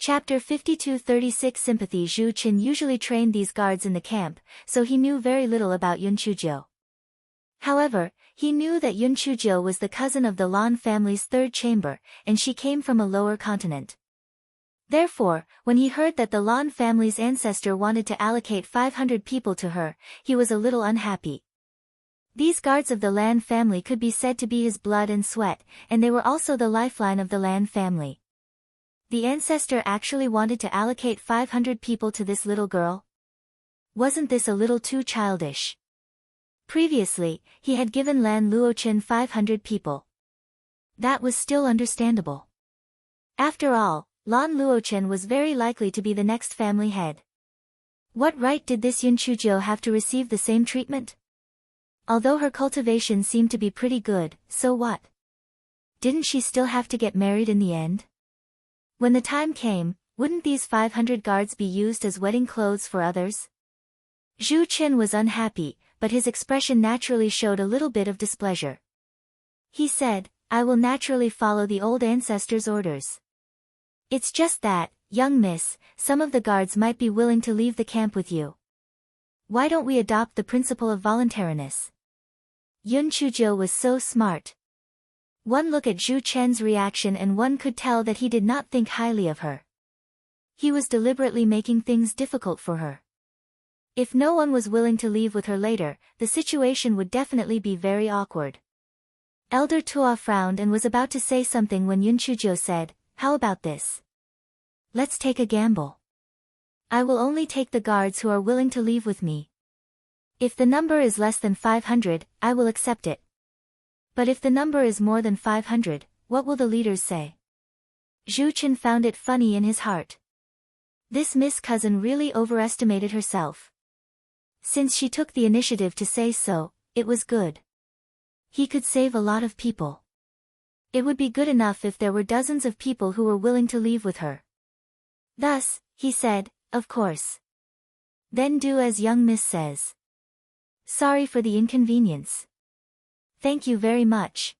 Chapter 52-36 Sympathy. Zhu Qin usually trained these guards in the camp, so he knew very little about Yun Chuzhou. However, he knew that Yun Chuzhou was the cousin of the Lan family's third chamber, and she came from a lower continent. Therefore, when he heard that the Lan family's ancestor wanted to allocate 500 people to her, he was a little unhappy. These guards of the Lan family could be said to be his blood and sweat, and they were also the lifeline of the Lan family. The ancestor actually wanted to allocate 500 people to this little girl? Wasn't this a little too childish? Previously, he had given Lan Luochen 500 people. That was still understandable. After all, Lan Luochen was very likely to be the next family head. What right did this Yun Chuzhou have to receive the same treatment? Although her cultivation seemed to be pretty good, so what? Didn't she still have to get married in the end? When the time came, wouldn't these 500 guards be used as wedding clothes for others? Zhu Qin was unhappy, but his expression naturally showed a little bit of displeasure. He said, "I will naturally follow the old ancestors' orders. It's just that, young miss, some of the guards might be willing to leave the camp with you. Why don't we adopt the principle of voluntariness?" Yun Chuzhou was so smart. One look at Zhu Chen's reaction and one could tell that he did not think highly of her. He was deliberately making things difficult for her. If no one was willing to leave with her later, the situation would definitely be very awkward. Elder Tua frowned and was about to say something when Yun Chuzhou said, "How about this? Let's take a gamble. I will only take the guards who are willing to leave with me. If the number is less than 500, I will accept it. But if the number is more than 500, what will the leaders say?" Zhu Qin found it funny in his heart. This Miss Cousin really overestimated herself. Since she took the initiative to say so, it was good. He could save a lot of people. It would be good enough if there were dozens of people who were willing to leave with her. Thus, he said, "Of course. Then do as young Miss says. Sorry for the inconvenience." "Thank you very much."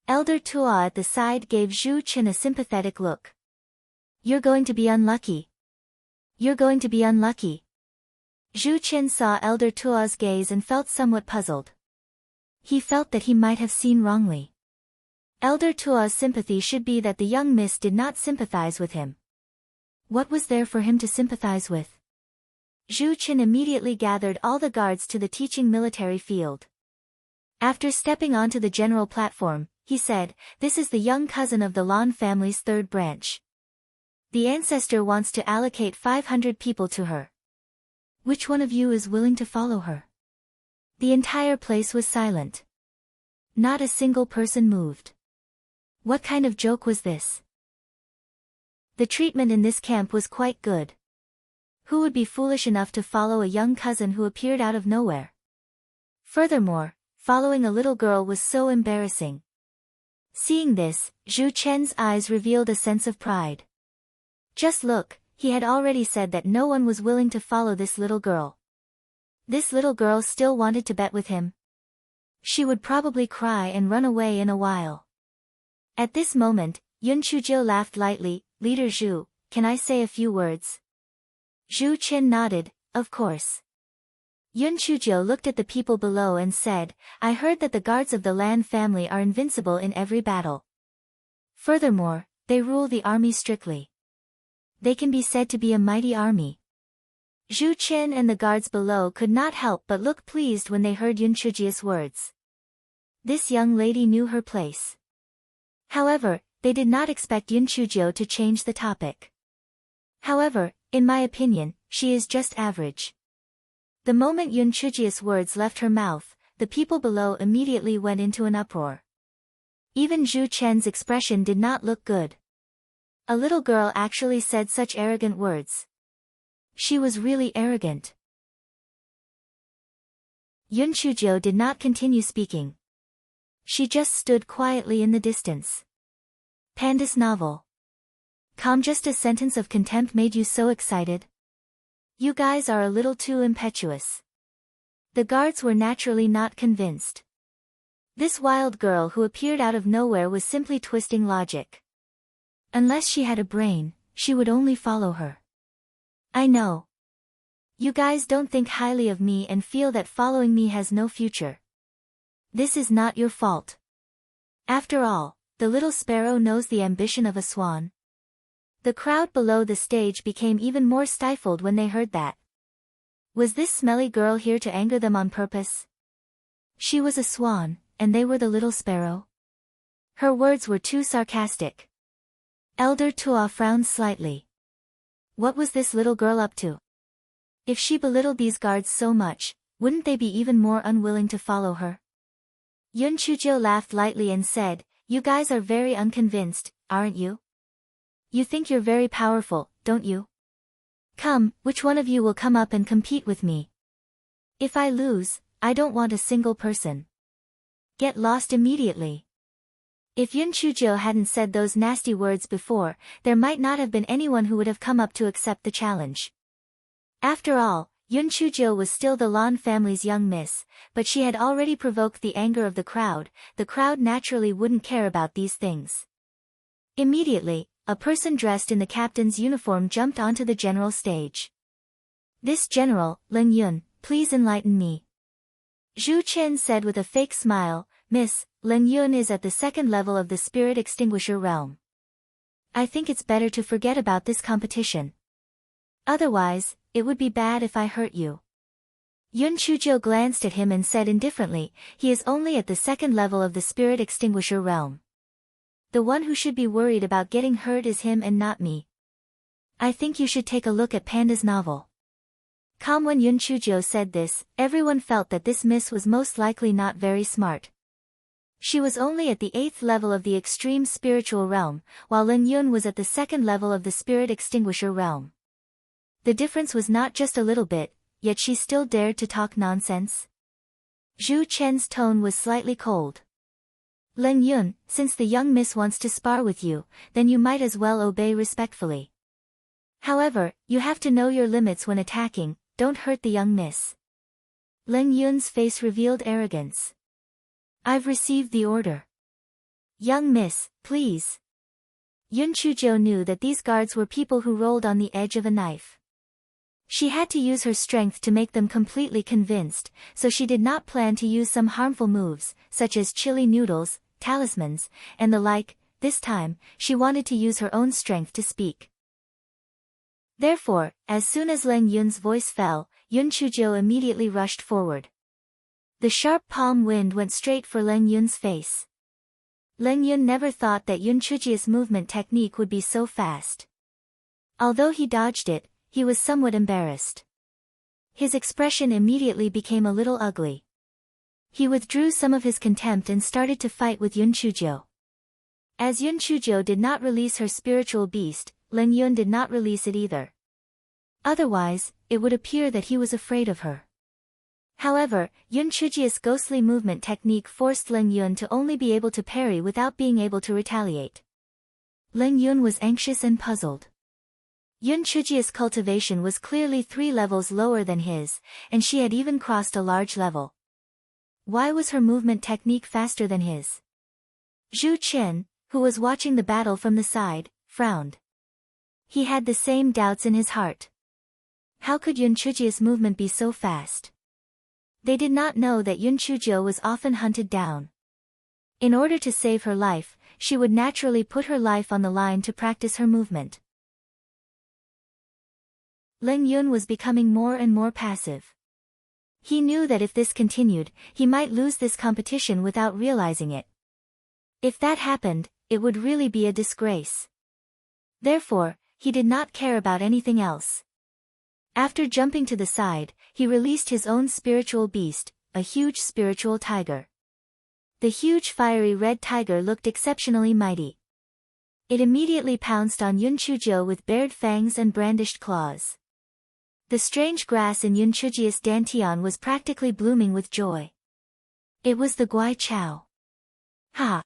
Elder Tua at the side gave Zhu Qin a sympathetic look. "You're going to be unlucky. You're going to be unlucky." Zhu Qin saw Elder Tua's gaze and felt somewhat puzzled. He felt that he might have seen wrongly. Elder Tua's sympathy should be that the young miss did not sympathize with him. What was there for him to sympathize with? Zhu Qin immediately gathered all the guards to the teaching military field. After stepping onto the general platform, he said, "This is the young cousin of the Lan family's third branch. The ancestor wants to allocate 500 people to her. Which one of you is willing to follow her?" The entire place was silent. Not a single person moved. What kind of joke was this? The treatment in this camp was quite good. Who would be foolish enough to follow a young cousin who appeared out of nowhere? Furthermore, following a little girl was so embarrassing. Seeing this, Zhu Chen's eyes revealed a sense of pride. Just look, he had already said that no one was willing to follow this little girl. This little girl still wanted to bet with him. She would probably cry and run away in a while. At this moment, Yun Chuzhou laughed lightly. "Leader Zhu, can I say a few words?" Zhu Qin nodded, "Of course." Yun Chuzhou looked at the people below and said, "I heard that the guards of the Lan family are invincible in every battle. Furthermore, they rule the army strictly. They can be said to be a mighty army." Zhu Qin and the guards below could not help but look pleased when they heard Yun Chuzhou's words. This young lady knew her place. However, they did not expect Yun Chuzhou to change the topic. "However, in my opinion, she is just average." The moment Yun Chuzhou's words left her mouth, the people below immediately went into an uproar. Even Zhu Chen's expression did not look good. A little girl actually said such arrogant words. She was really arrogant. Yun Chuzhou did not continue speaking. She just stood quietly in the distance. Pandas novel. Calm. Just a sentence of contempt made you so excited? You guys are a little too impetuous. The guards were naturally not convinced. This wild girl who appeared out of nowhere was simply twisting logic. Unless she had a brain, she would only follow her. I know. You guys don't think highly of me and feel that following me has no future. This is not your fault. After all, the little sparrow knows the ambition of a swan. The crowd below the stage became even more stifled when they heard that. Was this smelly girl here to anger them on purpose? She was a swan, and they were the little sparrow. Her words were too sarcastic. Elder Tua frowned slightly. What was this little girl up to? If she belittled these guards so much, wouldn't they be even more unwilling to follow her? Yun Chujio laughed lightly and said, "You guys are very unconvinced, aren't you? You think you're very powerful, don't you? Come, which one of you will come up and compete with me? If I lose, I don't want a single person. Get lost immediately." If Yun Chujio hadn't said those nasty words before, there might not have been anyone who would have come up to accept the challenge. After all, Yun Chujio was still the Lan family's young miss, but she had already provoked the anger of the crowd naturally wouldn't care about these things. Immediately, a person dressed in the captain's uniform jumped onto the general stage. "This general, Ling Yun, please enlighten me." Zhu Chen said with a fake smile, "Miss, Ling Yun is at the second level of the spirit extinguisher realm. I think it's better to forget about this competition. Otherwise, it would be bad if I hurt you." Yun Chujio glanced at him and said indifferently, "He is only at the second level of the spirit extinguisher realm. The one who should be worried about getting hurt is him and not me. I think you should take a look at Panda's novel." Calm. When Yun Chujio said this, everyone felt that this miss was most likely not very smart. She was only at the 8th level of the extreme spiritual realm, while Ling Yun was at the second level of the spirit extinguisher realm. The difference was not just a little bit, yet she still dared to talk nonsense. Zhu Chen's tone was slightly cold. "Ling Yun, since the young miss wants to spar with you, then you might as well obey respectfully. However, you have to know your limits when attacking, don't hurt the young miss." Ling Yun's face revealed arrogance. "I've received the order. Young miss, please." Yun Chujio knew that these guards were people who rolled on the edge of a knife. She had to use her strength to make them completely convinced, so she did not plan to use some harmful moves, such as chili noodles, talismans, and the like. This time, she wanted to use her own strength to speak. Therefore, as soon as Ling Yun's voice fell, Yun Chujio immediately rushed forward. The sharp palm wind went straight for Ling Yun's face. Ling Yun never thought that Yun Chujio's movement technique would be so fast. Although he dodged it, he was somewhat embarrassed. His expression immediately became a little ugly. He withdrew some of his contempt and started to fight with Yun Chujio. As Yun Chujio did not release her spiritual beast, Ling Yun did not release it either. Otherwise, it would appear that he was afraid of her. However, Yun Chujio's ghostly movement technique forced Ling Yun to only be able to parry without being able to retaliate. Ling Yun was anxious and puzzled. Yun Chujio's cultivation was clearly 3 levels lower than his, and she had even crossed a large level. Why was her movement technique faster than his? Zhu Chen, who was watching the battle from the side, frowned. He had the same doubts in his heart. How could Yun Chujio's movement be so fast? They did not know that Yun Chujio was often hunted down. In order to save her life, she would naturally put her life on the line to practice her movement. Ling Yun was becoming more and more passive. He knew that if this continued, he might lose this competition without realizing it. If that happened, it would really be a disgrace. Therefore, he did not care about anything else. After jumping to the side, he released his own spiritual beast, a huge spiritual tiger. The huge fiery red tiger looked exceptionally mighty. It immediately pounced on Yun Chujio with bared fangs and brandished claws. The strange grass in Yun Chujio's dantian was practically blooming with joy. It was the Guai Chao. Ha!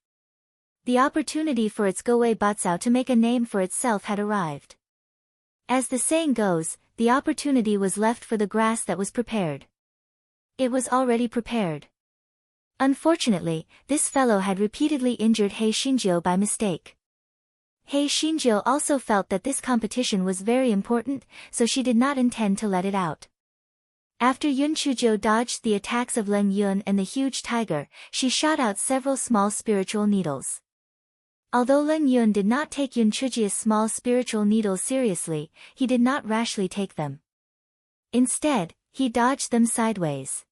The opportunity for its Gowei Batsao to make a name for itself had arrived. As the saying goes, the opportunity was left for the grass that was prepared. It was already prepared. Unfortunately, this fellow had repeatedly injured Hei Shinjiu by mistake. Hei Xinjiu also felt that this competition was very important, so she did not intend to let it out. After Yun Chuzhou dodged the attacks of Leng Yun and the huge tiger, she shot out several small spiritual needles. Although Leng Yun did not take Yun Chujia's small spiritual needles seriously, he did not rashly take them. Instead, he dodged them sideways.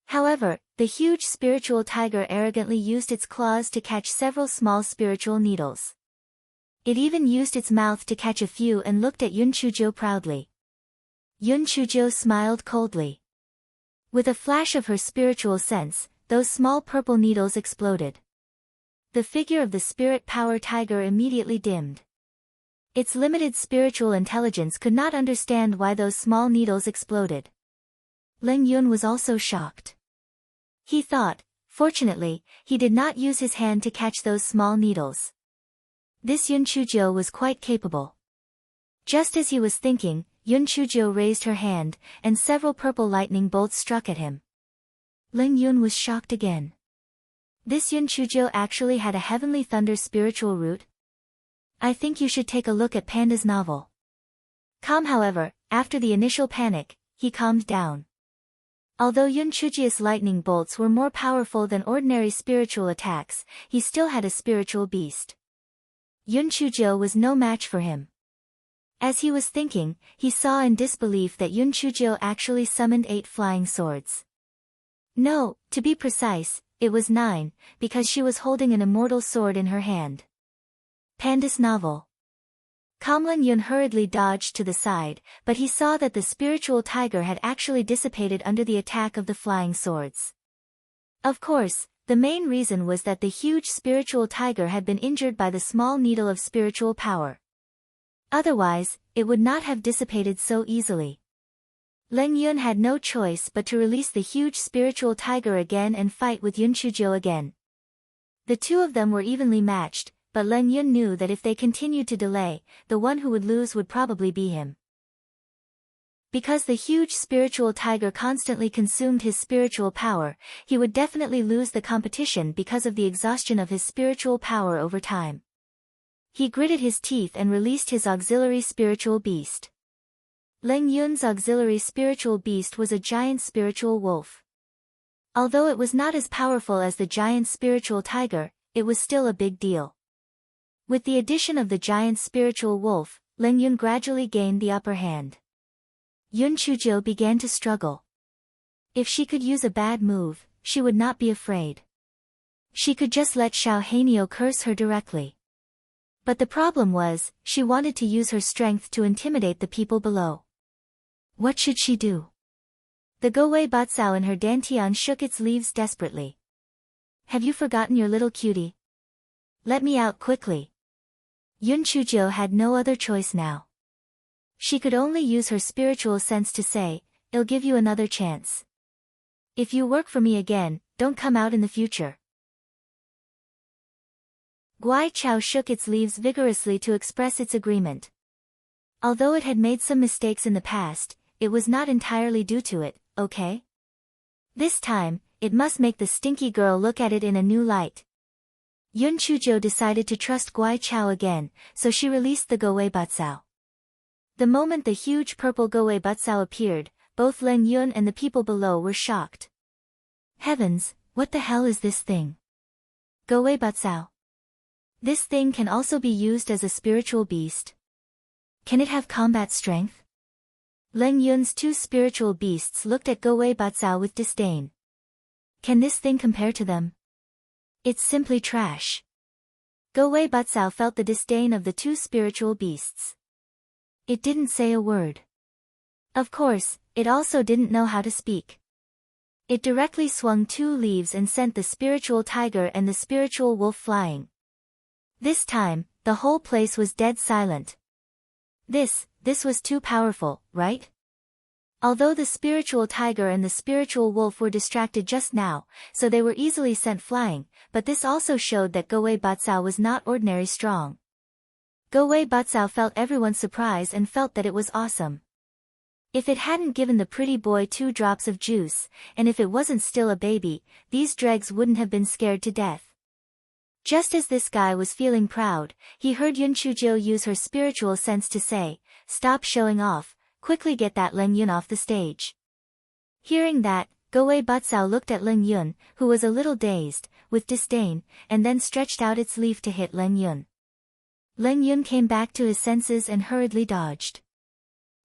However, the huge spiritual tiger arrogantly used its claws to catch several small spiritual needles. It even used its mouth to catch a few and looked at Yun Chuzhou proudly. Yun Chuzhou smiled coldly. With a flash of her spiritual sense, those small purple needles exploded. The figure of the spirit power tiger immediately dimmed. Its limited spiritual intelligence could not understand why those small needles exploded. Leng Yun was also shocked. He thought, fortunately, he did not use his hand to catch those small needles. This Yun Chuzhou was quite capable. Just as he was thinking, Yun Chuzhou raised her hand, and several purple lightning bolts struck at him. Leng Yun was shocked again. This Yun Chuzhou actually had a heavenly thunder spiritual root? I think you should take a look at Panda's novel. Calm, however, after the initial panic, he calmed down. Although Yun Chujia's lightning bolts were more powerful than ordinary spiritual attacks, he still had a spiritual beast. Yun Chuzhou was no match for him. As he was thinking, he saw in disbelief that Yun Chuzhou actually summoned 8 flying swords. No, to be precise, it was 9, because she was holding an immortal sword in her hand. Panda's novel. Leng Yun hurriedly dodged to the side, but he saw that the spiritual tiger had actually dissipated under the attack of the flying swords. Of course, the main reason was that the huge spiritual tiger had been injured by the small needle of spiritual power. Otherwise, it would not have dissipated so easily. Leng Yun had no choice but to release the huge spiritual tiger again and fight with Yun Chuzhou again. The two of them were evenly matched, but Leng Yun knew that if they continued to delay, the one who would lose would probably be him. Because the huge spiritual tiger constantly consumed his spiritual power, he would definitely lose the competition because of the exhaustion of his spiritual power over time. He gritted his teeth and released his auxiliary spiritual beast. Leng Yun's auxiliary spiritual beast was a giant spiritual wolf. Although it was not as powerful as the giant spiritual tiger, it was still a big deal. With the addition of the giant spiritual wolf, Leng Yun gradually gained the upper hand. Yun Chuzhou began to struggle. If she could use a bad move, she would not be afraid. She could just let Xiao Hanio curse her directly. But the problem was, she wanted to use her strength to intimidate the people below. What should she do? The Gowei Batsao in her dantian shook its leaves desperately. Have you forgotten your little cutie? Let me out quickly. Yun Chuzhou had no other choice now. She could only use her spiritual sense to say, I'll give you another chance. If you work for me again, don't come out in the future. Guai Chao shook its leaves vigorously to express its agreement. Although it had made some mistakes in the past, it was not entirely due to it, okay? This time, it must make the stinky girl look at it in a new light. Yun Chuzhou decided to trust Guai Chao again, so she released the Gowei Batsao. The moment the huge purple Gowei Batsao appeared, both Leng Yun and the people below were shocked. Heavens, what the hell is this thing? Gowei Batsao. This thing can also be used as a spiritual beast. Can it have combat strength? Leng Yun's 2 spiritual beasts looked at Gowei Batsao with disdain. Can this thing compare to them? It's simply trash. Gowei Batsao felt the disdain of the 2 spiritual beasts. It didn't say a word. Of course, it also didn't know how to speak. It directly swung 2 leaves and sent the spiritual tiger and the spiritual wolf flying. This time, the whole place was dead silent. This was too powerful, right? Although the spiritual tiger and the spiritual wolf were distracted just now, so they were easily sent flying, but this also showed that Gowei Batsao was not ordinary strong. Gowei Batsao felt everyone's surprise and felt that it was awesome. If it hadn't given the pretty boy 2 drops of juice, and if it wasn't still a baby, these dregs wouldn't have been scared to death. Just as this guy was feeling proud, he heard Yun Chujio use her spiritual sense to say, "Stop showing off, quickly get that Leng Yun off the stage." Hearing that, Goei Butsao looked at Leng Yun, who was a little dazed, with disdain, and then stretched out its leaf to hit Leng Yun. Leng Yun came back to his senses and hurriedly dodged.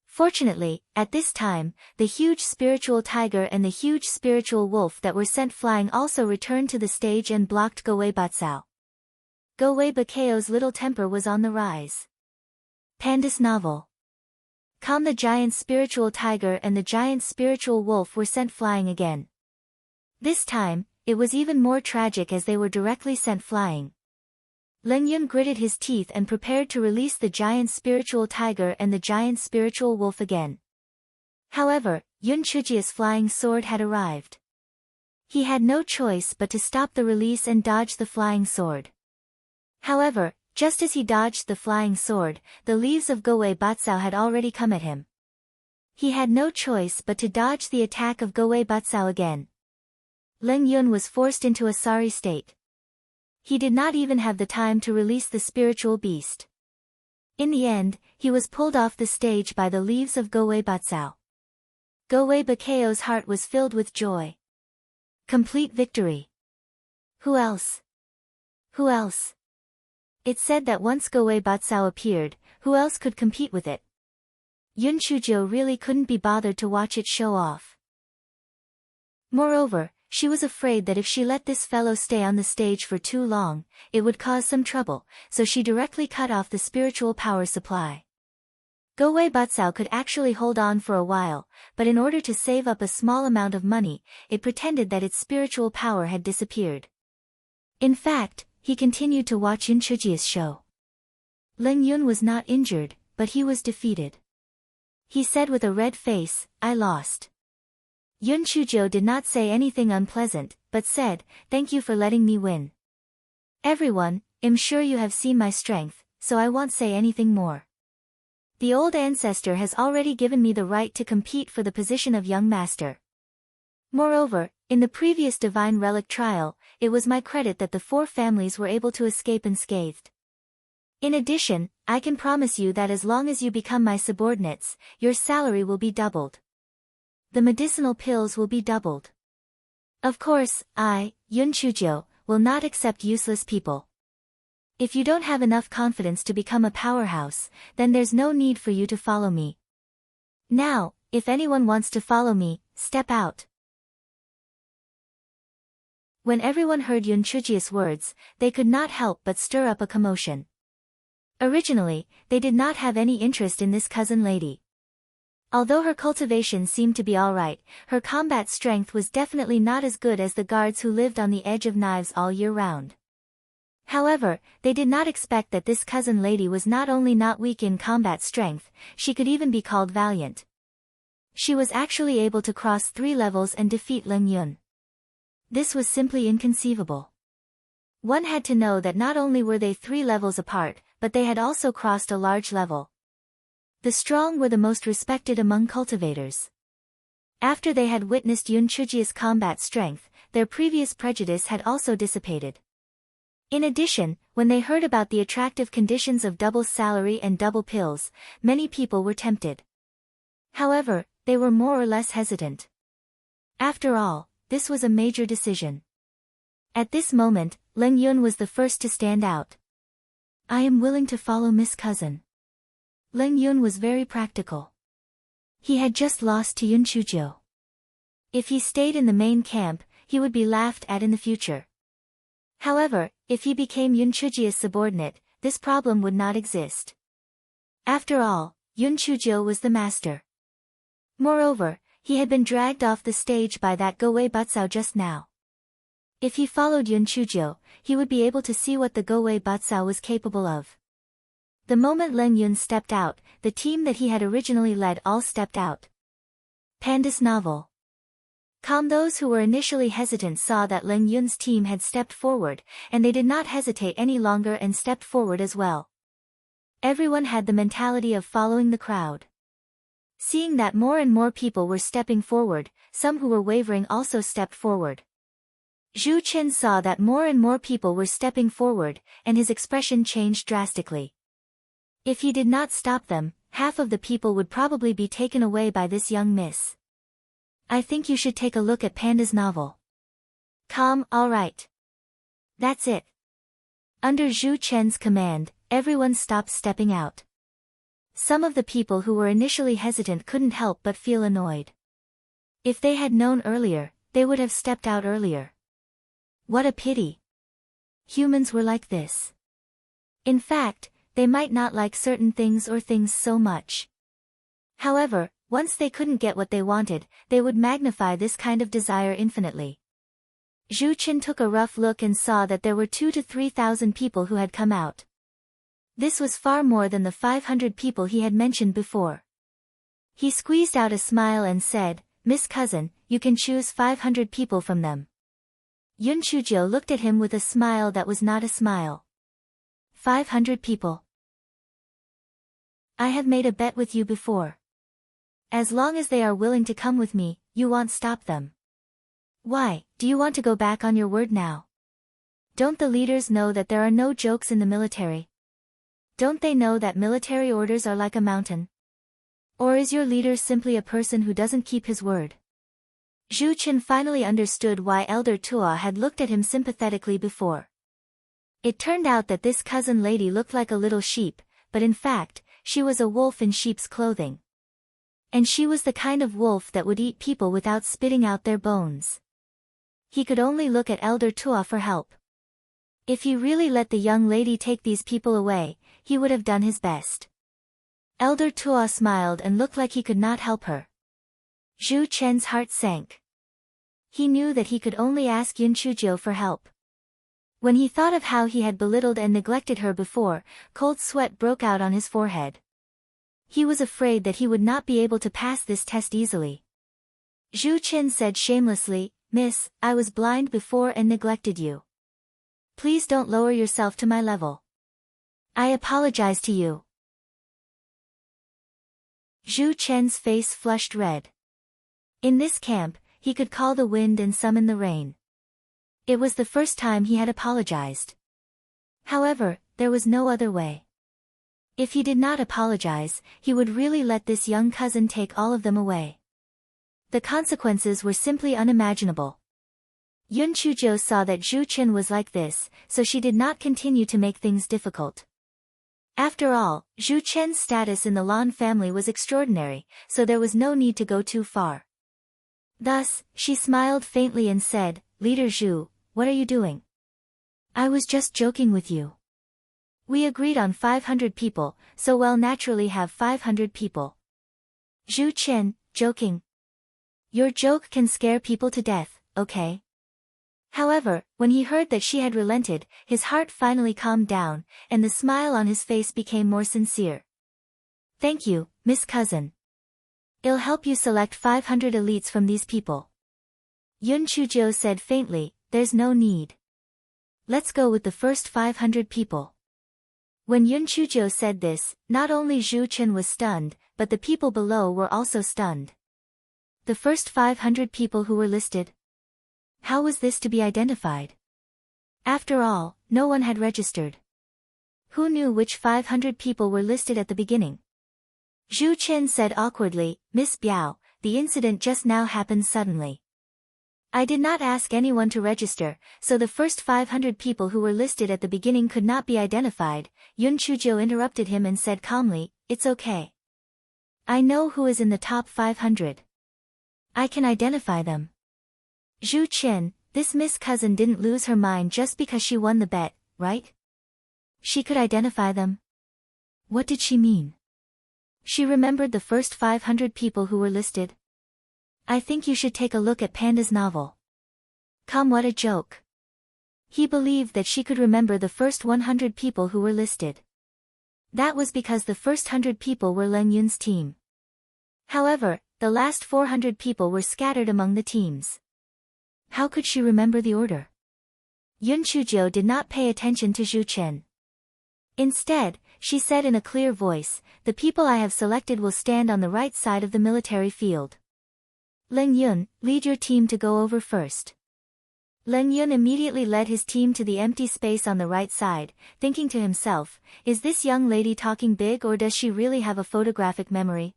Fortunately, at this time, the huge spiritual tiger and the huge spiritual wolf that were sent flying also returned to the stage and blocked Goei Butsao. Goei Bukao's little temper was on the rise. Pandas novel. The giant spiritual tiger and the giant spiritual wolf were sent flying again. This time, it was even more tragic as they were directly sent flying. Leng Yun gritted his teeth and prepared to release the giant spiritual tiger and the giant spiritual wolf again. However, Yun Chujie's flying sword had arrived. He had no choice but to stop the release and dodge the flying sword. However, just as he dodged the flying sword, the leaves of Goei Butsao had already come at him. He had no choice but to dodge the attack of Goei Butsao again. Leng Yun was forced into a sorry state. He did not even have the time to release the spiritual beast. In the end, he was pulled off the stage by the leaves of Goei Butsao. Goei Bukao's heart was filled with joy. Complete victory. Who else? Who else? It said that once Goei Butsao appeared, who else could compete with it? Yun Chujio really couldn't be bothered to watch it show off. Moreover, she was afraid that if she let this fellow stay on the stage for too long, it would cause some trouble, so she directly cut off the spiritual power supply. Goei Butsao could actually hold on for a while, but in order to save up a small amount of money, it pretended that its spiritual power had disappeared. In fact, he continued to watch Yun Chujie's show. Leng Yun was not injured, but he was defeated. He said with a red face, "I lost." Yun Chujio did not say anything unpleasant, but said, "Thank you for letting me win. Everyone, I'm sure you have seen my strength, so I won't say anything more. The old ancestor has already given me the right to compete for the position of young master. Moreover, in the previous divine relic trial, it was my credit that the 4 families were able to escape unscathed. In addition, I can promise you that as long as you become my subordinates, your salary will be doubled. The medicinal pills will be doubled. Of course, I, Yun Chujio, will not accept useless people. If you don't have enough confidence to become a powerhouse, then there's no need for you to follow me. Now, if anyone wants to follow me, step out." When everyone heard Yun Chujie's words, they could not help but stir up a commotion. Originally, they did not have any interest in this cousin lady. Although her cultivation seemed to be alright, her combat strength was definitely not as good as the guards who lived on the edge of knives all year round. However, they did not expect that this cousin lady was not only not weak in combat strength, she could even be called valiant. She was actually able to cross 3 levels and defeat Leng Yun. This was simply inconceivable. One had to know that not only were they 3 levels apart, but they had also crossed a large level. The strong were the most respected among cultivators. After they had witnessed Yun Chujie's combat strength, their previous prejudice had also dissipated. In addition, when they heard about the attractive conditions of double salary and double pills, many people were tempted. However, they were more or less hesitant. After all, this was a major decision. At this moment, Leng Yun was the first to stand out. "I am willing to follow Miss Cousin." Leng Yun was very practical. He had just lost to Yun Chujio. If he stayed in the main camp, he would be laughed at in the future. However, if he became Yun Chujie's subordinate, this problem would not exist. After all, Yun Chujio was the master. Moreover, he had been dragged off the stage by that Goei Butsao just now. If he followed Yun Chujio, he would be able to see what the Goei Butsao was capable of. The moment Leng Yun stepped out, the team that he had originally led all stepped out. Pandas novel. Those who were initially hesitant saw that Leng Yun's team had stepped forward, and they did not hesitate any longer and stepped forward as well. Everyone had the mentality of following the crowd. Seeing that more and more people were stepping forward, some who were wavering also stepped forward. Zhu Chen saw that more and more people were stepping forward, and his expression changed drastically. If he did not stop them, half of the people would probably be taken away by this young miss. I think you should take a look at Panda's novel. Calm, all right. That's it. Under Zhu Chen's command, everyone stopped stepping out. Some of the people who were initially hesitant couldn't help but feel annoyed. If they had known earlier, they would have stepped out earlier. What a pity. Humans were like this. In fact, they might not like certain things or things so much. However, once they couldn't get what they wanted, they would magnify this kind of desire infinitely. Zhu Chen took a rough look and saw that there were 2,000 to 3,000 people who had come out. This was far more than the 500 people he had mentioned before. He squeezed out a smile and said, Miss Cousin, you can choose 500 people from them. Yun Chuzhou looked at him with a smile that was not a smile. 500 people. I have made a bet with you before. As long as they are willing to come with me, you won't stop them. Why, do you want to go back on your word now? Don't the leaders know that there are no jokes in the military? Don't they know that military orders are like a mountain? Or is your leader simply a person who doesn't keep his word? Zhu Chen finally understood why Elder Tua had looked at him sympathetically before. It turned out that this cousin lady looked like a little sheep, but in fact, she was a wolf in sheep's clothing. And she was the kind of wolf that would eat people without spitting out their bones. He could only look at Elder Tua for help. If he really let the young lady take these people away, he would have done his best. Elder Tua smiled and looked like he could not help her. Zhu Chen's heart sank. He knew that he could only ask Yun Chuzhou for help. When he thought of how he had belittled and neglected her before, cold sweat broke out on his forehead. He was afraid that he would not be able to pass this test easily. Zhu Chen said shamelessly, Miss, I was blind before and neglected you. Please don't lower yourself to my level. I apologize to you. Zhu Chen's face flushed red. In this camp, he could call the wind and summon the rain. It was the first time he had apologized. However, there was no other way. If he did not apologize, he would really let this young cousin take all of them away. The consequences were simply unimaginable. Yun Chuzhou saw that Zhu Chen was like this, so she did not continue to make things difficult. After all, Zhu Chen's status in the Lan family was extraordinary, so there was no need to go too far. Thus, she smiled faintly and said, Leader Zhu, what are you doing? I was just joking with you. We agreed on 500 people, so we'll naturally have 500 people. Zhu Chen, joking. Your joke can scare people to death, okay? However, when he heard that she had relented, his heart finally calmed down, and the smile on his face became more sincere. Thank you, Miss Cousin. I'll help you select 500 elites from these people. Yun Chuzhou said faintly, there's no need. Let's go with the first 500 people. When Yun Chuzhou said this, not only Zhu Chen was stunned, but the people below were also stunned. The first 500 people who were listed? How was this to be identified? After all, no one had registered. Who knew which 500 people were listed at the beginning? Zhu Chen said awkwardly, Miss Biao, the incident just now happened suddenly. I did not ask anyone to register, so the first 500 people who were listed at the beginning could not be identified. Yun Chuzhou interrupted him and said calmly, it's okay. I know who is in the top 500. I can identify them. Zhu Chen, this Miss Cousin didn't lose her mind just because she won the bet, right? She could identify them. What did she mean? She remembered the first 500 people who were listed. I think you should take a look at Panda's novel. Come, what a joke. He believed that she could remember the first 100 people who were listed. That was because the first 100 people were Leng Yun's team. However, the last 400 people were scattered among the teams. How could she remember the order? Yun Chuzhou did not pay attention to Zhu Chen. Instead, she said in a clear voice, the people I have selected will stand on the right side of the military field. Leng Yun, lead your team to go over first. Leng Yun immediately led his team to the empty space on the right side, thinking to himself, is this young lady talking big or does she really have a photographic memory?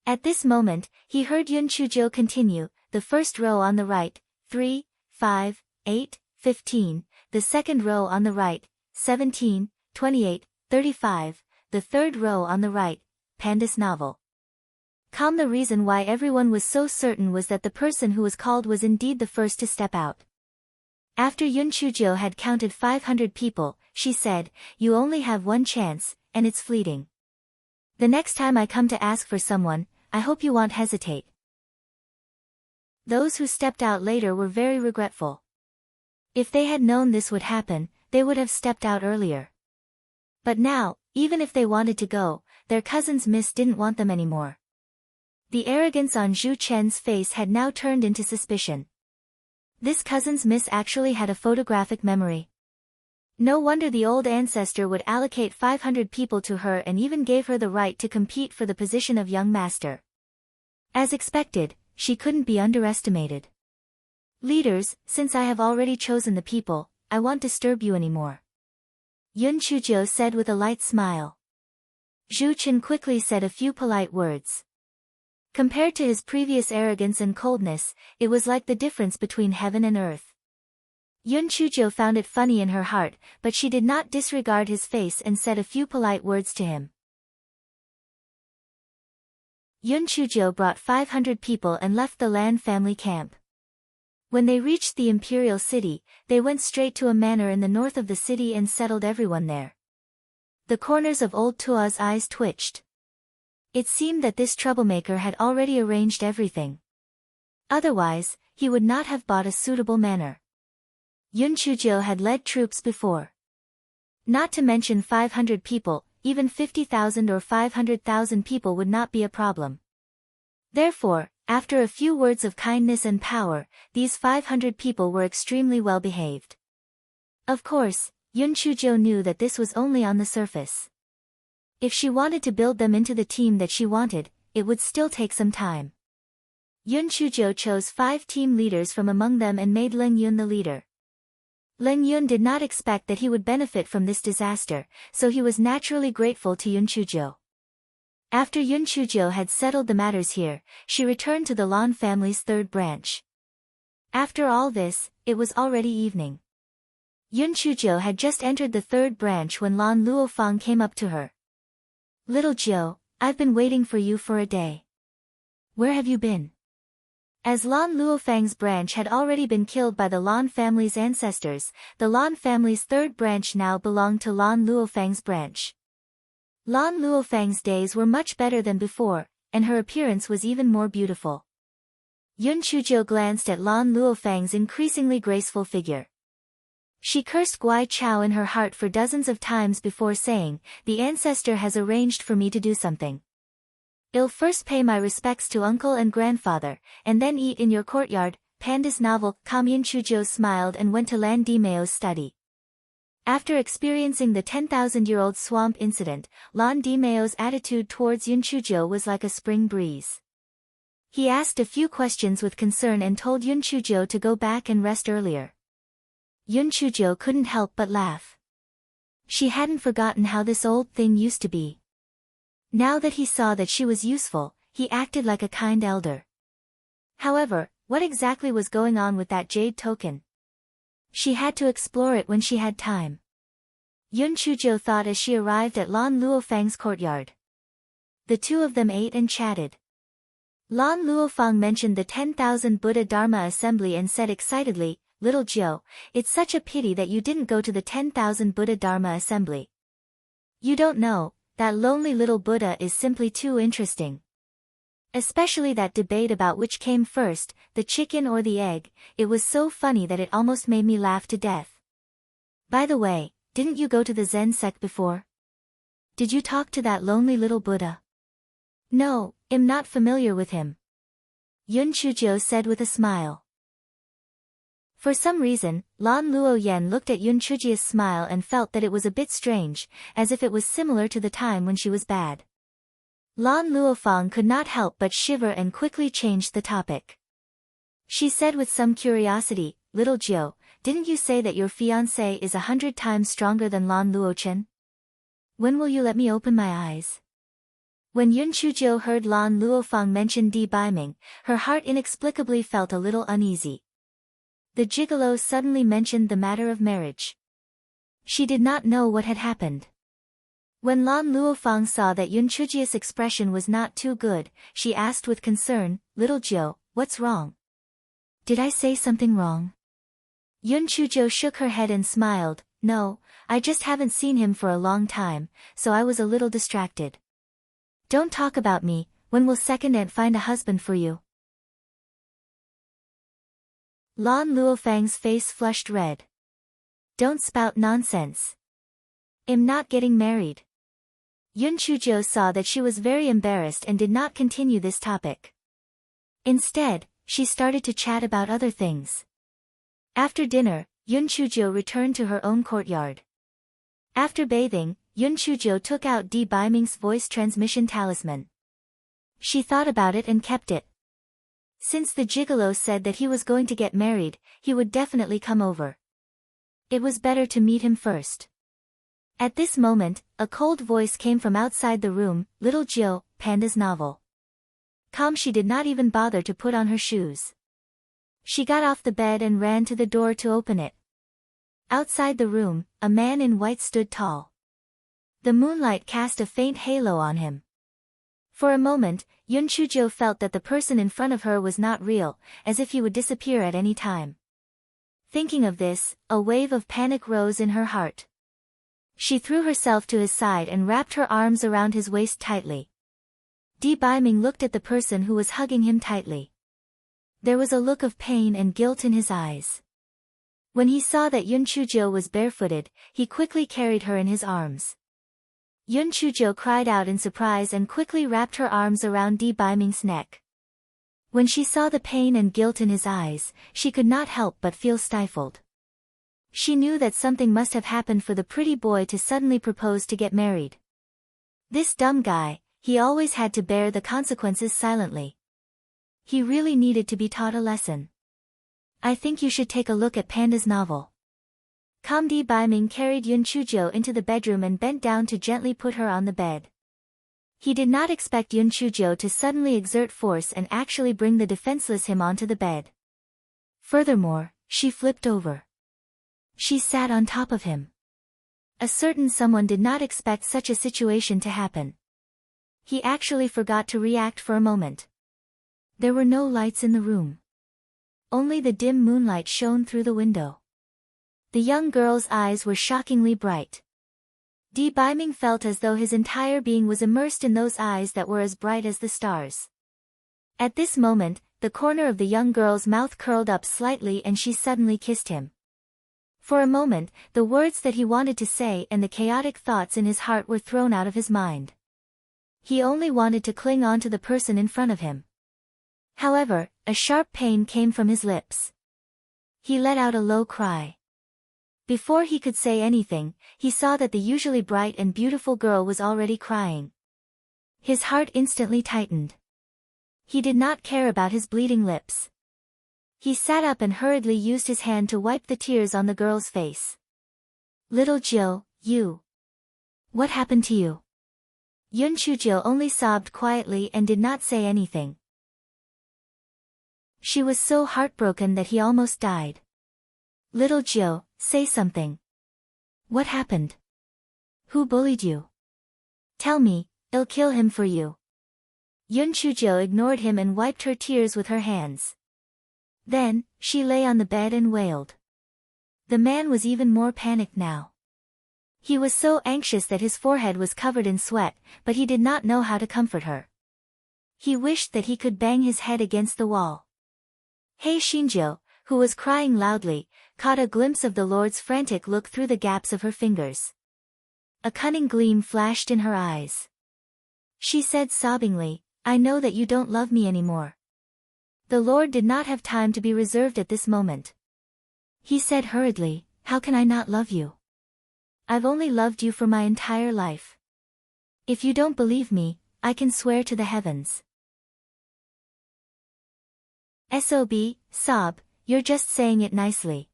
At this moment, he heard Yun Chuzhou continue, the first row on the right, 3, 5, 8, 15, the second row on the right, 17, 28, 35, the third row on the right, Panda's novel. The reason why everyone was so certain was that the person who was called was indeed the first to step out. After Yun Chuzhou had counted 500 people, she said, you only have one chance, and it's fleeting. The next time I come to ask for someone, I hope you won't hesitate. Those who stepped out later were very regretful. If they had known this would happen, they would have stepped out earlier. But now, even if they wanted to go, their cousins Miss didn't want them anymore. The arrogance on Zhu Chen's face had now turned into suspicion. This cousin's Miss actually had a photographic memory. No wonder the old ancestor would allocate 500 people to her and even gave her the right to compete for the position of young master. As expected, she couldn't be underestimated. Leaders, since I have already chosen the people, I won't disturb you anymore. Yun Chuzhou said with a light smile. Zhu Chen quickly said a few polite words. Compared to his previous arrogance and coldness, it was like the difference between heaven and earth. Yun Chuzhou found it funny in her heart, but she did not disregard his face and said a few polite words to him. Yun Chuzhou brought 500 people and left the Lan family camp. When they reached the imperial city, they went straight to a manor in the north of the city and settled everyone there. The corners of old Tua's eyes twitched. It seemed that this troublemaker had already arranged everything. Otherwise, he would not have bought a suitable manor. Yun Chuzhou had led troops before. Not to mention 500 people, even 50,000 or 500,000 people would not be a problem. Therefore, after a few words of kindness and power, these 500 people were extremely well behaved. Of course, Yun Chuzhou knew that this was only on the surface. If she wanted to build them into the team that she wanted, it would still take some time. Yun Chuzhou chose 5 team leaders from among them and made Leng Yun the leader. Leng Yun did not expect that he would benefit from this disaster, so he was naturally grateful to Yun Chuzhou. After Yun Chuzhou had settled the matters here, she returned to the Lan family's third branch. After all this, it was already evening. Yun Chuzhou had just entered the third branch when Lan Luofang came up to her. Little Zhou, I've been waiting for you for a day. Where have you been? As Lan Luofang's branch had already been killed by the Lan family's ancestors, the Lan family's third branch now belonged to Lan Luofang's branch. Lan Luofang's days were much better than before, and her appearance was even more beautiful. Yun Chuzhou glanced at Lan Luofang's increasingly graceful figure. She cursed Guai Chao in her heart for dozens of times before saying, the ancestor has arranged for me to do something. I'll first pay my respects to uncle and grandfather, and then eat in your courtyard. Panda's novel. Yun Chuzhou smiled and went to Lan Dimeo's study. After experiencing the 10,000-year-old swamp incident, Lan Dimeo's attitude towards Yun Chuzhou was like a spring breeze. He asked a few questions with concern and told Yun Chuzhou to go back and rest earlier. Yun Chuzhou couldn't help but laugh. She hadn't forgotten how this old thing used to be. Now that he saw that she was useful, he acted like a kind elder. However, what exactly was going on with that jade token? She had to explore it when she had time. Yun Chuzhou thought as she arrived at Lan Luofang's courtyard. The two of them ate and chatted. Lan Luofang mentioned the 10,000 Buddha Dharma assembly and said excitedly, Little Zhou, it's such a pity that you didn't go to the 10,000 Buddha Dharma assembly. You don't know, that lonely little Buddha is simply too interesting. Especially that debate about which came first, the chicken or the egg, it was so funny that it almost made me laugh to death. By the way, didn't you go to the Zen sect before? Did you talk to that lonely little Buddha? No, I'm not familiar with him. Yun Chuzhou said with a smile. For some reason, Lan Luoyan looked at Yun Chuzhou's smile and felt that it was a bit strange, as if it was similar to the time when she was bad. Lan Luofang could not help but shiver and quickly changed the topic. She said with some curiosity, little Jiu, didn't you say that your fiancé is 100 times stronger than Lan Luochen? When will you let me open my eyes? When Yun Chuzhou heard Lan Luofang mention Di Baiming, her heart inexplicably felt a little uneasy. The gigolo suddenly mentioned the matter of marriage. She did not know what had happened. When Lan Luofang saw that Yun Chujia's expression was not too good, she asked with concern, "Little Jiu, what's wrong? Did I say something wrong?" Yun Chuzhou shook her head and smiled, "No, I just haven't seen him for a long time, so I was a little distracted." "Don't talk about me, when will second aunt find a husband for you?" Lan Luofang's face flushed red. "Don't spout nonsense. I'm not getting married." Yun Chuzhou saw that she was very embarrassed and did not continue this topic. Instead, she started to chat about other things. After dinner, Yun Chuzhou returned to her own courtyard. After bathing, Yun Chuzhou took out Di Baiming's voice transmission talisman. She thought about it and kept it. Since the gigolo said that he was going to get married, he would definitely come over. It was better to meet him first. At this moment, a cold voice came from outside the room, "Little Jiu, Panda's novel." Calm, she did not even bother to put on her shoes. She got off the bed and ran to the door to open it. Outside the room, a man in white stood tall. The moonlight cast a faint halo on him. For a moment, Yun Chuzhou felt that the person in front of her was not real, as if he would disappear at any time. Thinking of this, a wave of panic rose in her heart. She threw herself to his side and wrapped her arms around his waist tightly. Di Baiming looked at the person who was hugging him tightly. There was a look of pain and guilt in his eyes. When he saw that Yun Chuzhou was barefooted, he quickly carried her in his arms. Yun Chuzhou cried out in surprise and quickly wrapped her arms around Di Baiming's neck. When she saw the pain and guilt in his eyes, she could not help but feel stifled. She knew that something must have happened for the pretty boy to suddenly propose to get married. This dumb guy, he always had to bear the consequences silently. He really needed to be taught a lesson. "I think you should take a look at Panda's novel." Di Baiming carried Yun Chuzhou into the bedroom and bent down to gently put her on the bed. He did not expect Yun Chuzhou to suddenly exert force and actually bring the defenseless him onto the bed. Furthermore, she flipped over. She sat on top of him. A certain someone did not expect such a situation to happen. He actually forgot to react for a moment. There were no lights in the room. Only the dim moonlight shone through the window. The young girl's eyes were shockingly bright. Di Baiming felt as though his entire being was immersed in those eyes that were as bright as the stars. At this moment, the corner of the young girl's mouth curled up slightly and she suddenly kissed him. For a moment, the words that he wanted to say and the chaotic thoughts in his heart were thrown out of his mind. He only wanted to cling on to the person in front of him. However, a sharp pain came from his lips. He let out a low cry. Before he could say anything, he saw that the usually bright and beautiful girl was already crying. His heart instantly tightened. He did not care about his bleeding lips. He sat up and hurriedly used his hand to wipe the tears on the girl's face. "Little Jiu, you. What happened to you?" Yun Chuzhou only sobbed quietly and did not say anything. She was so heartbroken that he almost died. "Little Jiu, say something. What happened? Who bullied you? Tell me, I'll kill him for you." Yun Chuzhou ignored him and wiped her tears with her hands. Then, she lay on the bed and wailed. The man was even more panicked now. He was so anxious that his forehead was covered in sweat, but he did not know how to comfort her. He wished that he could bang his head against the wall. Hei Xinjiu, who was crying loudly, caught a glimpse of the Lord's frantic look through the gaps of her fingers. A cunning gleam flashed in her eyes. She said sobbingly, "I know that you don't love me anymore." The Lord did not have time to be reserved at this moment. He said hurriedly, "How can I not love you? I've only loved you for my entire life. If you don't believe me, I can swear to the heavens." SOB, sob, You're just saying it nicely.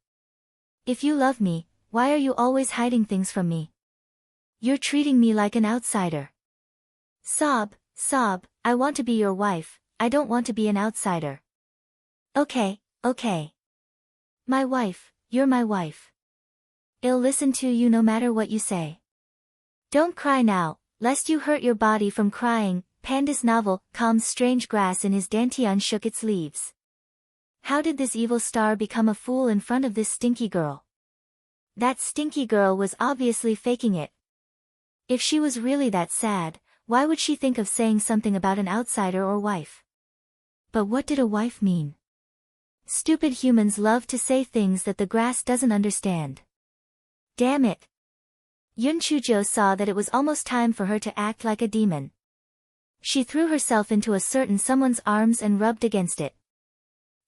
If you love me, why are you always hiding things from me? You're treating me like an outsider. Sob, sob, I want to be your wife, I don't want to be an outsider. Okay, okay. My wife, you're my wife. I'll listen to you no matter what you say. Don't cry now, lest you hurt your body from crying. Panda's novel, Calm's strange grass in his dantian shook its leaves. How did this evil star become a fool in front of this stinky girl? That stinky girl was obviously faking it. If she was really that sad, why would she think of saying something about an outsider or wife? But what did a wife mean? Stupid humans love to say things that the grass doesn't understand. Damn it. Yun Chujo saw that it was almost time for her to act like a demon. She threw herself into a certain someone's arms and rubbed against it.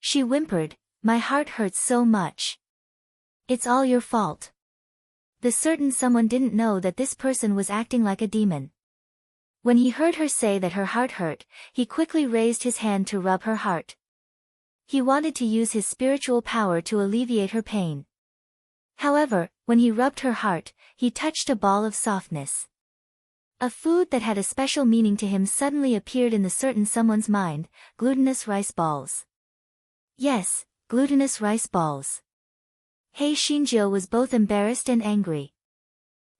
She whimpered, "My heart hurts so much. It's all your fault." The certain someone didn't know that this person was acting like a demon. When he heard her say that her heart hurt, he quickly raised his hand to rub her heart. He wanted to use his spiritual power to alleviate her pain. However, when he rubbed her heart, he touched a ball of softness. A food that had a special meaning to him suddenly appeared in the certain someone's mind, glutinous rice balls. Yes, glutinous rice balls. Hei Shinjo was both embarrassed and angry.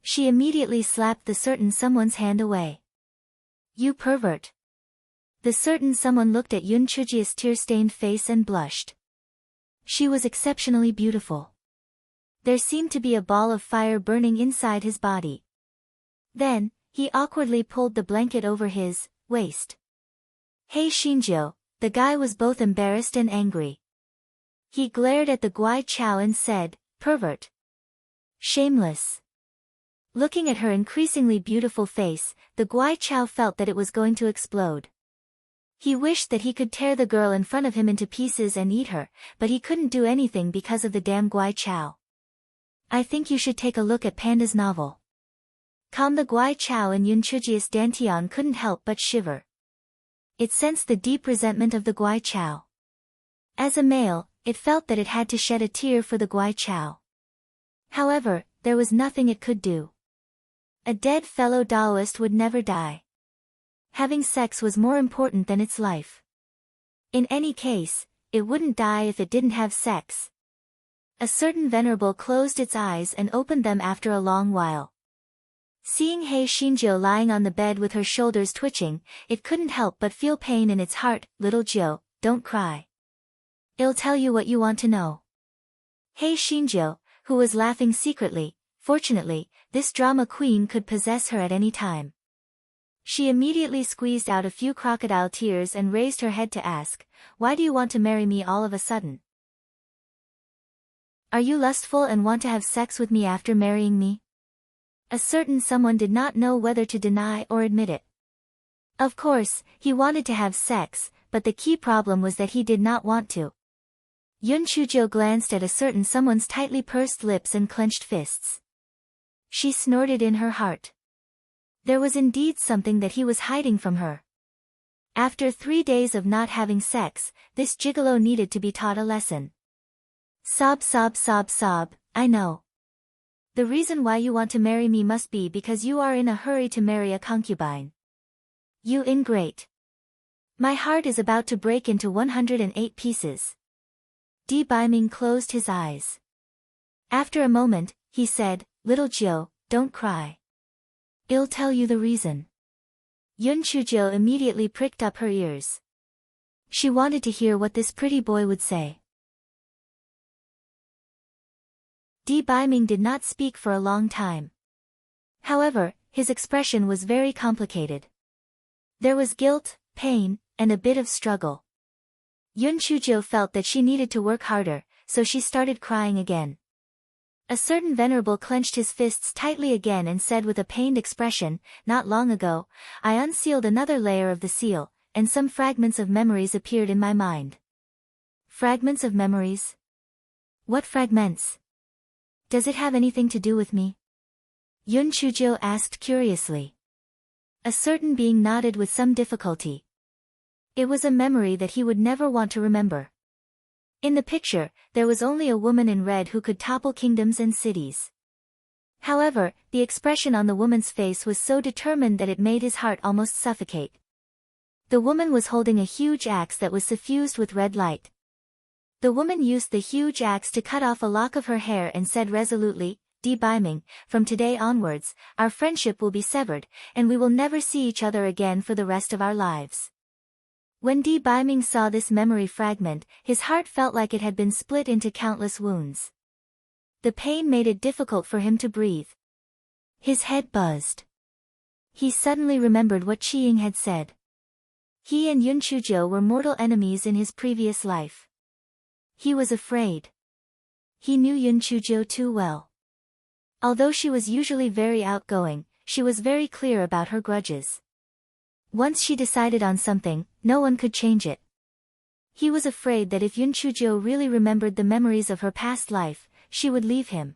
She immediately slapped the certain someone's hand away. You pervert. The certain someone looked at Yun Chuji's tear-stained face and blushed. She was exceptionally beautiful. There seemed to be a ball of fire burning inside his body. Then, he awkwardly pulled the blanket over his waist. Hei Shinjo, the guy was both embarrassed and angry. He glared at the Guai Chao and said, "Pervert. Shameless." Looking at her increasingly beautiful face, the Guai Chao felt that it was going to explode. He wished that he could tear the girl in front of him into pieces and eat her, but he couldn't do anything because of the damn Guai Chao. I think you should take a look at Panda's novel. Calm. The Guai Chao and Yun Chuji's dantian couldn't help but shiver. It sensed the deep resentment of the Guai Chao. As a male, it felt that it had to shed a tear for the Guai Chao. However, there was nothing it could do. A dead fellow Taoist would never die. Having sex was more important than its life. In any case, it wouldn't die if it didn't have sex. A certain venerable closed its eyes and opened them after a long while. Seeing Hei Shinjo lying on the bed with her shoulders twitching, it couldn't help but feel pain in its heart. Little Jiu, don't cry. I'll tell you what you want to know. Hei Shinjo, who was laughing secretly, fortunately, this drama queen could possess her at any time. She immediately squeezed out a few crocodile tears and raised her head to ask, "Why do you want to marry me all of a sudden? Are you lustful and want to have sex with me after marrying me?" A certain someone did not know whether to deny or admit it. Of course, he wanted to have sex, but the key problem was that he did not want to. Yun Chujo glanced at a certain someone's tightly pursed lips and clenched fists. She snorted in her heart. There was indeed something that he was hiding from her. After 3 days of not having sex, this gigolo needed to be taught a lesson. Sob, sob, sob, sob, I know. The reason why you want to marry me must be because you are in a hurry to marry a concubine. You ingrate. My heart is about to break into 108 pieces. Di Baiming closed his eyes. After a moment, he said, "Little Jiu, don't cry. I'll tell you the reason." Yun Chujo immediately pricked up her ears. She wanted to hear what this pretty boy would say. Di Baiming did not speak for a long time. However, his expression was very complicated. There was guilt, pain, and a bit of struggle. Yun Chujo felt that she needed to work harder, so she started crying again. A certain venerable clenched his fists tightly again and said with a pained expression, "Not long ago, I unsealed another layer of the seal, and some fragments of memories appeared in my mind." Fragments of memories? What fragments? Does it have anything to do with me? Yun Chujo asked curiously. A certain being nodded with some difficulty. It was a memory that he would never want to remember. In the picture, there was only a woman in red who could topple kingdoms and cities. However, the expression on the woman's face was so determined that it made his heart almost suffocate. The woman was holding a huge axe that was suffused with red light. The woman used the huge axe to cut off a lock of her hair and said resolutely, "Di Biming, from today onwards, our friendship will be severed, and we will never see each other again for the rest of our lives." When Di Biming saw this memory fragment, his heart felt like it had been split into countless wounds. The pain made it difficult for him to breathe. His head buzzed. He suddenly remembered what Qiying had said. He and Yun Chuzhou were mortal enemies in his previous life. He was afraid. He knew Yun Chuzhou too well. Although she was usually very outgoing, she was very clear about her grudges. Once she decided on something, no one could change it. He was afraid that if Yun Chuzhou really remembered the memories of her past life, she would leave him.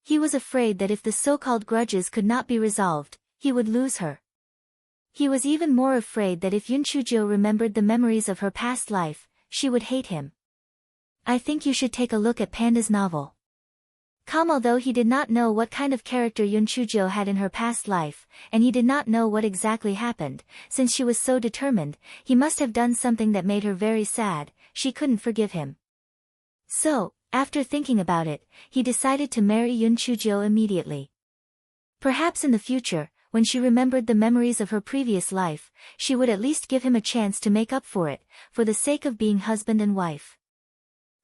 He was afraid that if the so-called grudges could not be resolved, he would lose her. He was even more afraid that if Yun Chuzhou remembered the memories of her past life, she would hate him. "I think you should take a look at Panda's novel." Although he did not know what kind of character Yun Chuzhou had in her past life, and he did not know what exactly happened, since she was so determined, he must have done something that made her very sad, she couldn't forgive him. So, after thinking about it, he decided to marry Yun Chuzhou immediately. Perhaps in the future, when she remembered the memories of her previous life, she would at least give him a chance to make up for it, for the sake of being husband and wife.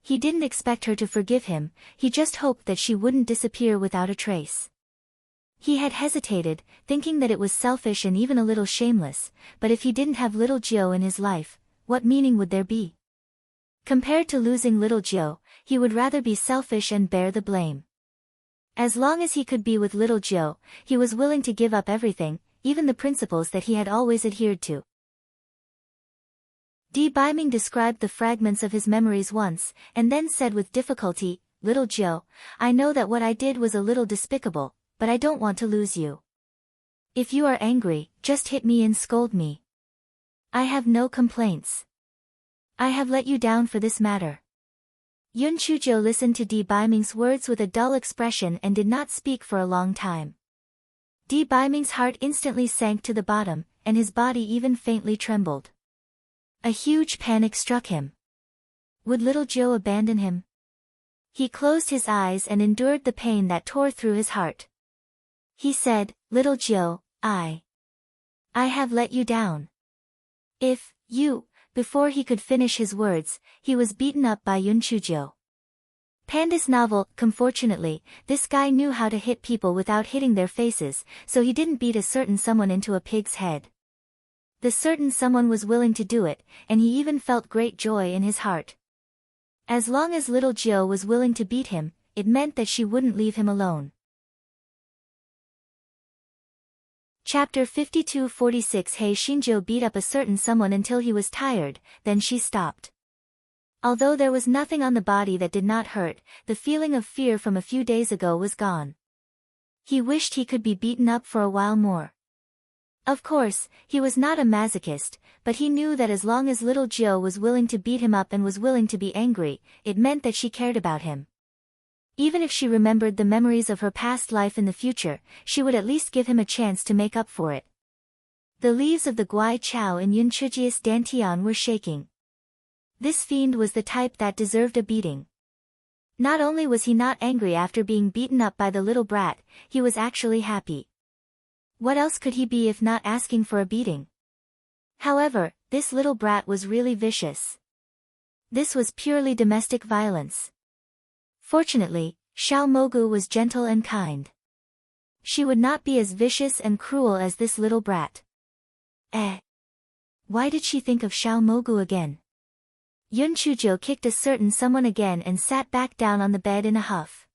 He didn't expect her to forgive him, he just hoped that she wouldn't disappear without a trace. He had hesitated, thinking that it was selfish and even a little shameless, but if he didn't have little Jiu in his life, what meaning would there be? Compared to losing little Jiu, he would rather be selfish and bear the blame. As long as he could be with little Jiu, he was willing to give up everything, even the principles that he had always adhered to. Di Biming described the fragments of his memories once, and then said with difficulty, "Little Jiu, I know that what I did was a little despicable, but I don't want to lose you. If you are angry, just hit me and scold me. I have no complaints. I have let you down for this matter." Yun Chuzhou listened to Di Biming's words with a dull expression and did not speak for a long time. Di Biming's heart instantly sank to the bottom, and his body even faintly trembled. A huge panic struck him. Would little Jiu abandon him? He closed his eyes and endured the pain that tore through his heart. He said, "Little Jiu, I have let you down. If you..." Before he could finish his words, he was beaten up by Yun Chuzhou. Panda's novel, unfortunately, this guy knew how to hit people without hitting their faces, so he didn't beat a certain someone into a pig's head. The certain someone was willing to do it, and he even felt great joy in his heart. As long as little Jiu was willing to beat him, it meant that she wouldn't leave him alone. Chapter 52-46 Hei Xinzhou beat up a certain someone until he was tired, then she stopped. Although there was nothing on the body that did not hurt, the feeling of fear from a few days ago was gone. He wished he could be beaten up for a while more. Of course, he was not a masochist, but he knew that as long as little Jiu was willing to beat him up and was willing to be angry, it meant that she cared about him. Even if she remembered the memories of her past life in the future, she would at least give him a chance to make up for it. The leaves of the Guai Chao in Yun Chuzhou's dantian were shaking. This fiend was the type that deserved a beating. Not only was he not angry after being beaten up by the little brat, he was actually happy. What else could he be if not asking for a beating? However, this little brat was really vicious. This was purely domestic violence. Fortunately, Xiao Mogu was gentle and kind. She would not be as vicious and cruel as this little brat. Why did she think of Xiao Mogu again? Yun Chuzhou kicked a certain someone again and sat back down on the bed in a huff.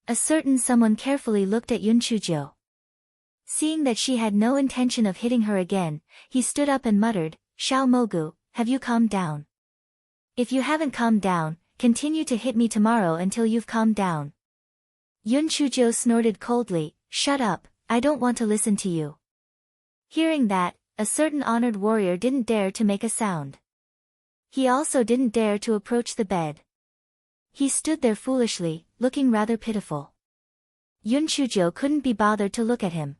A certain someone carefully looked at Yun Chuzhou. Seeing that she had no intention of hitting her again, he stood up and muttered, "Xiao Mogu, have you calmed down? If you haven't calmed down, continue to hit me tomorrow until you've calmed down." Yun Chuzhou snorted coldly, "Shut up, I don't want to listen to you." Hearing that, a certain honored warrior didn't dare to make a sound. He also didn't dare to approach the bed. He stood there foolishly, looking rather pitiful. Yun Chujo couldn't be bothered to look at him.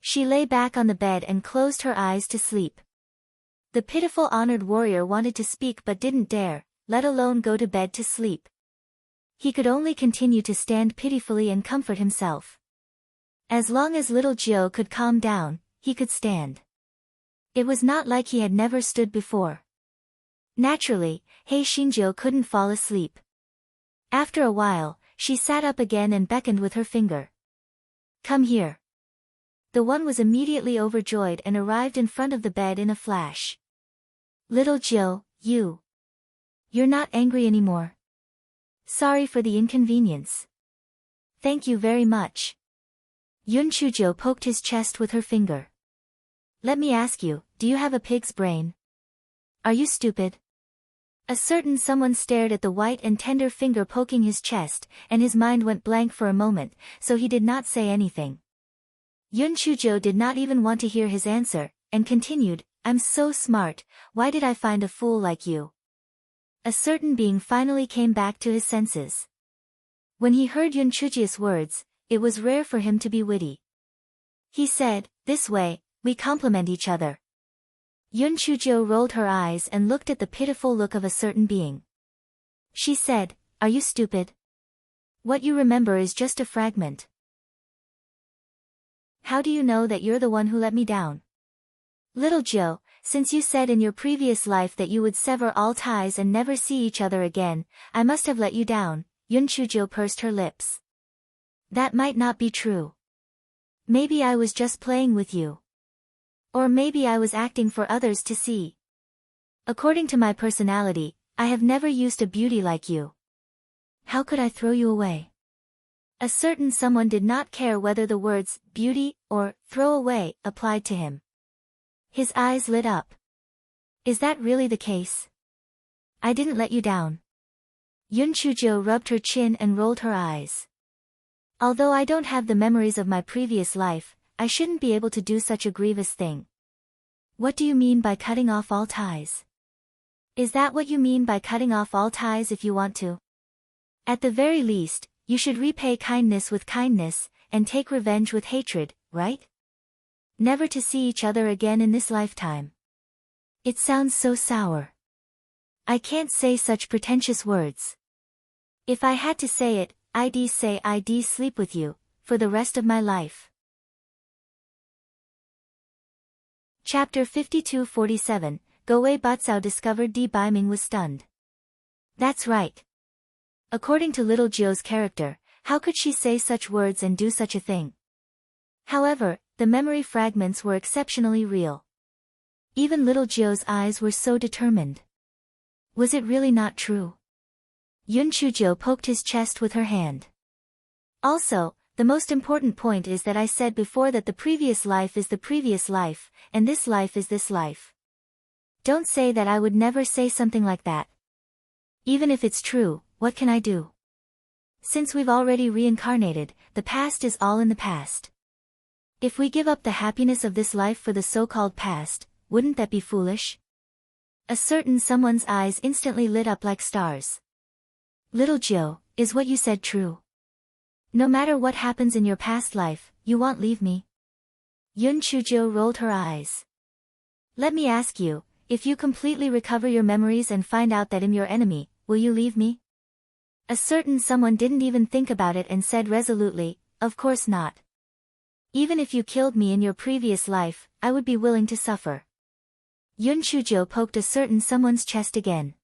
She lay back on the bed and closed her eyes to sleep. The pitiful honored warrior wanted to speak but didn't dare, let alone go to bed to sleep. He could only continue to stand pitifully and comfort himself. As long as little Jiao could calm down, he could stand. It was not like he had never stood before. Naturally, Hei Xinjiu couldn't fall asleep. After a while, she sat up again and beckoned with her finger. Come here. The one was immediately overjoyed and arrived in front of the bed in a flash. Little Jiao, you're not angry anymore. Sorry for the inconvenience. Thank you very much. Yun Chujo poked his chest with her finger. Let me ask you, do you have a pig's brain? Are you stupid? A certain someone stared at the white and tender finger poking his chest, and his mind went blank for a moment, so he did not say anything. Yun Chujo did not even want to hear his answer, and continued, I'm so smart, why did I find a fool like you? A certain being finally came back to his senses. When he heard Yun Chuji's words, it was rare for him to be witty. He said, this way, we complement each other. Yun Chujo rolled her eyes and looked at the pitiful look of a certain being. She said, are you stupid? What you remember is just a fragment. How do you know that you're the one who let me down? Little Jiao, since you said in your previous life that you would sever all ties and never see each other again, I must have let you down. Yun Chujo pursed her lips. That might not be true. Maybe I was just playing with you. Or maybe I was acting for others to see. According to my personality, I have never used a beauty like you. How could I throw you away? A certain someone did not care whether the words, beauty, or, throw away, applied to him. His eyes lit up. Is that really the case? I didn't let you down. Yun Chujo rubbed her chin and rolled her eyes. Although I don't have the memories of my previous life, I shouldn't be able to do such a grievous thing. What do you mean by cutting off all ties? Is that what you mean by cutting off all ties if you want to? At the very least, you should repay kindness with kindness, and take revenge with hatred, right? Never to see each other again in this lifetime. It sounds so sour. I can't say such pretentious words. If I had to say it, I'd say I'd sleep with you, for the rest of my life. Chapter 52-47, Gowei Batsao discovered Di Baiming was stunned. That's right. According to little Jiao's character, how could she say such words and do such a thing? However, the memory fragments were exceptionally real. Even little Jiao's eyes were so determined. Was it really not true? Yun Chujo poked his chest with her hand. Also, the most important point is that I said before that the previous life is the previous life, and this life is this life. Don't say that I would never say something like that. Even if it's true, what can I do? Since we've already reincarnated, the past is all in the past. If we give up the happiness of this life for the so-called past, wouldn't that be foolish? A certain someone's eyes instantly lit up like stars. Little Jiao, is what you said true? No matter what happens in your past life, you won't leave me? Yun Chujo rolled her eyes. Let me ask you, if you completely recover your memories and find out that I'm your enemy, will you leave me? A certain someone didn't even think about it and said resolutely, of course not. Even if you killed me in your previous life, I would be willing to suffer. Yun Chujo poked a certain someone's chest again.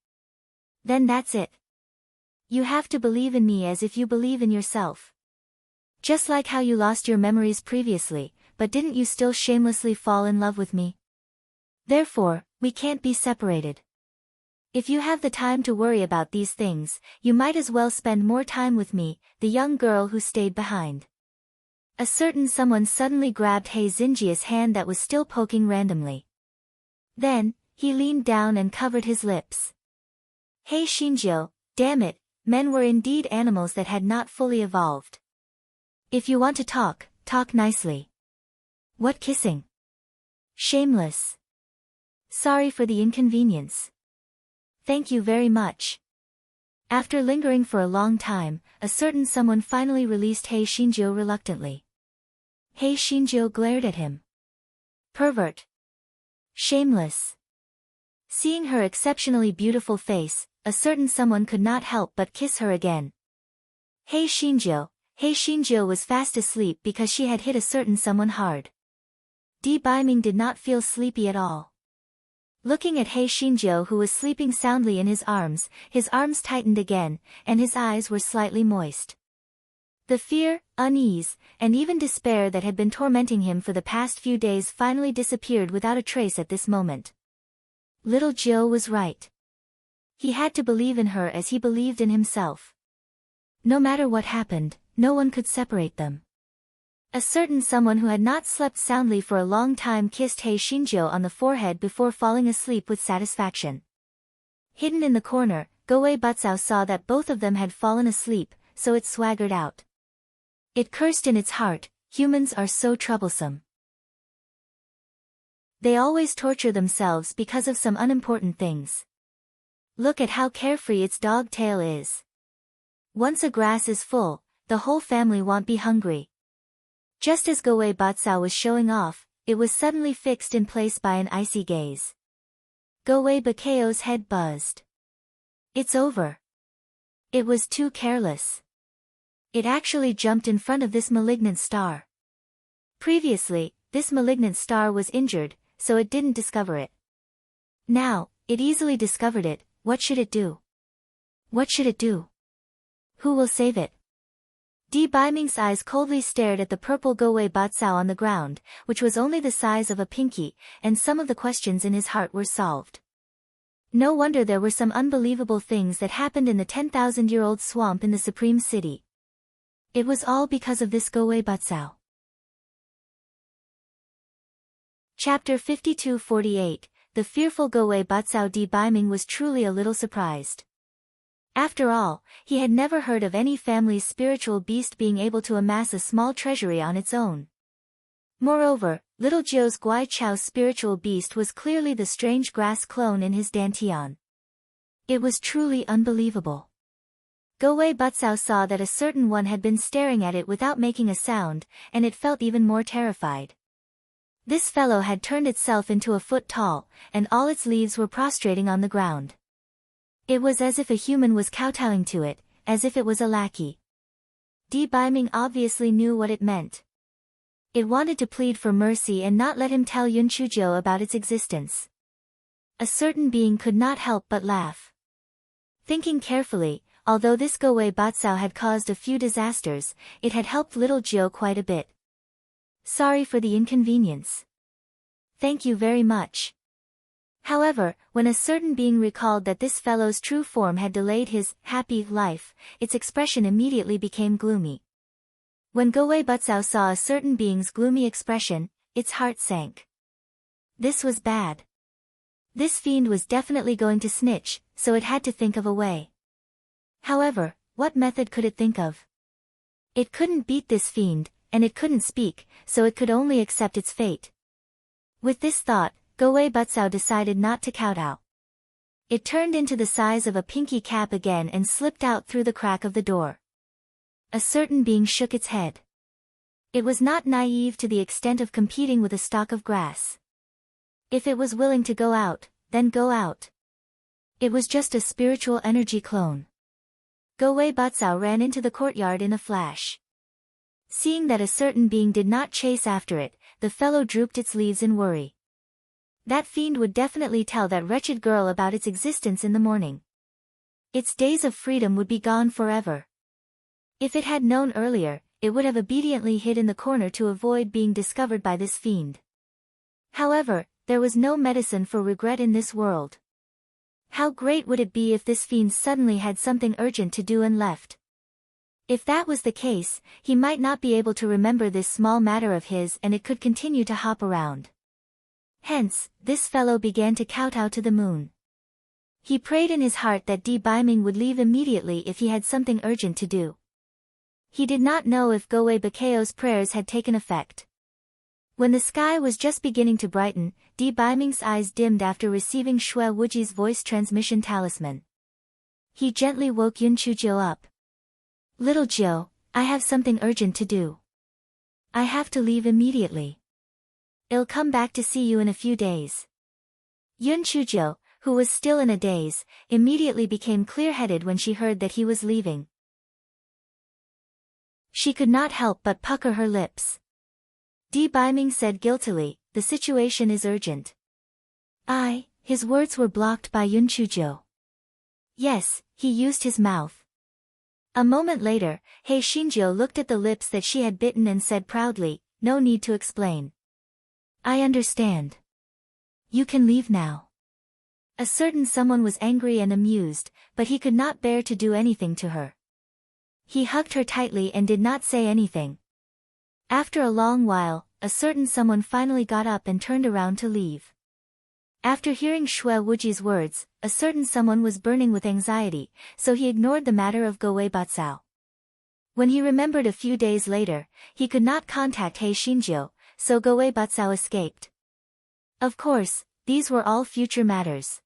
Then that's it. You have to believe in me as if you believe in yourself. Just like how you lost your memories previously, but didn't you still shamelessly fall in love with me? Therefore, we can't be separated. If you have the time to worry about these things, you might as well spend more time with me, the young girl who stayed behind. A certain someone suddenly grabbed Hei Xinjia's hand that was still poking randomly. Then, he leaned down and covered his lips. Hei Xinjiu, damn it, men were indeed animals that had not fully evolved. If you want to talk, talk nicely. What kissing? Shameless. Sorry for the inconvenience. Thank you very much. After lingering for a long time, a certain someone finally released Hei Shinjo reluctantly. Hei Shinjo glared at him. Pervert. Shameless. Seeing her exceptionally beautiful face, a certain someone could not help but kiss her again. Hei Shinjo was fast asleep because she had hit a certain someone hard. Di Baiming did not feel sleepy at all. Looking at Hei Shinjo, who was sleeping soundly in his arms tightened again, and his eyes were slightly moist. The fear, unease, and even despair that had been tormenting him for the past few days finally disappeared without a trace at this moment. Little Joe was right. He had to believe in her as he believed in himself. No matter what happened, no one could separate them. A certain someone who had not slept soundly for a long time kissed Hei Shinjo on the forehead before falling asleep with satisfaction. Hidden in the corner, Goei Butsao saw that both of them had fallen asleep, so it swaggered out. It cursed in its heart, humans are so troublesome. They always torture themselves because of some unimportant things. Look at how carefree its dog tail is. Once a grass is full, the whole family won't be hungry. Just as Goei Butsao was showing off, it was suddenly fixed in place by an icy gaze. Goei Bukao's head buzzed. It's over. It was too careless. It actually jumped in front of this malignant star. Previously, this malignant star was injured, so it didn't discover it. Now, it easily discovered it. What should it do? What should it do? Who will save it? Di Baiming's eyes coldly stared at the purple Goei Butsao on the ground, which was only the size of a pinky, and some of the questions in his heart were solved. No wonder there were some unbelievable things that happened in the 10,000-year-old swamp in the Supreme City. It was all because of this Goei Butsao. Chapter 52-48, The Fearful Goei Butsao. Di Baiming was truly a little surprised. After all, he had never heard of any family's spiritual beast being able to amass a small treasury on its own. Moreover, little Joe's Guai Chao's spiritual beast was clearly the strange grass clone in his dantian. It was truly unbelievable. Goei Butsao saw that a certain one had been staring at it without making a sound, and it felt even more terrified. This fellow had turned itself into a foot tall, and all its leaves were prostrating on the ground. It was as if a human was kowtowing to it, as if it was a lackey. Di Baiming obviously knew what it meant. It wanted to plead for mercy and not let him tell Yun Chujo about its existence. A certain being could not help but laugh. Thinking carefully, although this Goei Butsao had caused a few disasters, it had helped little Joe quite a bit. Sorry for the inconvenience. Thank you very much. However, when a certain being recalled that this fellow's true form had delayed his happy life, its expression immediately became gloomy. When Goei Butsao saw a certain being's gloomy expression, its heart sank. This was bad. This fiend was definitely going to snitch, so it had to think of a way. However, what method could it think of? It couldn't beat this fiend, and it couldn't speak, so it could only accept its fate. With this thought, Goei Butsao decided not to kowtow. It turned into the size of a pinky cap again and slipped out through the crack of the door. A certain being shook its head. It was not naive to the extent of competing with a stalk of grass. If it was willing to go out, then go out. It was just a spiritual energy clone. Goei Butsao ran into the courtyard in a flash. Seeing that a certain being did not chase after it, the fellow drooped its leaves in worry. That fiend would definitely tell that wretched girl about its existence in the morning. Its days of freedom would be gone forever. If it had known earlier, it would have obediently hid in the corner to avoid being discovered by this fiend. However, there was no medicine for regret in this world. How great would it be if this fiend suddenly had something urgent to do and left? If that was the case, he might not be able to remember this small matter of his and it could continue to hop around. Hence, this fellow began to kowtow to the moon. He prayed in his heart that Di Baiming would leave immediately if he had something urgent to do. He did not know if Goei Bukao's prayers had taken effect. When the sky was just beginning to brighten, Di Baiming's eyes dimmed after receiving Shui Wuji's voice transmission talisman. He gently woke Yun Chujio up. Little Jiu, I have something urgent to do. I have to leave immediately. I'll come back to see you in a few days. Yun Chujio, who was still in a daze, immediately became clear-headed when she heard that he was leaving. She could not help but pucker her lips. Di Baiming said guiltily, the situation is urgent. His words were blocked by Yun Chujio. Yes, he used his mouth. A moment later, He Xinjiu looked at the lips that she had bitten and said proudly, no need to explain. I understand. You can leave now. A certain someone was angry and amused, but he could not bear to do anything to her. He hugged her tightly and did not say anything. After a long while, a certain someone finally got up and turned around to leave. After hearing Shui Wuji's words, a certain someone was burning with anxiety, so he ignored the matter of Go Wei Batsao. When he remembered a few days later, he could not contact He Xinjiu, so Go Wei Batsao escaped. Of course, these were all future matters.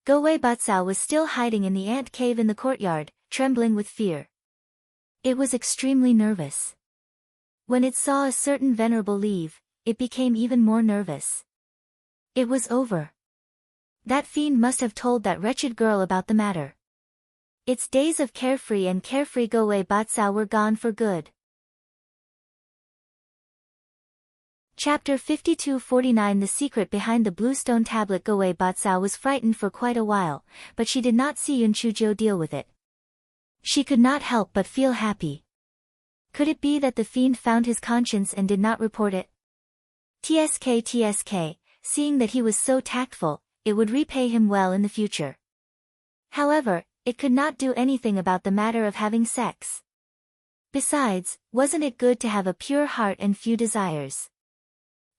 Go Wei Batsao was still hiding in the ant cave in the courtyard, trembling with fear. It was extremely nervous. When it saw a certain venerable leave, it became even more nervous. It was over. That fiend must have told that wretched girl about the matter. Its days of carefree Go Wei Batsao were gone for good. Chapter 52-49 The secret behind the bluestone tablet. Go Wei Batsao was frightened for quite a while, but she did not see Yun Chujio deal with it. She could not help but feel happy. Could it be that the fiend found his conscience and did not report it? TSK, seeing that he was so tactful, it would repay him well in the future. However, it could not do anything about the matter of having sex. Besides, wasn't it good to have a pure heart and few desires?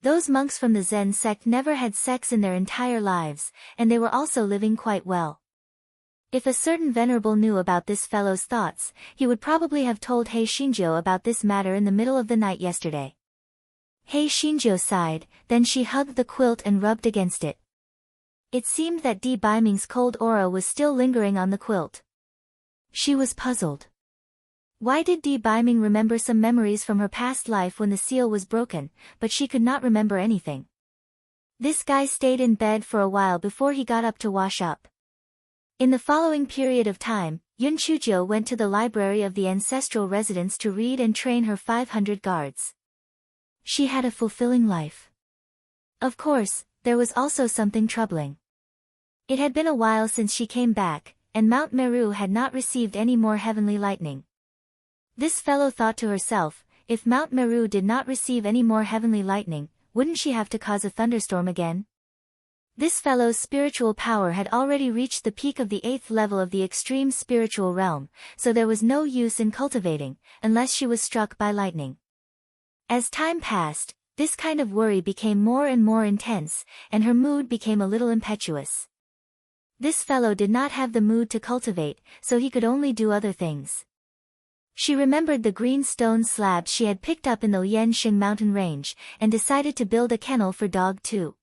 Those monks from the Zen sect never had sex in their entire lives, and they were also living quite well. If a certain venerable knew about this fellow's thoughts, he would probably have told He Xinjiu about this matter in the middle of the night yesterday. He Xinjiu sighed, then she hugged the quilt and rubbed against it. It seemed that Di Baiming's cold aura was still lingering on the quilt. She was puzzled. Why did Di Baiming remember some memories from her past life when the seal was broken, but she could not remember anything? This guy stayed in bed for a while before he got up to wash up. In the following period of time, Yun Chujio went to the library of the ancestral residence to read and train her 500 guards. She had a fulfilling life. Of course, there was also something troubling. It had been a while since she came back, and Mount Meru had not received any more heavenly lightning. This fellow thought to herself, if Mount Meru did not receive any more heavenly lightning, wouldn't she have to cause a thunderstorm again? This fellow's spiritual power had already reached the peak of the 8th level of the extreme spiritual realm, so there was no use in cultivating, unless she was struck by lightning. As time passed, this kind of worry became more and more intense, and her mood became a little impetuous. This fellow did not have the mood to cultivate, so he could only do other things. She remembered the green stone slabs she had picked up in the Lianxing mountain range, and decided to build a kennel for Dog 2.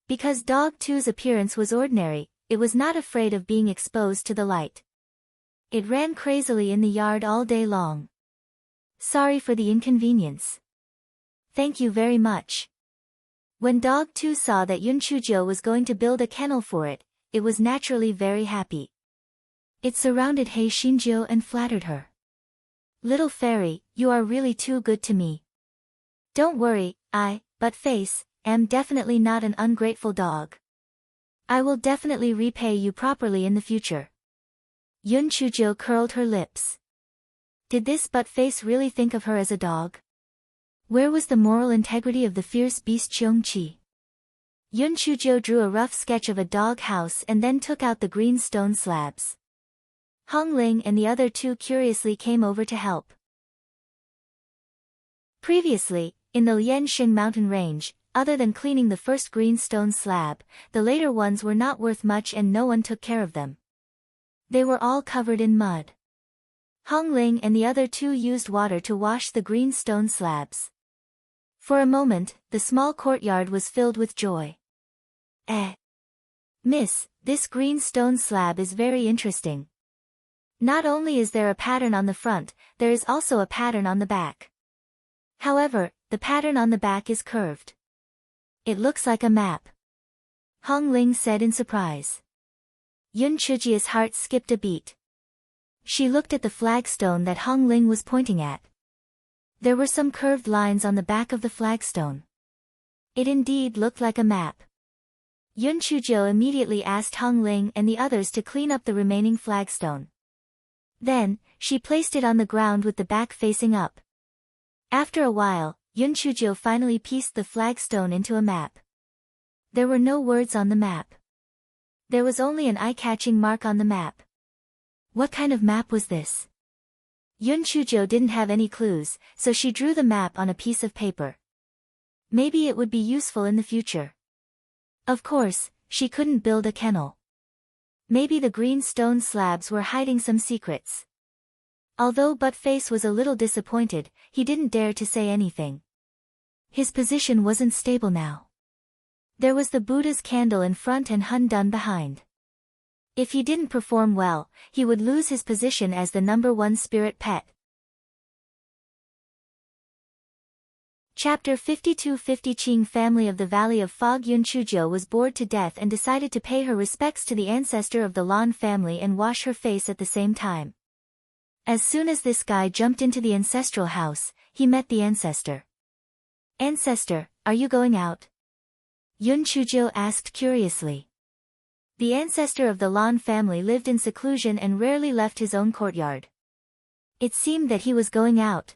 Because Dog 2's appearance was ordinary, it was not afraid of being exposed to the light. It ran crazily in the yard all day long. Sorry for the inconvenience. Thank you very much. When Dog 2 saw that Yun Chujio was going to build a kennel for it, it was naturally very happy. It surrounded He Xinjiu and flattered her. Little fairy, you are really too good to me. Don't worry, am definitely not an ungrateful dog. I will definitely repay you properly in the future. Yun Chujio curled her lips. Did this butt-face really think of her as a dog? Where was the moral integrity of the fierce beast Cheongqi? Yun Chujio drew a rough sketch of a dog house and then took out the green stone slabs. Hong Ling and the other two curiously came over to help. Previously, in the Lianxing mountain range, other than cleaning the first green stone slab, the later ones were not worth much and no one took care of them. They were all covered in mud. Hong Ling and the other two used water to wash the green stone slabs. For a moment, the small courtyard was filled with joy. Miss, this green stone slab is very interesting. Not only is there a pattern on the front, there is also a pattern on the back. However, the pattern on the back is curved. It looks like a map. Hong Ling said in surprise. Yun Chujia's heart skipped a beat. She looked at the flagstone that Hong Ling was pointing at. There were some curved lines on the back of the flagstone. It indeed looked like a map. Yun Chuzhou immediately asked Hong Ling and the others to clean up the remaining flagstone. Then, she placed it on the ground with the back facing up. After a while, Yun Chuzhou finally pieced the flagstone into a map. There were no words on the map. There was only an eye-catching mark on the map. What kind of map was this? Yun Chuzhou didn't have any clues, so she drew the map on a piece of paper. Maybe it would be useful in the future. Of course, she couldn't build a kennel. Maybe the green stone slabs were hiding some secrets. Although Buttface was a little disappointed, he didn't dare to say anything. His position wasn't stable now. There was the Buddha's candle in front and Hun Dun behind. If he didn't perform well, he would lose his position as the #1 spirit pet. Chapter 52-50 Qing family of the Valley of Fog. Yun Chuzhou was bored to death and decided to pay her respects to the ancestor of the Lan family and wash her face at the same time. As soon as this guy jumped into the ancestral house, he met the ancestor. "Ancestor, are you going out?" Yun Chuzhou asked curiously. The ancestor of the Lan family lived in seclusion and rarely left his own courtyard. It seemed that he was going out.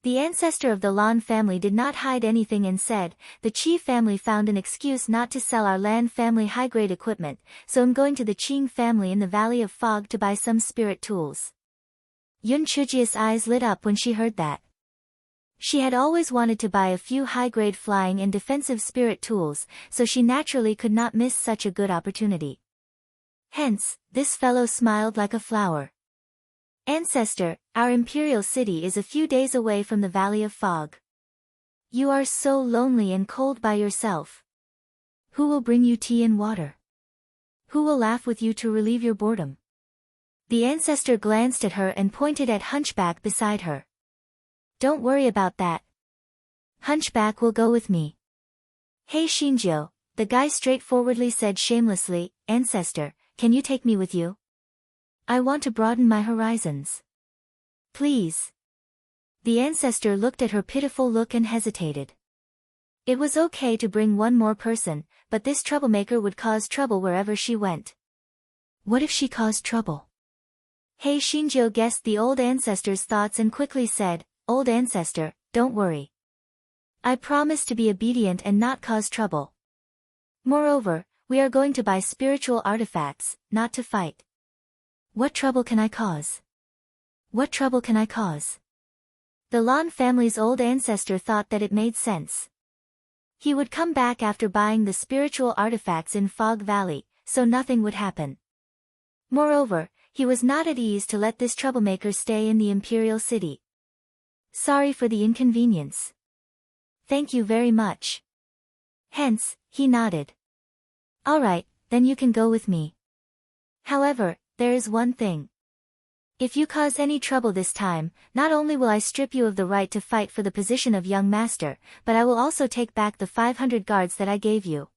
The ancestor of the Lan family did not hide anything and said, "The Qi family found an excuse not to sell our Lan family high-grade equipment, so I'm going to the Qing family in the Valley of Fog to buy some spirit tools." Yun Chujia's eyes lit up when she heard that. She had always wanted to buy a few high-grade flying and defensive spirit tools, so she naturally could not miss such a good opportunity. Hence, this fellow smiled like a flower. "Ancestor, our imperial city is a few days away from the Valley of Fog. You are so lonely and cold by yourself. Who will bring you tea and water? Who will laugh with you to relieve your boredom?" The ancestor glanced at her and pointed at Hunchback beside her. "Don't worry about that. Hunchback will go with me." "Hey Shinjo," the guy straightforwardly said shamelessly, "Ancestor, can you take me with you? I want to broaden my horizons. Please." The ancestor looked at her pitiful look and hesitated. It was okay to bring one more person, but this troublemaker would cause trouble wherever she went. What if she caused trouble? Hey Shinjo guessed the old ancestor's thoughts and quickly said, "Old ancestor, don't worry. I promise to be obedient and not cause trouble. Moreover, we are going to buy spiritual artifacts, not to fight." "What trouble can I cause? What trouble can I cause?" The Lan family's old ancestor thought that it made sense. He would come back after buying the spiritual artifacts in Fog Valley, so nothing would happen. Moreover, he was not at ease to let this troublemaker stay in the imperial city. "Sorry for the inconvenience." "Thank you very much." Hence, he nodded. "All right, then you can go with me. However, there is one thing. If you cause any trouble this time, not only will I strip you of the right to fight for the position of young master, but I will also take back the 500 guards that I gave you."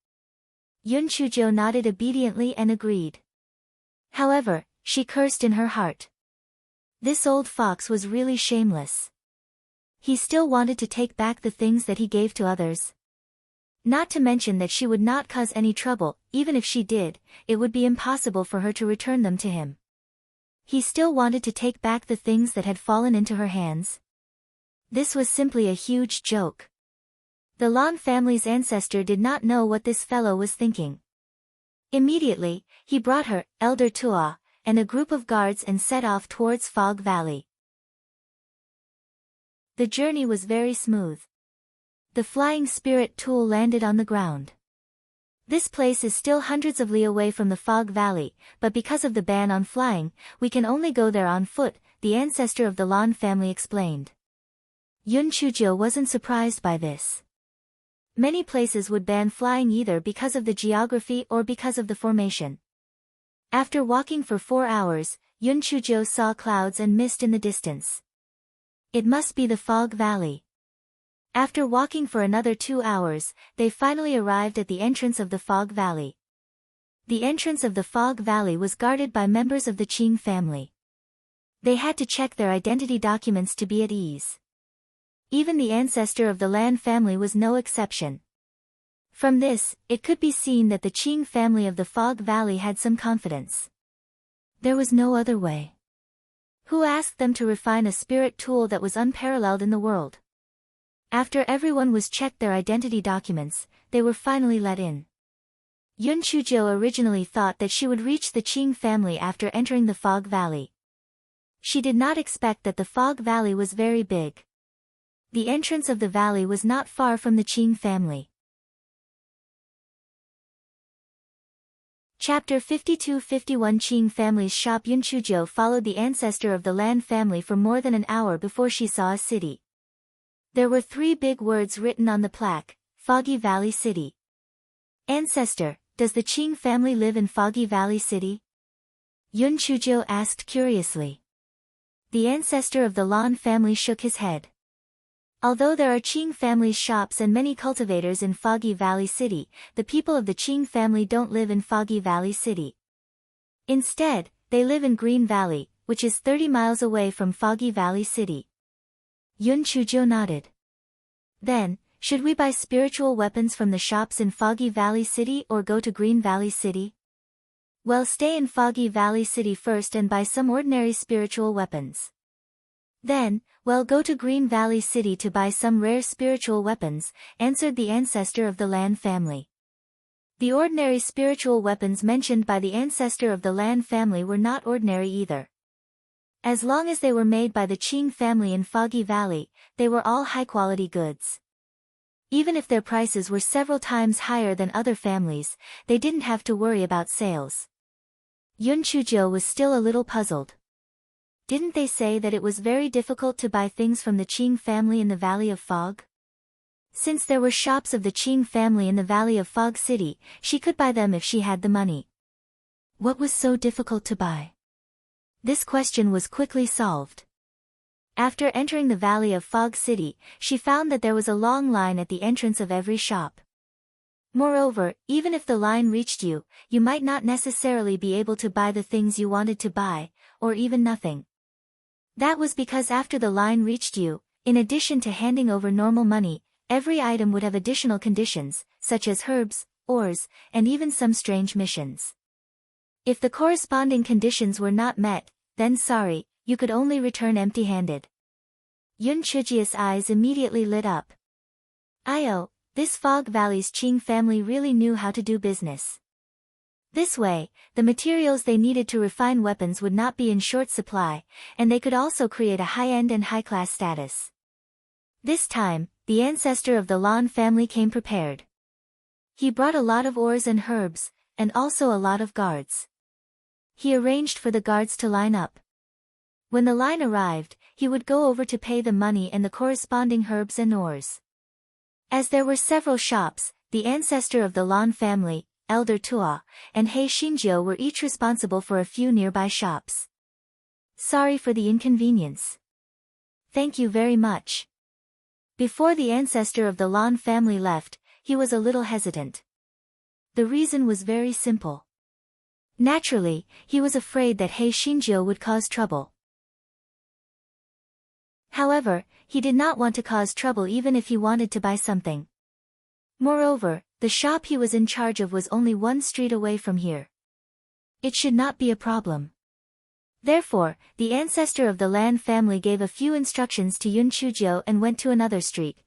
Yun Chuzhou nodded obediently and agreed. However, she cursed in her heart. This old fox was really shameless. He still wanted to take back the things that he gave to others. Not to mention that she would not cause any trouble, even if she did, it would be impossible for her to return them to him. He still wanted to take back the things that had fallen into her hands. This was simply a huge joke. The Lan family's ancestor did not know what this fellow was thinking. Immediately, he brought her, Elder Tua, and a group of guards and set off towards Fog Valley. The journey was very smooth. The flying spirit tool landed on the ground. This place is still hundreds of li away from the Fog Valley, but because of the ban on flying, we can only go there on foot, the ancestor of the Lan family explained. Yun Chujio wasn't surprised by this. Many places would ban flying either because of the geography or because of the formation. After walking for 4 hours, Yun Chujio saw clouds and mist in the distance. It must be the Fog Valley. After walking for another 2 hours, they finally arrived at the entrance of the Fog Valley. The entrance of the Fog Valley was guarded by members of the Qing family. They had to check their identity documents to be at ease. Even the ancestor of the Lan family was no exception. From this, it could be seen that the Qing family of the Fog Valley had some confidence. There was no other way. Who asked them to refine a spirit tool that was unparalleled in the world? After everyone was checked their identity documents, they were finally let in. Yun Chujio originally thought that she would reach the Qing family after entering the Fog Valley. She did not expect that the Fog Valley was very big. The entrance of the valley was not far from the Qing family. Chapter 52-51 Qing family's shop. Yun Chujio followed the ancestor of the Lan family for more than an hour before she saw a city. There were 3 big words written on the plaque, Foggy Valley City. Ancestor, does the Qing family live in Foggy Valley City? Yun Chujio asked curiously. The ancestor of the Lan family shook his head. Although there are Qing family's shops and many cultivators in Foggy Valley City, the people of the Qing family don't live in Foggy Valley City. Instead, they live in Green Valley, which is 30 miles away from Foggy Valley City. Yun Chujio nodded. Then, should we buy spiritual weapons from the shops in Foggy Valley City or go to Green Valley City? Well, stay in Foggy Valley City first and buy some ordinary spiritual weapons. Then, well, go to Green Valley City to buy some rare spiritual weapons, answered the ancestor of the Lan family. The ordinary spiritual weapons mentioned by the ancestor of the Lan family were not ordinary either. As long as they were made by the Qing family in Foggy Valley, they were all high-quality goods. Even if their prices were several times higher than other families, they didn't have to worry about sales. Yun Chujio was still a little puzzled. Didn't they say that it was very difficult to buy things from the Qing family in the Valley of Fog? Since there were shops of the Qing family in the Valley of Fog City, she could buy them if she had the money. What was so difficult to buy? This question was quickly solved. After entering the Valley of Fog City, she found that there was a long line at the entrance of every shop. Moreover, even if the line reached you, you might not necessarily be able to buy the things you wanted to buy, or even nothing. That was because after the line reached you, in addition to handing over normal money, every item would have additional conditions, such as herbs, ores, and even some strange missions. If the corresponding conditions were not met, then sorry, you could only return empty-handed. Yun Chujio's eyes immediately lit up. This Fog Valley's Qing family really knew how to do business. This way, the materials they needed to refine weapons would not be in short supply, and they could also create a high-end and high-class status. This time, the ancestor of the Lan family came prepared. He brought a lot of ores and herbs, and also a lot of guards. He arranged for the guards to line up. When the line arrived, he would go over to pay the money and the corresponding herbs and ores. As there were several shops, the ancestor of the Lan family, Elder Tua, and He Xingjiu were each responsible for a few nearby shops. Sorry for the inconvenience. Thank you very much. Before the ancestor of the Lan family left, he was a little hesitant. The reason was very simple. Naturally, he was afraid that He Xingjiu would cause trouble. However, he did not want to cause trouble even if he wanted to buy something. Moreover, the shop he was in charge of was only 1 street away from here. It should not be a problem. Therefore, the ancestor of the Lan family gave a few instructions to Yun Chujio and went to another street.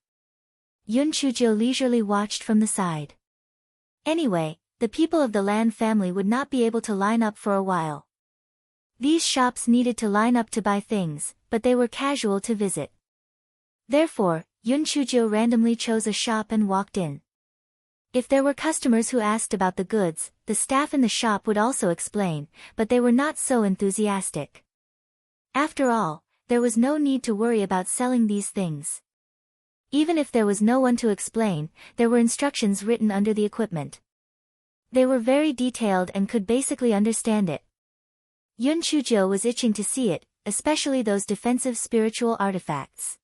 Yun Chujio leisurely watched from the side. Anyway, the people of the Lan family would not be able to line up for a while. These shops needed to line up to buy things, but they were casual to visit. Therefore, Yun Chujio randomly chose a shop and walked in. If there were customers who asked about the goods, the staff in the shop would also explain, but they were not so enthusiastic. After all, there was no need to worry about selling these things. Even if there was no one to explain, there were instructions written under the equipment. They were very detailed and could basically understand it. Yun Chujio was itching to see it, especially those defensive spiritual artifacts.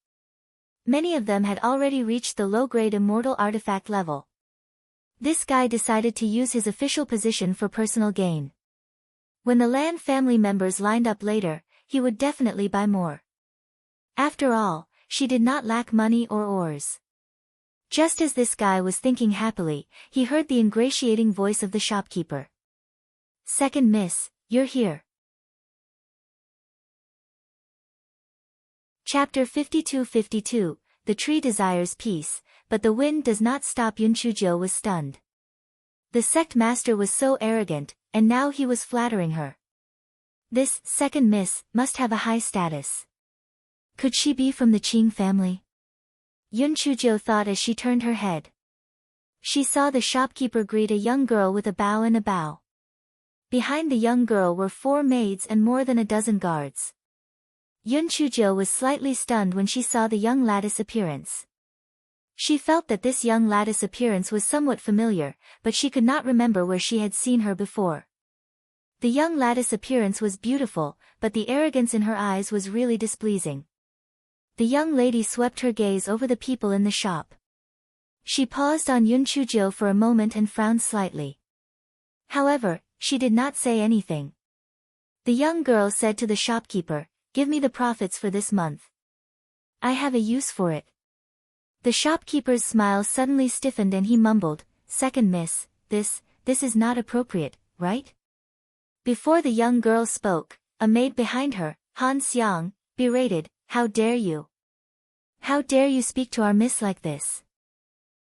Many of them had already reached the low-grade immortal artifact level. This guy decided to use his official position for personal gain. When the Lan family members lined up later, he would definitely buy more. After all, she did not lack money or ores. Just as this guy was thinking happily, he heard the ingratiating voice of the shopkeeper. "Second miss, you're here." Chapter 52-52, The tree desires peace, but the wind does not stop. Yun Chujio was stunned. The sect master was so arrogant, and now he was flattering her. This second miss must have a high status. Could she be from the Qing family? Yun Chujio thought as she turned her head. She saw the shopkeeper greet a young girl with a bow and a bow. Behind the young girl were 4 maids and more than a dozen guards. Yun Chujio was slightly stunned when she saw the young lattice appearance. She felt that this young lattice appearance was somewhat familiar, but she could not remember where she had seen her before. The young lattice appearance was beautiful, but the arrogance in her eyes was really displeasing. The young lady swept her gaze over the people in the shop. She paused on Yun Chujio for a moment and frowned slightly. However, she did not say anything. The young girl said to the shopkeeper, "Give me the profits for this month. I have a use for it." The shopkeeper's smile suddenly stiffened and he mumbled, "Second miss, this is not appropriate, right?" Before the young girl spoke, a maid behind her, Han Xiang, berated, "How dare you? How dare you speak to our miss like this?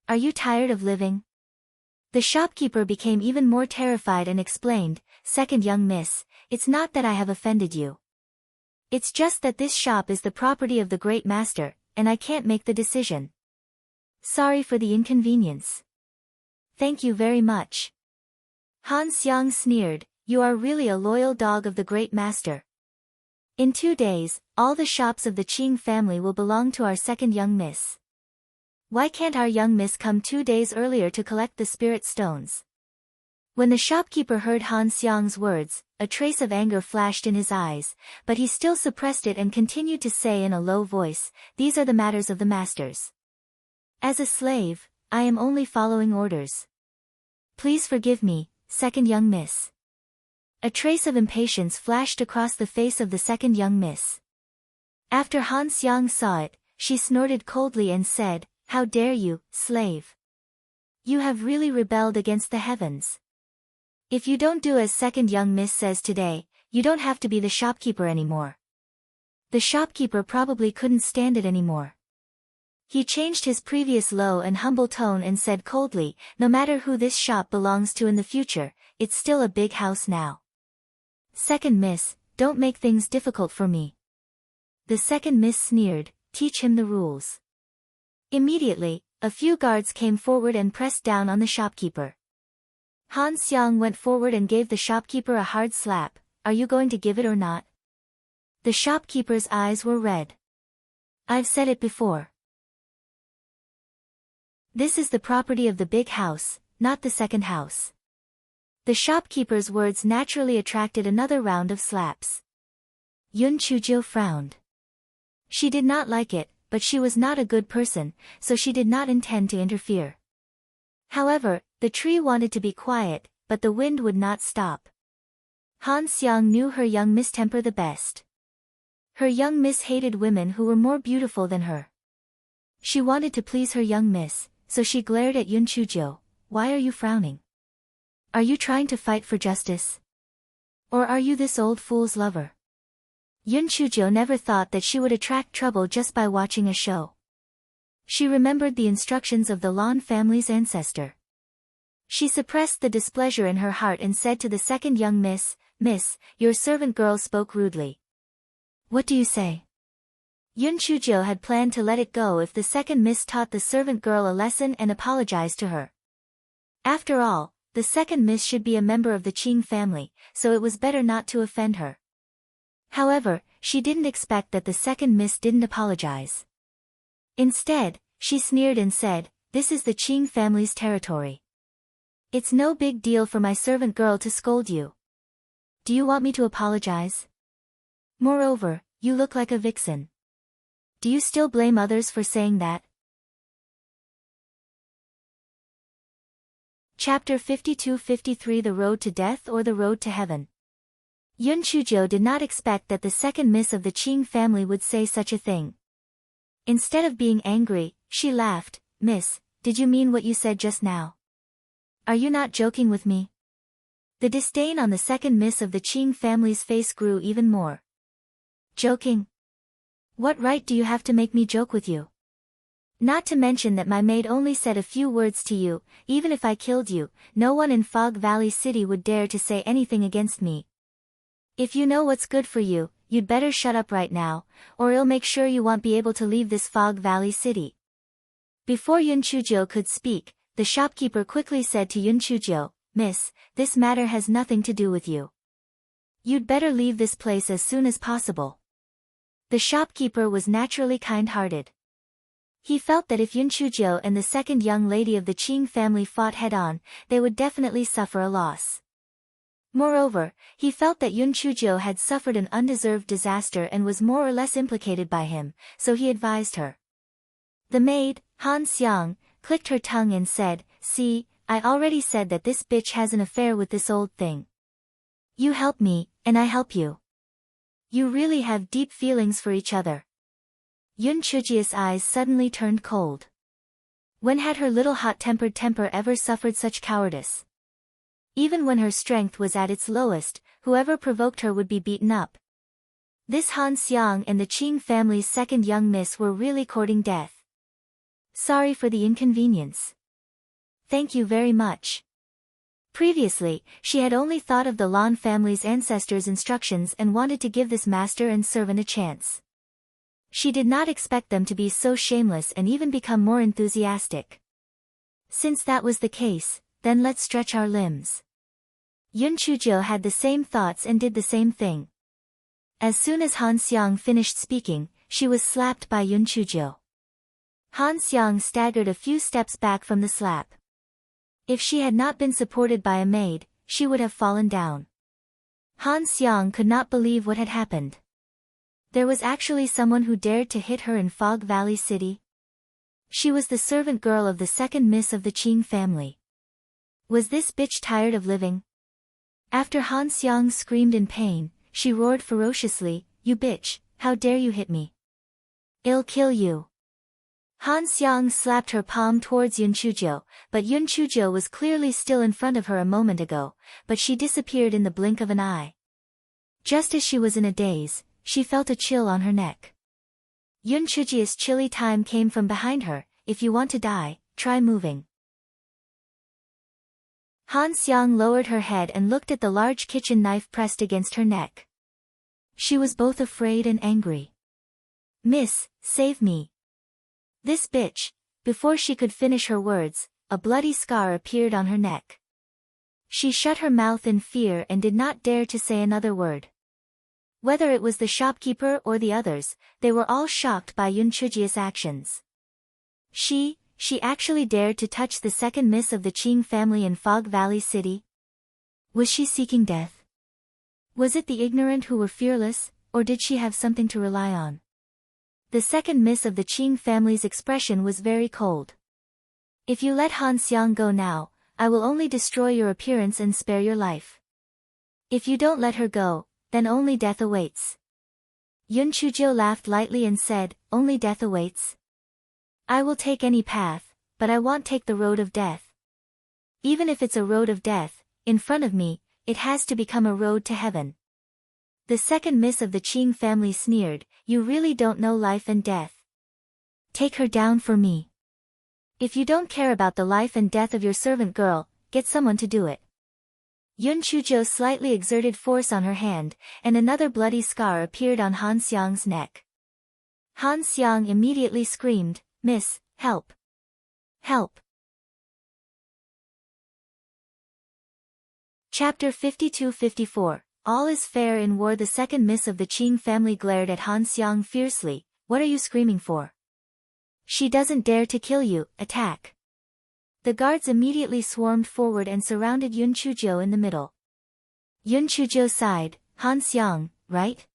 Are you tired of living?" The shopkeeper became even more terrified and explained, "Second young miss, it's not that I have offended you. It's just that this shop is the property of the great master, and I can't make the decision. Sorry for the inconvenience." "Thank you very much." Han Xiang sneered, "You are really a loyal dog of the great master. In 2 days, all the shops of the Qing family will belong to our second young miss. Why can't our young miss come 2 days earlier to collect the spirit stones?" When the shopkeeper heard Han Xiang's words, a trace of anger flashed in his eyes, but he still suppressed it and continued to say in a low voice, "These are the matters of the masters. As a slave, I am only following orders. Please forgive me, second young miss." A trace of impatience flashed across the face of the second young miss. After Han Xiang saw it, she snorted coldly and said, "How dare you, slave? You have really rebelled against the heavens. If you don't do as second young miss says today, you don't have to be the shopkeeper anymore." The shopkeeper probably couldn't stand it anymore. He changed his previous low and humble tone and said coldly, "No matter who this shop belongs to in the future, it's still a big house now. Second miss, don't make things difficult for me." The second miss sneered, "Teach him the rules." Immediately, a few guards came forward and pressed down on the shopkeeper. Han Xiang went forward and gave the shopkeeper a hard slap. "Are you going to give it or not?" The shopkeeper's eyes were red. "I've said it before. This is the property of the big house, not the second house." The shopkeeper's words naturally attracted another round of slaps. Yun Chujio frowned. She did not like it, but she was not a good person, so she did not intend to interfere. However, the tree wanted to be quiet, but the wind would not stop. Han Xiang knew her young miss temper the best. Her young miss hated women who were more beautiful than her. She wanted to please her young miss, so she glared at Yun Chujio. "Why are you frowning? Are you trying to fight for justice? Or are you this old fool's lover?" Yun Chujio never thought that she would attract trouble just by watching a show. She remembered the instructions of the Lan family's ancestor. She suppressed the displeasure in her heart and said to the second young miss, "Miss, your servant girl spoke rudely." "What do you say?" Yun Chujio had planned to let it go if the second miss taught the servant girl a lesson and apologized to her. After all, the second miss should be a member of the Qing family, so it was better not to offend her. However, she didn't expect that the second miss didn't apologize. Instead, She sneered and said, "This is the Qing family's territory. It's no big deal for my servant girl to scold you. Do you want me to apologize? Moreover, you look like a vixen. Do you still blame others for saying that?" Chapter 52-53 The Road to Death or the Road to Heaven. Yun Chuzhou did not expect that the second miss of the Qing family would say such a thing. Instead of being angry, she laughed. "Miss, did you mean what you said just now? Are you not joking with me?" The disdain on the second miss of the Qing family's face grew even more. "Joking? What right do you have to make me joke with you? Not to mention that my maid only said a few words to you. Even if I killed you, no one in Fog Valley City would dare to say anything against me. If you know what's good for you, you'd better shut up right now, or I'll make sure you won't be able to leave this Fog Valley City." Before Yun Chuzhou could speak, the shopkeeper quickly said to Yun Chuzhou, "Miss, this matter has nothing to do with you. You'd better leave this place as soon as possible." The shopkeeper was naturally kind-hearted. He felt that if Yun Chuzhou and the second young lady of the Qing family fought head-on, they would definitely suffer a loss. Moreover, he felt that Yun Chuzhou had suffered an undeserved disaster and was more or less implicated by him, so he advised her. The maid, Han Xiang, clicked her tongue and said, "See, I already said that this bitch has an affair with this old thing. You help me, and I help you. You really have deep feelings for each other." Yun Chuzhou's eyes suddenly turned cold. When had her little hot-tempered temper ever suffered such cowardice? Even when her strength was at its lowest, whoever provoked her would be beaten up. This Han Xiang and the Qing family's second young miss were really courting death. "Sorry for the inconvenience." "Thank you very much." Previously, she had only thought of the Lan family's ancestors' instructions and wanted to give this master and servant a chance. She did not expect them to be so shameless and even become more enthusiastic. Since that was the case, then let's stretch our limbs. Yun Chuzhou had the same thoughts and did the same thing. As soon as Han Xiang finished speaking, she was slapped by Yun Chuzhou. Han Xiang staggered a few steps back from the slap. If she had not been supported by a maid, she would have fallen down. Han Xiang could not believe what had happened. There was actually someone who dared to hit her in Fog Valley City. She was the servant girl of the second miss of the Qing family. Was this bitch tired of living? After Han Xiang screamed in pain, she roared ferociously, "You bitch, how dare you hit me? I'll kill you." Han Xiang slapped her palm towards Yun Chuzhou, but Yun Chuzhou was clearly still in front of her a moment ago, but she disappeared in the blink of an eye. Just as she was in a daze, she felt a chill on her neck. Yun Chuzhou's chilly time came from behind her. "If you want to die, try moving." Han Xiang lowered her head and looked at the large kitchen knife pressed against her neck. She was both afraid and angry. "Miss, save me. This bitch." Before she could finish her words, a bloody scar appeared on her neck. She shut her mouth in fear and did not dare to say another word. Whether it was the shopkeeper or the others, they were all shocked by Yun Chuzhou's actions. She actually dared to touch the second miss of the Qing family in Fog Valley City? Was she seeking death? Was it the ignorant who were fearless, or did she have something to rely on? The second miss of the Qing family's expression was very cold. "If you let Han Xiang go now, I will only destroy your appearance and spare your life. If you don't let her go, then only death awaits." Yun Chuzhou laughed lightly and said, "Only death awaits? I will take any path, but I won't take the road of death. Even if it's a road of death, in front of me, it has to become a road to heaven." The second miss of the Qing family sneered, "You really don't know life and death. Take her down for me. If you don't care about the life and death of your servant girl, get someone to do it." Yun Chuzhou slightly exerted force on her hand, and another bloody scar appeared on Han Xiang's neck. Han Xiang immediately screamed, "Miss, help! Help!" Chapter 52-54 All is fair in war. The second miss of the Qing family glared at Han Xiang fiercely. "What are you screaming for? She doesn't dare to kill you, attack. The guards immediately swarmed forward and surrounded Yun Chuzhou in the middle. Yun Chuzhou sighed, Han Xiang, right?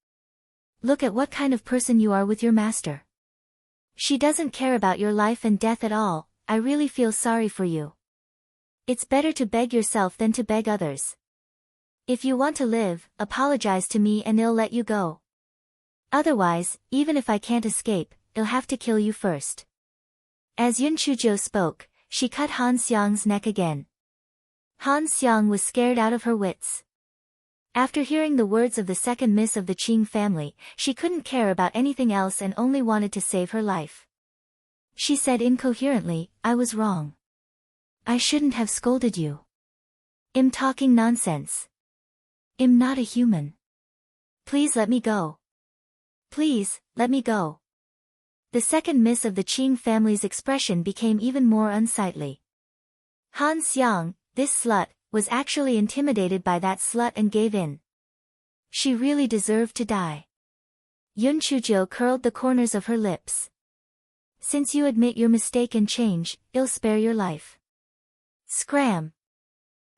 Look at what kind of person you are with your master. She doesn't care about your life and death at all. I really feel sorry for you. It's better to beg yourself than to beg others. If you want to live, apologize to me and I'll let you go. Otherwise, even if I can't escape, I'll have to kill you first. As Yun Chuzhou spoke, she cut Han Xiang's neck again. Han Xiang was scared out of her wits. After hearing the words of the second miss of the Qing family, she couldn't care about anything else and only wanted to save her life. She said incoherently, I was wrong. I shouldn't have scolded you. I'm talking nonsense. I'm not a human. Please let me go. Please, let me go. The second miss of the Qing family's expression became even more unsightly. Han Xiang, this slut, was actually intimidated by that slut and gave in. She really deserved to die. Yun Chuzhou curled the corners of her lips. Since you admit your mistake and change, I'll spare your life. Scram!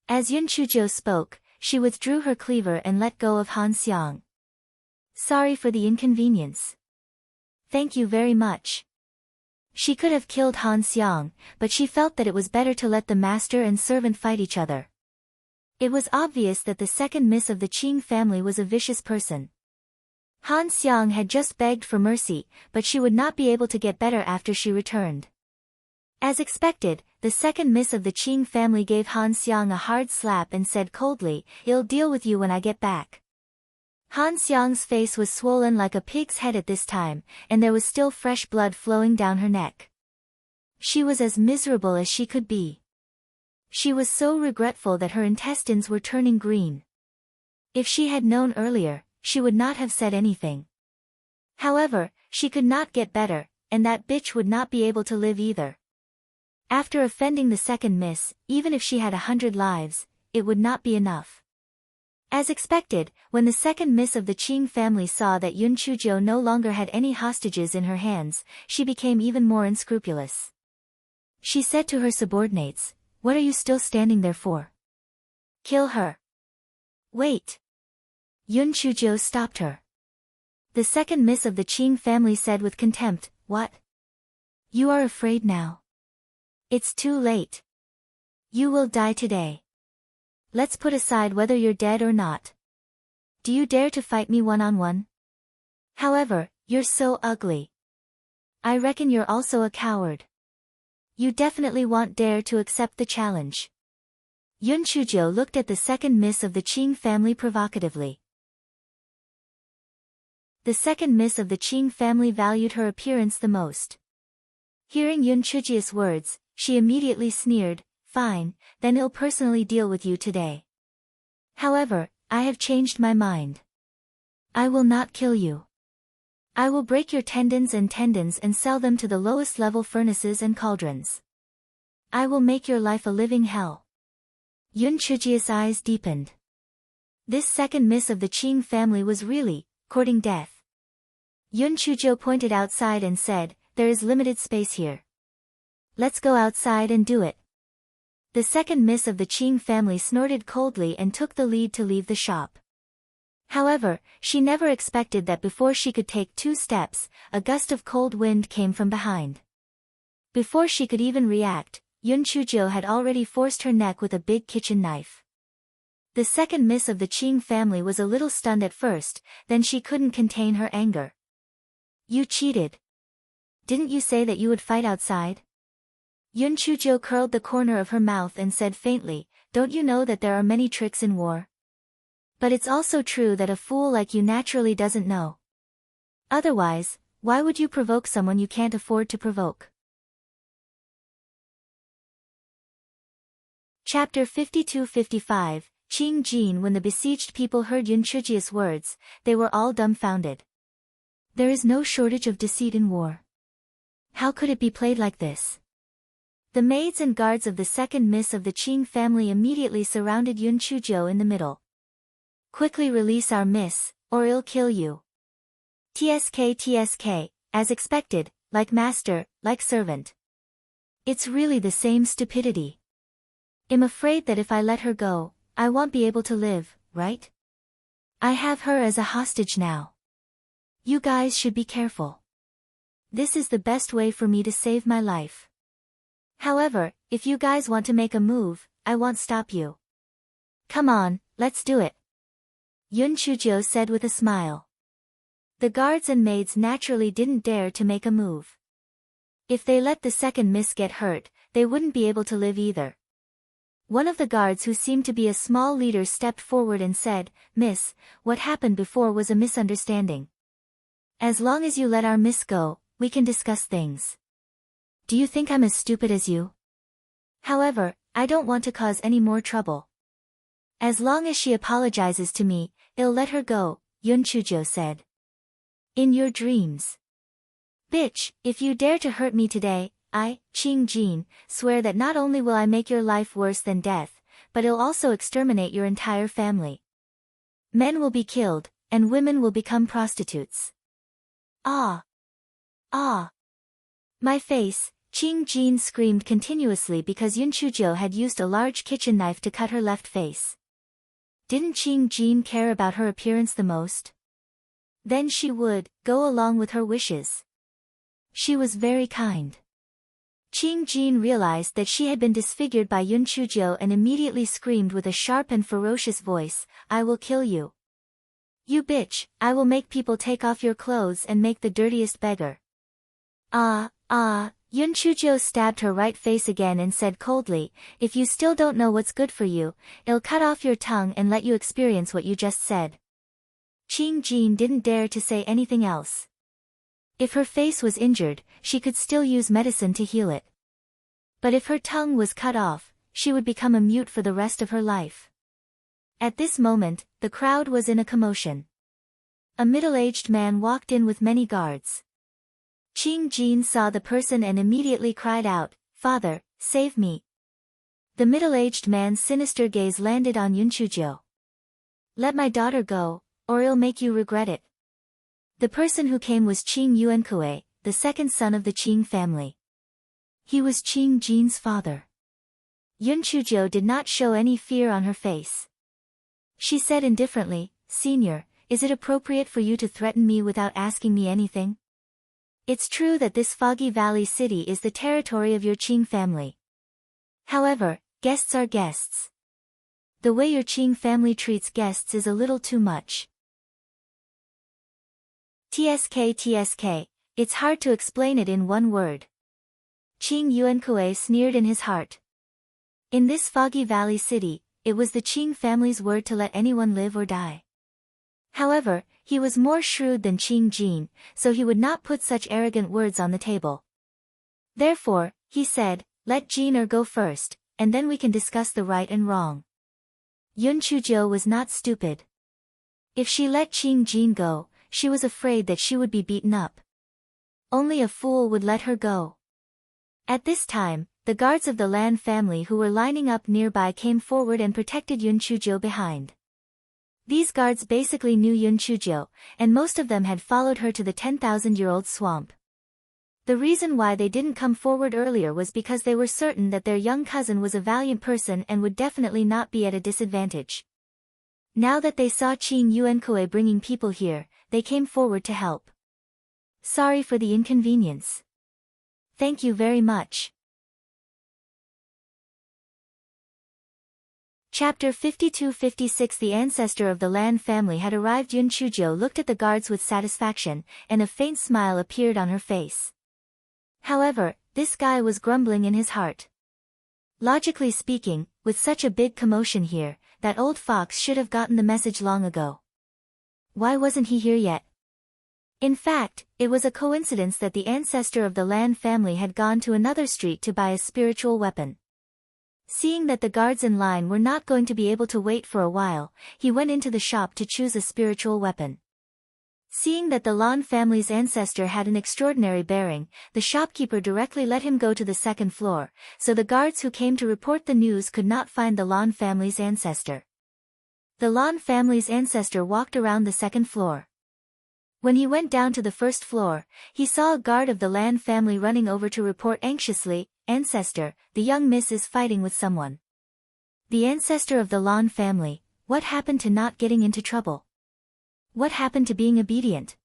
As Yun Chuzhou spoke, she withdrew her cleaver and let go of Han Xiang. Sorry for the inconvenience. Thank you very much. She could have killed Han Xiang, but she felt that it was better to let the master and servant fight each other. It was obvious that the second miss of the Qing family was a vicious person. Han Xiang had just begged for mercy, but she would not be able to get better after she returned. As expected, the second miss of the Qing family gave Han Xiang a hard slap and said coldly, I'll deal with you when I get back. Han Xiang's face was swollen like a pig's head at this time, and there was still fresh blood flowing down her neck. She was as miserable as she could be. She was so regretful that her intestines were turning green. If she had known earlier, she would not have said anything. However, she could not get better, and that bitch would not be able to live either. After offending the second miss, even if she had 100 lives, it would not be enough. As expected, when the second miss of the Qing family saw that Yun Chuzhou no longer had any hostages in her hands, she became even more unscrupulous. She said to her subordinates, What are you still standing there for? Kill her. Wait. Yun Chuzhou stopped her. The second miss of the Qing family said with contempt, What? You are afraid now? It's too late. You will die today. Let's put aside whether you're dead or not. Do you dare to fight me one-on-one? However, you're so ugly. I reckon you're also a coward. You definitely won't dare to accept the challenge. Yun Chuzhou looked at the second miss of the Qing family provocatively. The second miss of the Qing family valued her appearance the most. Hearing Yun Chuzhou's words, she immediately sneered, Fine, then I'll personally deal with you today. However, I have changed my mind. I will not kill you. I will break your tendons and sell them to the lowest level furnaces and cauldrons. I will make your life a living hell. Yun Chuzhou's eyes deepened. This second miss of the Qing family was really courting death. Yun Chuzhou pointed outside and said, There is limited space here. Let's go outside and do it. The second miss of the Qing family snorted coldly and took the lead to leave the shop. However, she never expected that before she could take 2 steps, a gust of cold wind came from behind. Before she could even react, Yun Chuzhou had already forced her neck with a big kitchen knife. The second miss of the Qing family was a little stunned at first, then she couldn't contain her anger. You cheated. Didn't you say that you would fight outside? Yun Chuzhou curled the corner of her mouth and said faintly, Don't you know that there are many tricks in war? But it's also true that a fool like you naturally doesn't know. Otherwise, why would you provoke someone you can't afford to provoke? Chapter 52-55, Qing Jin. When the besieged people heard Yun Chuzhou's words, they were all dumbfounded. There is no shortage of deceit in war. How could it be played like this? The maids and guards of the second miss of the Qing family immediately surrounded Yun Chuzhou in the middle. Quickly release our miss, or I'll kill you. TSK. As expected, like master, like servant. It's really the same stupidity. I'm afraid that if I let her go, I won't be able to live, right? I have her as a hostage now. You guys should be careful. This is the best way for me to save my life. However, if you guys want to make a move, I won't stop you. Come on, let's do it. Yun Chujio said with a smile. The guards and maids naturally didn't dare to make a move. If they let the second miss get hurt, they wouldn't be able to live either. One of the guards, who seemed to be a small leader, stepped forward and said, "Miss, what happened before was a misunderstanding. As long as you let our miss go, we can discuss things. Do you think I'm as stupid as you? However, I don't want to cause any more trouble. As long as she apologizes to me, I'll let her go," Yun Chujio said. In your dreams. Bitch, if you dare to hurt me today, I, Qing Jin, swear that not only will I make your life worse than death, but I'll also exterminate your entire family. Men will be killed, and women will become prostitutes. Ah! Ah! My face, Qing Jin screamed continuously because Yun Chujio had used a large kitchen knife to cut her left face. Didn't Qing Jin care about her appearance the most? Then she would go along with her wishes. She was very kind. Qing Jin realized that she had been disfigured by Yun Chujio and immediately screamed with a sharp and ferocious voice, "I will kill you. You bitch, I will make people take off your clothes and make the dirtiest beggar." Yun Chujio stabbed her right face again and said coldly, "If you still don't know what's good for you, I'll cut off your tongue and let you experience what you just said." Qing Jin didn't dare to say anything else. If her face was injured, she could still use medicine to heal it. But if her tongue was cut off, she would become a mute for the rest of her life. At this moment, the crowd was in a commotion. A middle-aged man walked in with many guards. Qing Jin saw the person and immediately cried out, "Father, save me." The middle-aged man's sinister gaze landed on Yun Chujio. "Let my daughter go, or I'll make you regret it." The person who came was Qing Yuankue, the second son of the Qing family. He was Qing Jin's father. Yun Chujio did not show any fear on her face. She said indifferently, "Senior, is it appropriate for you to threaten me without asking me anything? It's true that this Foggy Valley city is the territory of your Qing family. However, guests are guests. The way your Qing family treats guests is a little too much." TSK, it's hard to explain it in one word. Qing Yuankue sneered in his heart. In this Foggy Valley city, it was the Qing family's word to let anyone live or die. However, he was more shrewd than Qing Jin, so he would not put such arrogant words on the table. Therefore, he said, "Let Jin go first, and then we can discuss the right and wrong." Yun Chujio was not stupid. If she let Qing Jin go, she was afraid that she would be beaten up. Only a fool would let her go. At this time, the guards of the Lan family who were lining up nearby came forward and protected Yun Chujio behind. These guards basically knew Yun Chujio, and most of them had followed her to the 10,000-year-old swamp. The reason why they didn't come forward earlier was because they were certain that their young cousin was a valiant person and would definitely not be at a disadvantage. Now that they saw Qing Yuankue bringing people here, they came forward to help. "Sorry for the inconvenience." "Thank you very much." Chapter 52-56. The ancestor of the Lan family had arrived. Yun Chujio looked at the guards with satisfaction, and a faint smile appeared on her face. However, this guy was grumbling in his heart. Logically speaking, with such a big commotion here, that old fox should have gotten the message long ago. Why wasn't he here yet? In fact, it was a coincidence that the ancestor of the Lan family had gone to another street to buy a spiritual weapon. Seeing that the guards in line were not going to be able to wait for a while, he went into the shop to choose a spiritual weapon. Seeing that the Lan family's ancestor had an extraordinary bearing, the shopkeeper directly let him go to the second floor, so the guards who came to report the news could not find the Lan family's ancestor. The Lan family's ancestor walked around the second floor. When he went down to the first floor, he saw a guard of the Lan family running over to report anxiously, "Ancestor, the young miss is fighting with someone." The ancestor of the Lan family, what happened to not getting into trouble? What happened to being obedient?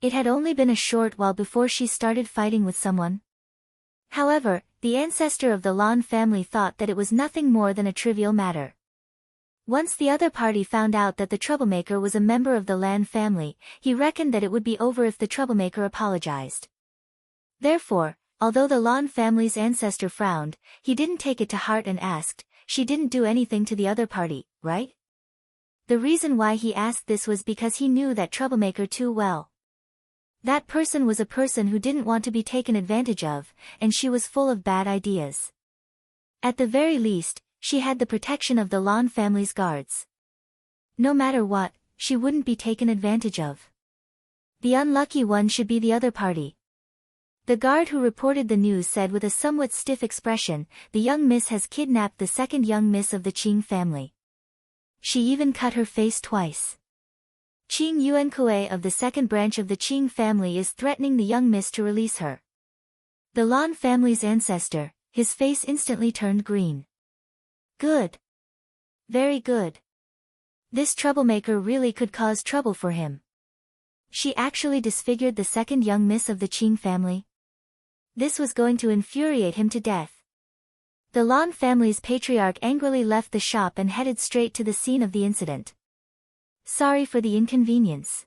It had only been a short while before she started fighting with someone. However, the ancestor of the Lan family thought that it was nothing more than a trivial matter. Once the other party found out that the troublemaker was a member of the Lan family, he reckoned that it would be over if the troublemaker apologized. Therefore, although the Lan family's ancestor frowned, he didn't take it to heart and asked, "She didn't do anything to the other party, right?" The reason why he asked this was because he knew that troublemaker too well. That person was a person who didn't want to be taken advantage of, and she was full of bad ideas. At the very least, she had the protection of the Lan family's guards. No matter what, she wouldn't be taken advantage of. The unlucky one should be the other party. The guard who reported the news said with a somewhat stiff expression, "The young miss has kidnapped the second young miss of the Qing family. She even cut her face twice. Qing Yuankue of the second branch of the Qing family is threatening the young miss to release her." The Lan family's ancestor, his face instantly turned green. Good. Very good. This troublemaker really could cause trouble for him. She actually disfigured the second young miss of the Qing family. This was going to infuriate him to death. The Lan family's patriarch angrily left the shop and headed straight to the scene of the incident. "Sorry for the inconvenience."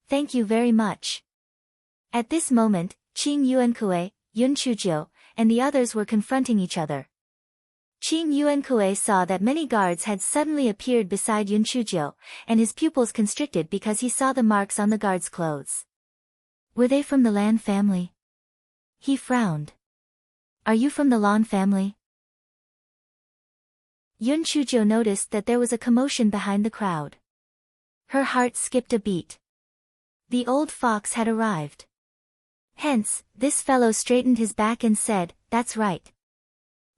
"Thank you very much." At this moment, Qing Yuankue, Yun Chuzhou, and the others were confronting each other. Qing Yuankue saw that many guards had suddenly appeared beside Yun Chuzhou, and his pupils constricted because he saw the marks on the guards' clothes. Were they from the Lan family? He frowned. "Are you from the Lan family?" Yun Chuzhou noticed that there was a commotion behind the crowd. Her heart skipped a beat. The old fox had arrived. Hence, this fellow straightened his back and said, "That's right.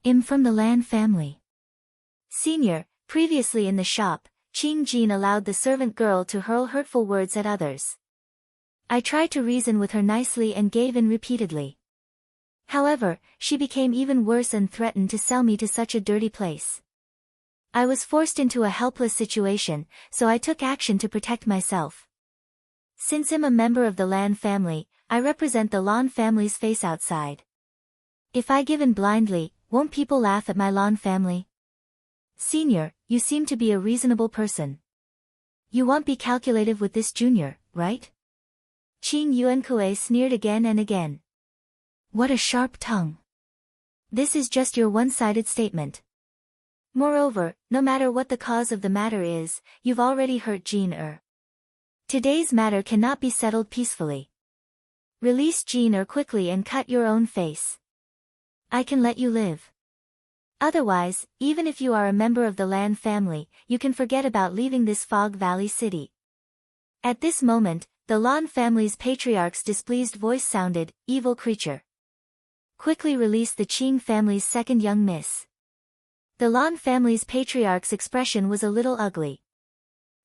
I'm from the Lan family." Senior, previously in the shop, Qing Jin allowed the servant girl to hurl hurtful words at others. I tried to reason with her nicely and gave in repeatedly. However, she became even worse and threatened to sell me to such a dirty place. I was forced into a helpless situation, so I took action to protect myself. Since I'm a member of the Lan family, I represent the Lan family's face outside. If I give in blindly, won't people laugh at my Lan family? Senior, you seem to be a reasonable person. You won't be calculative with this junior, right? Qing Yuankue sneered again and again. What a sharp tongue. This is just your one-sided statement. Moreover, no matter what the cause of the matter is, you've already hurt Jin. Today's matter cannot be settled peacefully. Release Jin quickly and cut your own face. I can let you live. Otherwise, even if you are a member of the Lan family, you can forget about leaving this Fog Valley city. At this moment, the Lan family's patriarch's displeased voice sounded, "Evil creature. Quickly release the Qing family's second young miss." The Lan family's patriarch's expression was a little ugly.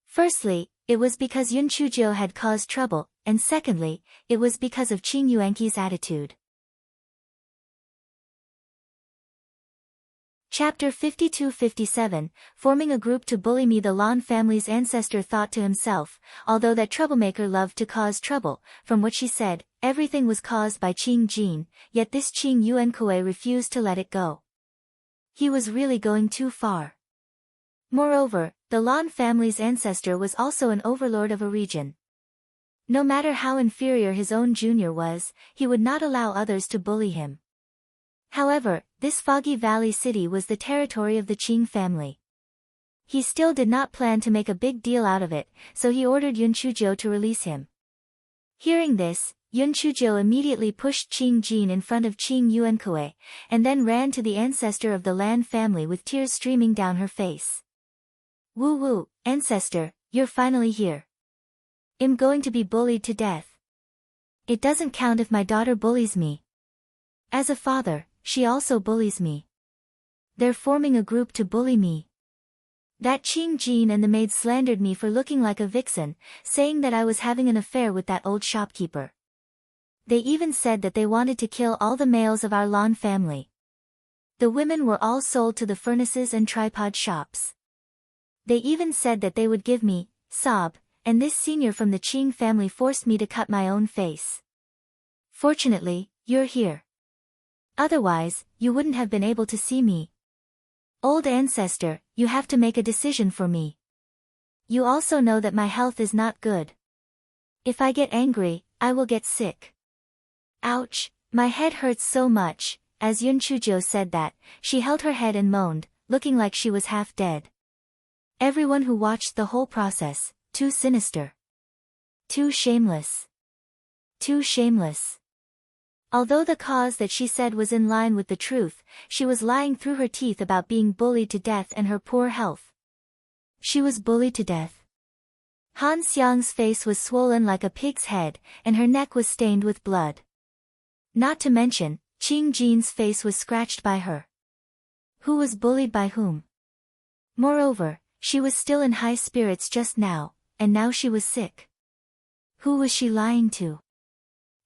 Firstly, it was because Yun Chuzhou had caused trouble, and secondly, it was because of Qing Yuanqi's attitude. Chapter 52-57, Forming a group to bully me. The Lan family's ancestor thought to himself, although that troublemaker loved to cause trouble, from what she said, everything was caused by Qing Jin, yet this Qing Yuankue refused to let it go. He was really going too far. Moreover, the Lan family's ancestor was also an overlord of a region. No matter how inferior his own junior was, he would not allow others to bully him. However, this Foggy Valley city was the territory of the Qing family. He still did not plan to make a big deal out of it, so he ordered Yun Chuzhou to release him. Hearing this, Yun Chuzhou immediately pushed Qing Jin in front of Qing Yuankue, and then ran to the ancestor of the Lan family with tears streaming down her face. "Woo woo, ancestor, you're finally here. I'm going to be bullied to death. It doesn't count if my daughter bullies me. As a father, she also bullies me. They're forming a group to bully me. That Qing Jin and the maid slandered me for looking like a vixen, saying that I was having an affair with that old shopkeeper. They even said that they wanted to kill all the males of our Lan family. The women were all sold to the furnaces and tripod shops. They even said that they would give me, sob, and this senior from the Qing family forced me to cut my own face. Fortunately, you're here. Otherwise, you wouldn't have been able to see me. Old ancestor, you have to make a decision for me. You also know that my health is not good. If I get angry, I will get sick. Ouch, my head hurts so much. As Yun Chuzhou said that, she held her head and moaned, looking like she was half dead. Everyone who watched the whole process, too sinister. Too shameless. Too shameless. Although the cause that she said was in line with the truth, she was lying through her teeth about being bullied to death and her poor health. She was bullied to death. Han Xiang's face was swollen like a pig's head, and her neck was stained with blood. Not to mention, Qing Jin's face was scratched by her. Who was bullied by whom? Moreover, she was still in high spirits just now, and now she was sick. Who was she lying to?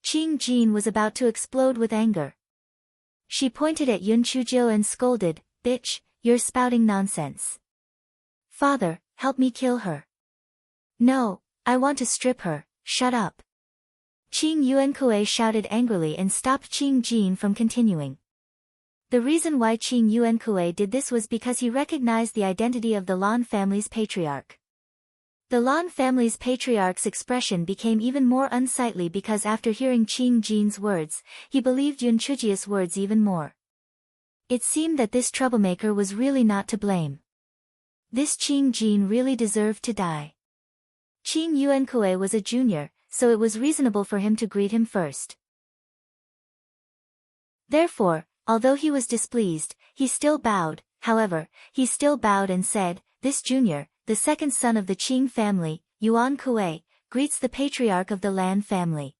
Qing Jin was about to explode with anger. She pointed at Yun Chuzhou and scolded, "Bitch, you're spouting nonsense. Father, help me kill her." "No, I want to strip her, shut up." Qing Yuankui shouted angrily and stopped Qing Jin from continuing. The reason why Qing Yuankui did this was because he recognized the identity of the Lan family's patriarch. The Lan family's patriarch's expression became even more unsightly because after hearing Qing Jin's words, he believed Yun Chuzhi's words even more. It seemed that this troublemaker was really not to blame. This Qing Jin really deserved to die. Qing Yuankui was a junior, so it was reasonable for him to greet him first. Therefore, although he was displeased, he still bowed. However, he still bowed and said, "This junior, the second son of the Qing family, Yuan Kuei, greets the patriarch of the Lan family.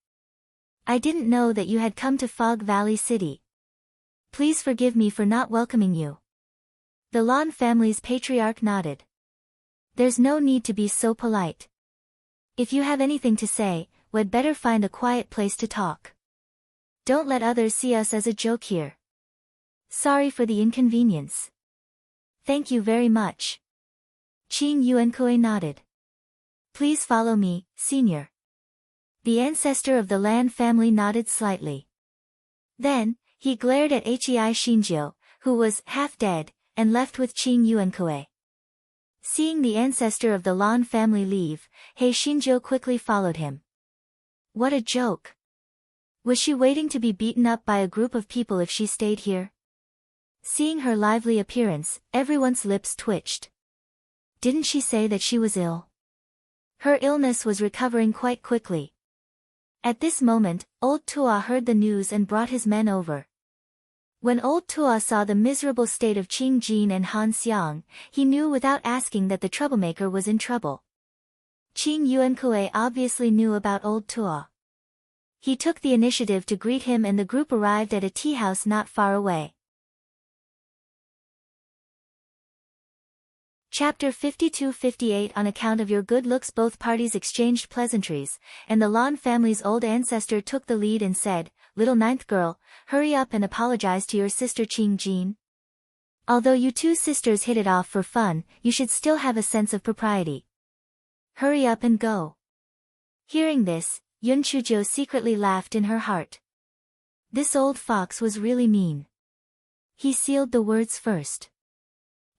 I didn't know that you had come to Fog Valley City. Please forgive me for not welcoming you." The Lan family's patriarch nodded. "There's no need to be so polite. If you have anything to say, we'd better find a quiet place to talk. Don't let others see us as a joke here. Sorry for the inconvenience." "Thank you very much." Qing Yuankui nodded. "Please follow me, senior." The ancestor of the Lan family nodded slightly. Then, he glared at Hei Xinjiu, who was half dead, and left with Qing Yuankui. Seeing the ancestor of the Lan family leave, Hei Xinjiu quickly followed him. What a joke! Was she waiting to be beaten up by a group of people if she stayed here? Seeing her lively appearance, everyone's lips twitched. Didn't she say that she was ill? Her illness was recovering quite quickly. At this moment, old Tua heard the news and brought his men over. When old Tua saw the miserable state of Qing Jin and Han Xiang, he knew without asking that the troublemaker was in trouble. Qing Yuankui obviously knew about old Tua. He took the initiative to greet him and the group arrived at a tea house not far away. Chapter 52-58 On account of your good looks both parties exchanged pleasantries, and the Lan family's old ancestor took the lead and said, "Little ninth girl, hurry up and apologize to your sister Qing Jin. Although you two sisters hit it off for fun, you should still have a sense of propriety. Hurry up and go." Hearing this, Yun Chuzhou secretly laughed in her heart. This old fox was really mean. He sealed the words first.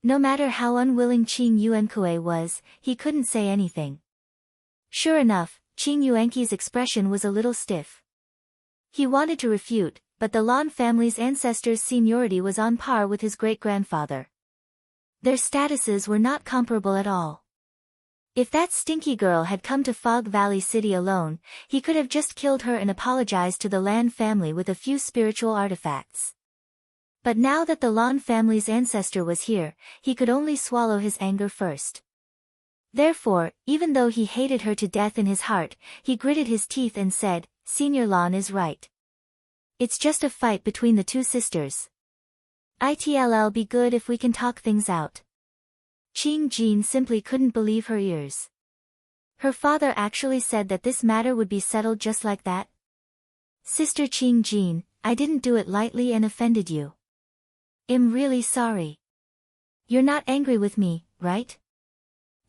No matter how unwilling Qing Yuankui was, he couldn't say anything. Sure enough, Qing Yuanqi's expression was a little stiff. He wanted to refute, but the Lan family's ancestors' seniority was on par with his great-grandfather. Their statuses were not comparable at all. If that stinky girl had come to Fog Valley City alone, he could have just killed her and apologized to the Lan family with a few spiritual artifacts. But now that the Lan family's ancestor was here, he could only swallow his anger first. Therefore, even though he hated her to death in his heart, he gritted his teeth and said, "Senior Lan is right. It's just a fight between the two sisters. It'll be good if we can talk things out." Qing Jin simply couldn't believe her ears. Her father actually said that this matter would be settled just like that? Sister Qing Jin, I didn't do it lightly and offended you. I'm really sorry. You're not angry with me, right?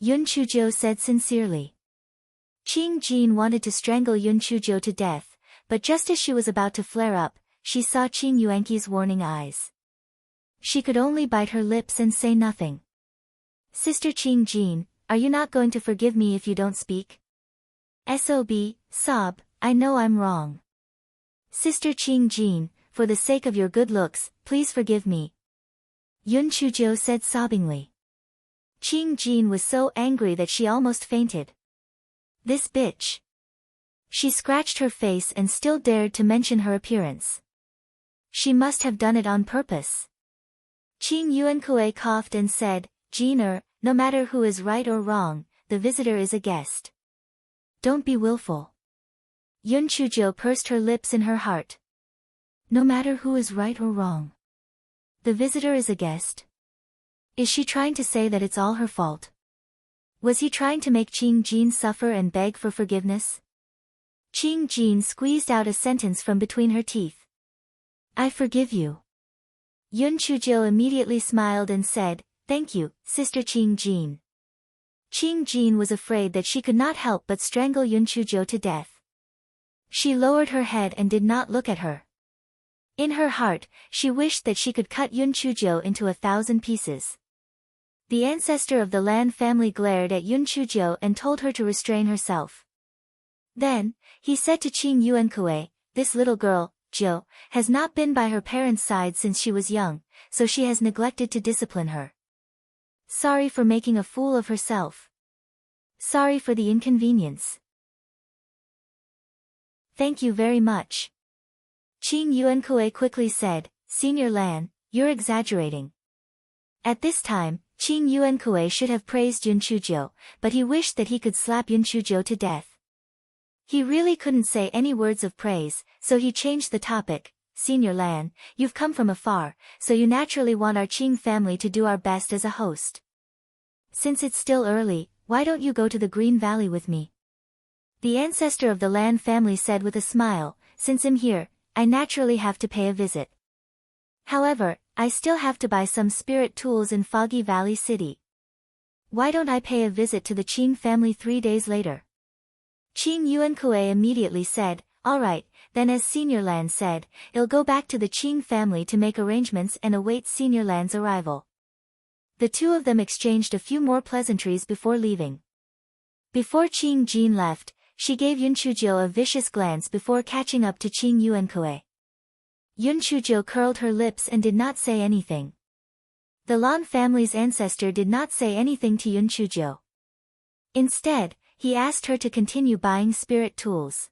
Yun Chuzhou said sincerely. Qing Jin wanted to strangle Yun Chuzhou to death, but just as she was about to flare up, she saw Qing Yuanqi's warning eyes. She could only bite her lips and say nothing. Sister Qing Jin, are you not going to forgive me if you don't speak? Sob, I know I'm wrong. Sister Qing Jin, for the sake of your good looks, please forgive me. Yun Chuzhou said sobbingly. Qing Jin was so angry that she almost fainted. This bitch. She scratched her face and still dared to mention her appearance. She must have done it on purpose. Qing Yuankue coughed and said, Jiner, no matter who is right or wrong, the visitor is a guest. Don't be willful. Yun Chuzhou pursed her lips in her heart. No matter who is right or wrong. The visitor is a guest. Is she trying to say that it's all her fault? Was he trying to make Qing Jin suffer and beg for forgiveness? Qing Jin squeezed out a sentence from between her teeth. I forgive you. Yun Chuzhou immediately smiled and said, Thank you, Sister Qing Jin. Qing Jin was afraid that she could not help but strangle Yun Chuzhou to death. She lowered her head and did not look at her. In her heart, she wished that she could cut Yun Chuzhou into 1,000 pieces. The ancestor of the Lan family glared at Yun Chuzhou and told her to restrain herself. Then, he said to Qing Yuankue, this little girl, Zhou, has not been by her parents' side since she was young, so she has neglected to discipline her. Sorry for making a fool of herself. Sorry for the inconvenience. Thank you very much. Qing Yuankue quickly said, Senior Lan, you're exaggerating. At this time, Qing Yuankue should have praised Yun Chuzhou, but he wished that he could slap Yun Chuzhou to death. He really couldn't say any words of praise, so he changed the topic. Senior Lan, you've come from afar, so you naturally want our Qing family to do our best as a host. Since it's still early, why don't you go to the Green Valley with me? The ancestor of the Lan family said with a smile, since I'm here, I naturally have to pay a visit. However, I still have to buy some spirit tools in Foggy Valley City. Why don't I pay a visit to the Qing family 3 days later? Qing Yuankue immediately said, all right, then as Senior Lan said, I'll go back to the Qing family to make arrangements and await Senior Lan's arrival. The two of them exchanged a few more pleasantries before leaving. Before Qing Jin left, she gave Yun Chuzhou a vicious glance before catching up to Qing Yuankue. Yun Chuzhou curled her lips and did not say anything. The Lan family's ancestor did not say anything to Yun Chuzhou. Instead, he asked her to continue buying spirit tools.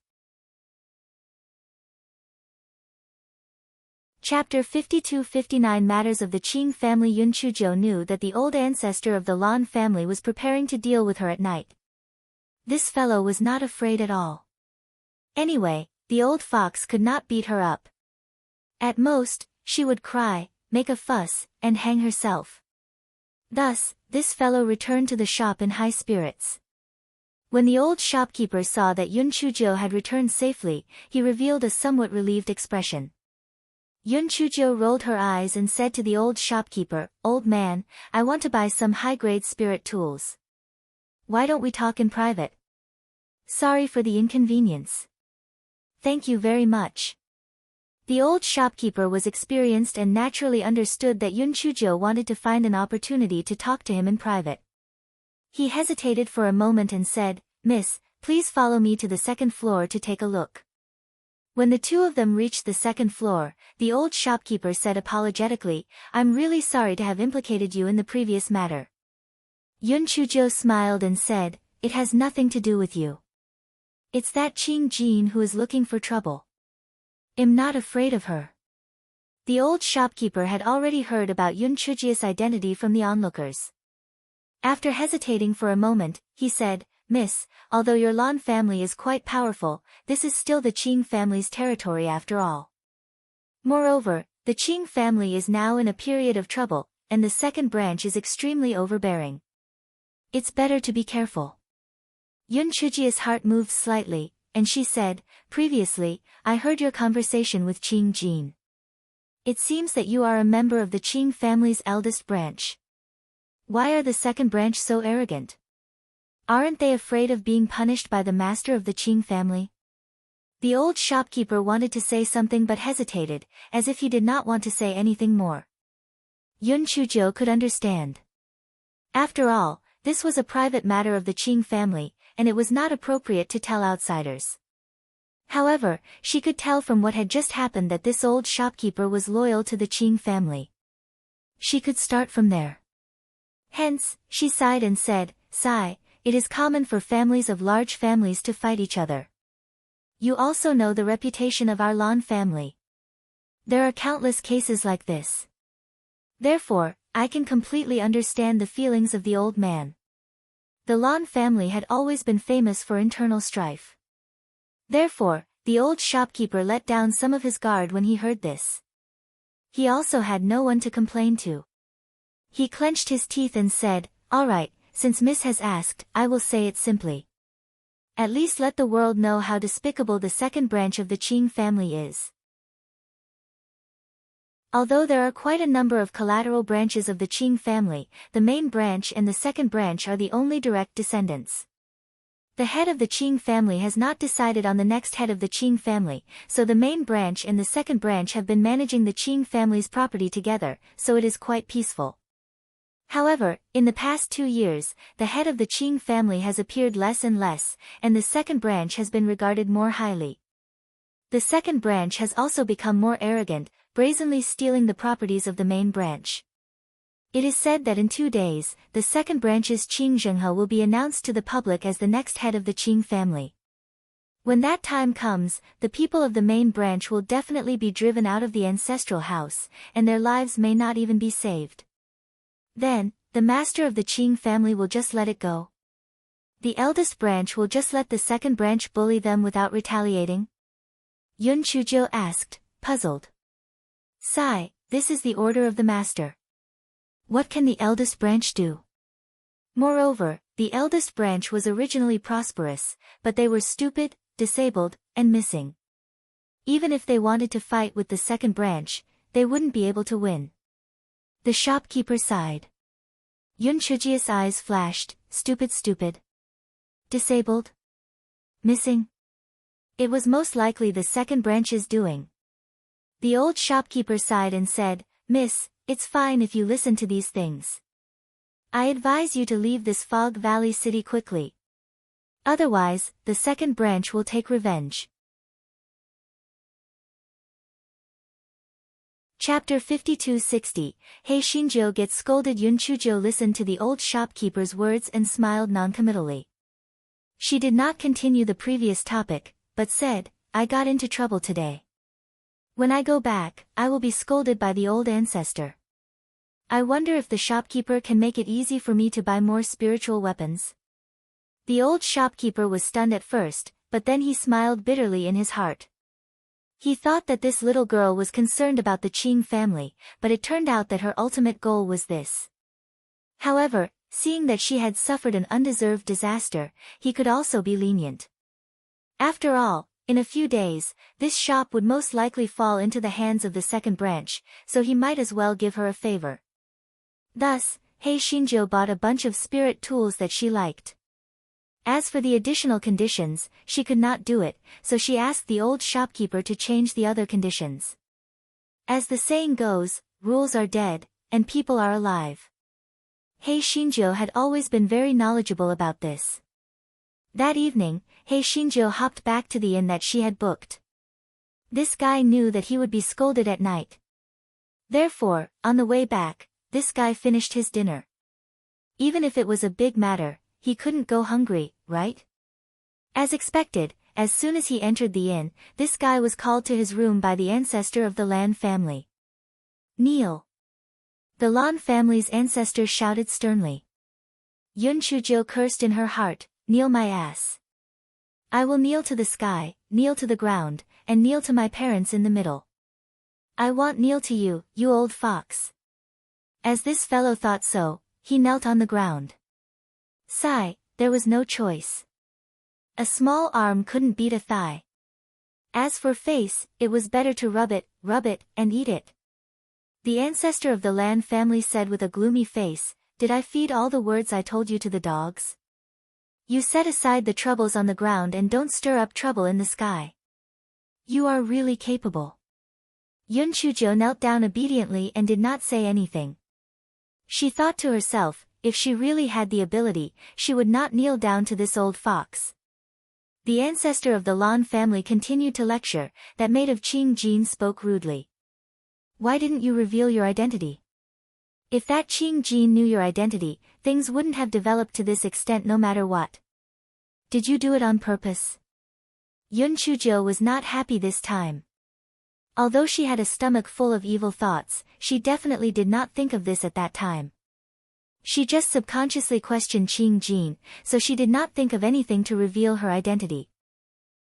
Chapter 52-59 Matters of the Qing family. Yun Chuzhou knew that the old ancestor of the Lan family was preparing to deal with her at night. This fellow was not afraid at all. Anyway, the old fox could not beat her up. At most, she would cry, make a fuss, and hang herself. Thus, this fellow returned to the shop in high spirits. When the old shopkeeper saw that Yun Chuzhou had returned safely, he revealed a somewhat relieved expression. Yun Chuzhou rolled her eyes and said to the old shopkeeper, Old man, I want to buy some high-grade spirit tools. Why don't we talk in private? Sorry for the inconvenience. Thank you very much. The old shopkeeper was experienced and naturally understood that Yun Chuzhou wanted to find an opportunity to talk to him in private. He hesitated for a moment and said, Miss, please follow me to the second floor to take a look. When the two of them reached the second floor, the old shopkeeper said apologetically, I'm really sorry to have implicated you in the previous matter. Yun Chuzhou smiled and said, It has nothing to do with you. It's that Qing Jin who is looking for trouble. I'm not afraid of her. The old shopkeeper had already heard about Yun Chuzhou's identity from the onlookers. After hesitating for a moment, he said, Miss, although your Lan family is quite powerful, this is still the Qing family's territory after all. Moreover, the Qing family is now in a period of trouble, and the second branch is extremely overbearing. It's better to be careful. Yun Chujia's heart moved slightly, and she said, previously, I heard your conversation with Qing Jin. It seems that you are a member of the Qing family's eldest branch. Why are the second branch so arrogant? Aren't they afraid of being punished by the master of the Qing family? The old shopkeeper wanted to say something but hesitated, as if he did not want to say anything more. Yun Chuzhou could understand. After all, this was a private matter of the Qing family, and it was not appropriate to tell outsiders. However, she could tell from what had just happened that this old shopkeeper was loyal to the Qing family. She could start from there. Hence, she sighed and said, Sigh, it is common for families of large families to fight each other. You also know the reputation of our Lan family. There are countless cases like this. Therefore, I can completely understand the feelings of the old man. The Lan family had always been famous for internal strife. Therefore, the old shopkeeper let down some of his guard when he heard this. He also had no one to complain to. He clenched his teeth and said, All right, since Miss has asked, I will say it simply. At least let the world know how despicable the second branch of the Qing family is. Although there are quite a number of collateral branches of the Qing family, the main branch and the second branch are the only direct descendants. The head of the Qing family has not decided on the next head of the Qing family, so the main branch and the second branch have been managing the Qing family's property together, so it is quite peaceful. However, in the past 2 years, the head of the Qing family has appeared less and less, and the second branch has been regarded more highly. The second branch has also become more arrogant, brazenly stealing the properties of the main branch. It is said that in 2 days, the second branch's Qing Zhenghe will be announced to the public as the next head of the Qing family. When that time comes, the people of the main branch will definitely be driven out of the ancestral house, and their lives may not even be saved. Then, the master of the Qing family will just let it go. The eldest branch will just let the second branch bully them without retaliating? Yun Chuzhou asked, puzzled. Sigh, this is the order of the master. What can the eldest branch do? Moreover, the eldest branch was originally prosperous, but they were stupid, disabled, and missing. Even if they wanted to fight with the second branch, they wouldn't be able to win. The shopkeeper sighed. Yun Chujia's eyes flashed, stupid. Disabled? Missing? It was most likely the second branch's doing. The old shopkeeper sighed and said, Miss, it's fine if you listen to these things. I advise you to leave this Fog Valley city quickly. Otherwise, the second branch will take revenge. Chapter 5260, He Xinjiu gets scolded. Yun Chuzhou listened to the old shopkeeper's words and smiled noncommittally. She did not continue the previous topic, but said, I got into trouble today. When I go back, I will be scolded by the old ancestor. I wonder if the shopkeeper can make it easy for me to buy more spiritual weapons. The old shopkeeper was stunned at first, but then he smiled bitterly in his heart. He thought that this little girl was concerned about the Qing family, but it turned out that her ultimate goal was this. However, seeing that she had suffered an undeserved disaster, he could also be lenient. After all, in a few days, this shop would most likely fall into the hands of the second branch, so he might as well give her a favor. Thus, He Xinjiu bought a bunch of spirit tools that she liked. As for the additional conditions, she could not do it, so she asked the old shopkeeper to change the other conditions. As the saying goes, rules are dead, and people are alive. He Xinjiu had always been very knowledgeable about this. That evening, He Xinjiu hopped back to the inn that she had booked. This guy knew that he would be scolded at night. Therefore, on the way back, this guy finished his dinner. Even if it was a big matter, he couldn't go hungry, right? As expected, as soon as he entered the inn, this guy was called to his room by the ancestor of the Lan family. Kneel. The Lan family's ancestor shouted sternly. Yun Chuzhou cursed in her heart, kneel my ass. I will kneel to the sky, kneel to the ground, and kneel to my parents in the middle. I won't kneel to you, you old fox. As this fellow thought so, he knelt on the ground. Sigh, there was no choice. A small arm couldn't beat a thigh. As for face, it was better to rub it, and eat it. The ancestor of the Lan family said with a gloomy face, "Did I feed all the words I told you to the dogs? You set aside the troubles on the ground and don't stir up trouble in the sky. You are really capable." Yun Chujo knelt down obediently and did not say anything. She thought to herself, if she really had the ability, she would not kneel down to this old fox. The ancestor of the Lan family continued to lecture. That maid of Qing Jin spoke rudely. "Why didn't you reveal your identity? If that Qing Jin knew your identity, things wouldn't have developed to this extent no matter what. Did you do it on purpose?" Yun Chujo was not happy this time. Although she had a stomach full of evil thoughts, she definitely did not think of this at that time. She just subconsciously questioned Qing Jin, so she did not think of anything to reveal her identity.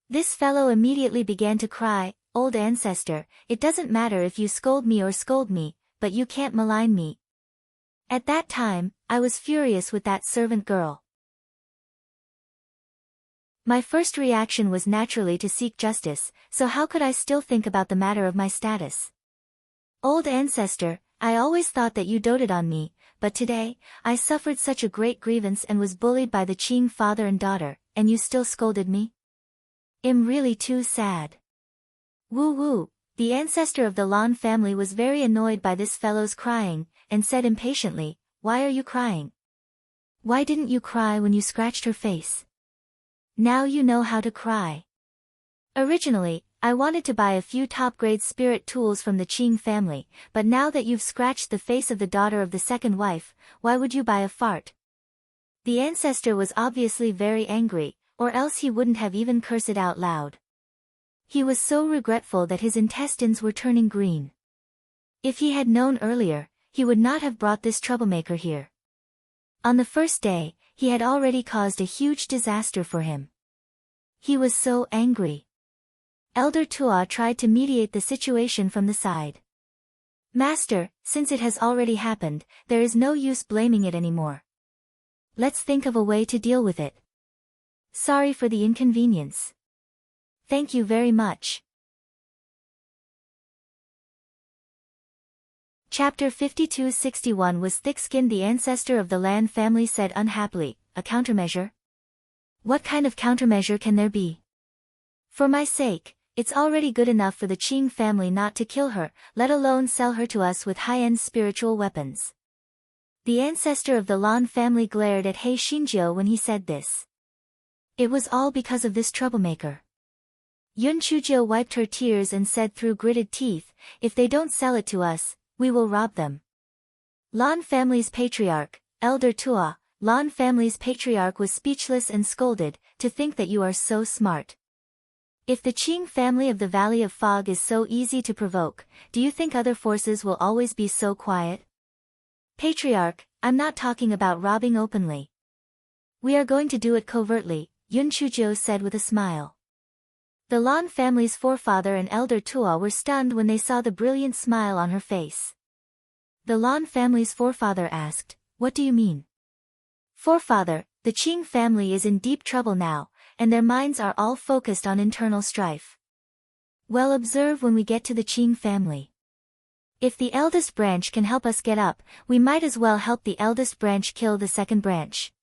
This fellow immediately began to cry, "Old ancestor, it doesn't matter if you scold me or scold me, but you can't malign me. At that time, I was furious with that servant girl. My first reaction was naturally to seek justice, so how could I still think about the matter of my status? Old ancestor, I always thought that you doted on me, but today, I suffered such a great grievance and was bullied by the Qing father and daughter, and you still scolded me? I'm really too sad." Woo woo, the ancestor of the Lan family was very annoyed by this fellow's crying, and said impatiently, "Why are you crying? Why didn't you cry when you scratched her face? Now you know how to cry. Originally, I wanted to buy a few top-grade spirit tools from the Qing family, but now that you've scratched the face of the daughter of the second wife, why would you buy a fart?" The ancestor was obviously very angry, or else he wouldn't have even cursed it out loud. He was so regretful that his intestines were turning green. If he had known earlier, he would not have brought this troublemaker here. On the first day, he had already caused a huge disaster for him. He was so angry. Elder Tua tried to mediate the situation from the side. "Master, since it has already happened, there is no use blaming it anymore. Let's think of a way to deal with it. Sorry for the inconvenience." "Thank you very much." Chapter 5261 was thick-skinned. The ancestor of the Lan family said unhappily, "A countermeasure? What kind of countermeasure can there be? For my sake, it's already good enough for the Qing family not to kill her, let alone sell her to us with high-end spiritual weapons." The ancestor of the Lan family glared at He Xinjiu when he said this. It was all because of this troublemaker. Yun Chujiu wiped her tears and said through gritted teeth, "If they don't sell it to us, we will rob them." Lan family's patriarch, Elder Tua, Lan family's patriarch was speechless and scolded, "To think that you are so smart. If the Qing family of the Valley of Fog is so easy to provoke, do you think other forces will always be so quiet?" "Patriarch, I'm not talking about robbing openly. We are going to do it covertly," Yun Chujiu said with a smile. The Lan family's forefather and Elder Tua were stunned when they saw the brilliant smile on her face. The Lan family's forefather asked, "What do you mean?" "Forefather, the Qing family is in deep trouble now, and their minds are all focused on internal strife. Well, observe when we get to the Qing family. If the eldest branch can help us get up, we might as well help the eldest branch kill the second branch.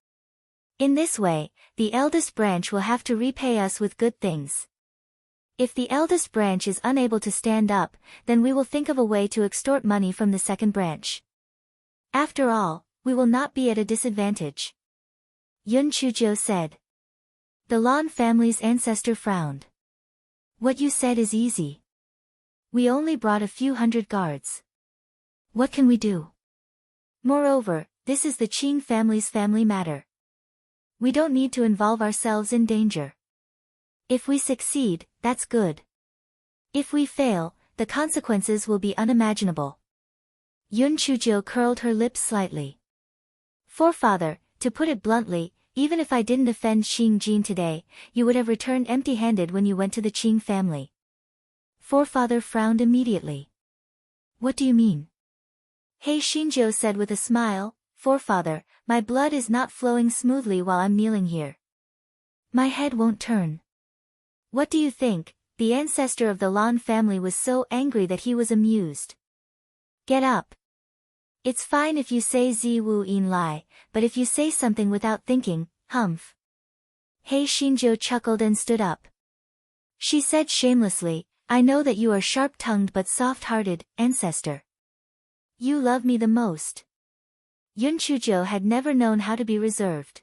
In this way, the eldest branch will have to repay us with good things. If the eldest branch is unable to stand up, then we will think of a way to extort money from the second branch. After all, we will not be at a disadvantage." Yun Chujiu said. The Lan family's ancestor frowned. "What you said is easy. We only brought a few hundred guards. What can we do? Moreover, this is the Qing family's family matter. We don't need to involve ourselves in danger. If we succeed, that's good. If we fail, the consequences will be unimaginable." Yun Chujiu curled her lips slightly. "Forefather, to put it bluntly, even if I didn't offend Qing Jin today, you would have returned empty-handed when you went to the Qing family." Forefather frowned immediately. "What do you mean?" He Xinjiu said with a smile, Forefather, my blood is not flowing smoothly while I'm kneeling here. My head won't turn. What do you think? The ancestor of the Lan family was so angry that he was amused. Get up. It's fine if you say zi wu yin lai, but if you say something without thinking, humph. Hei Xinzhou chuckled and stood up. She said shamelessly, I know that you are sharp-tongued but soft-hearted, ancestor. You love me the most. Yun Chuzhou had never known how to be reserved.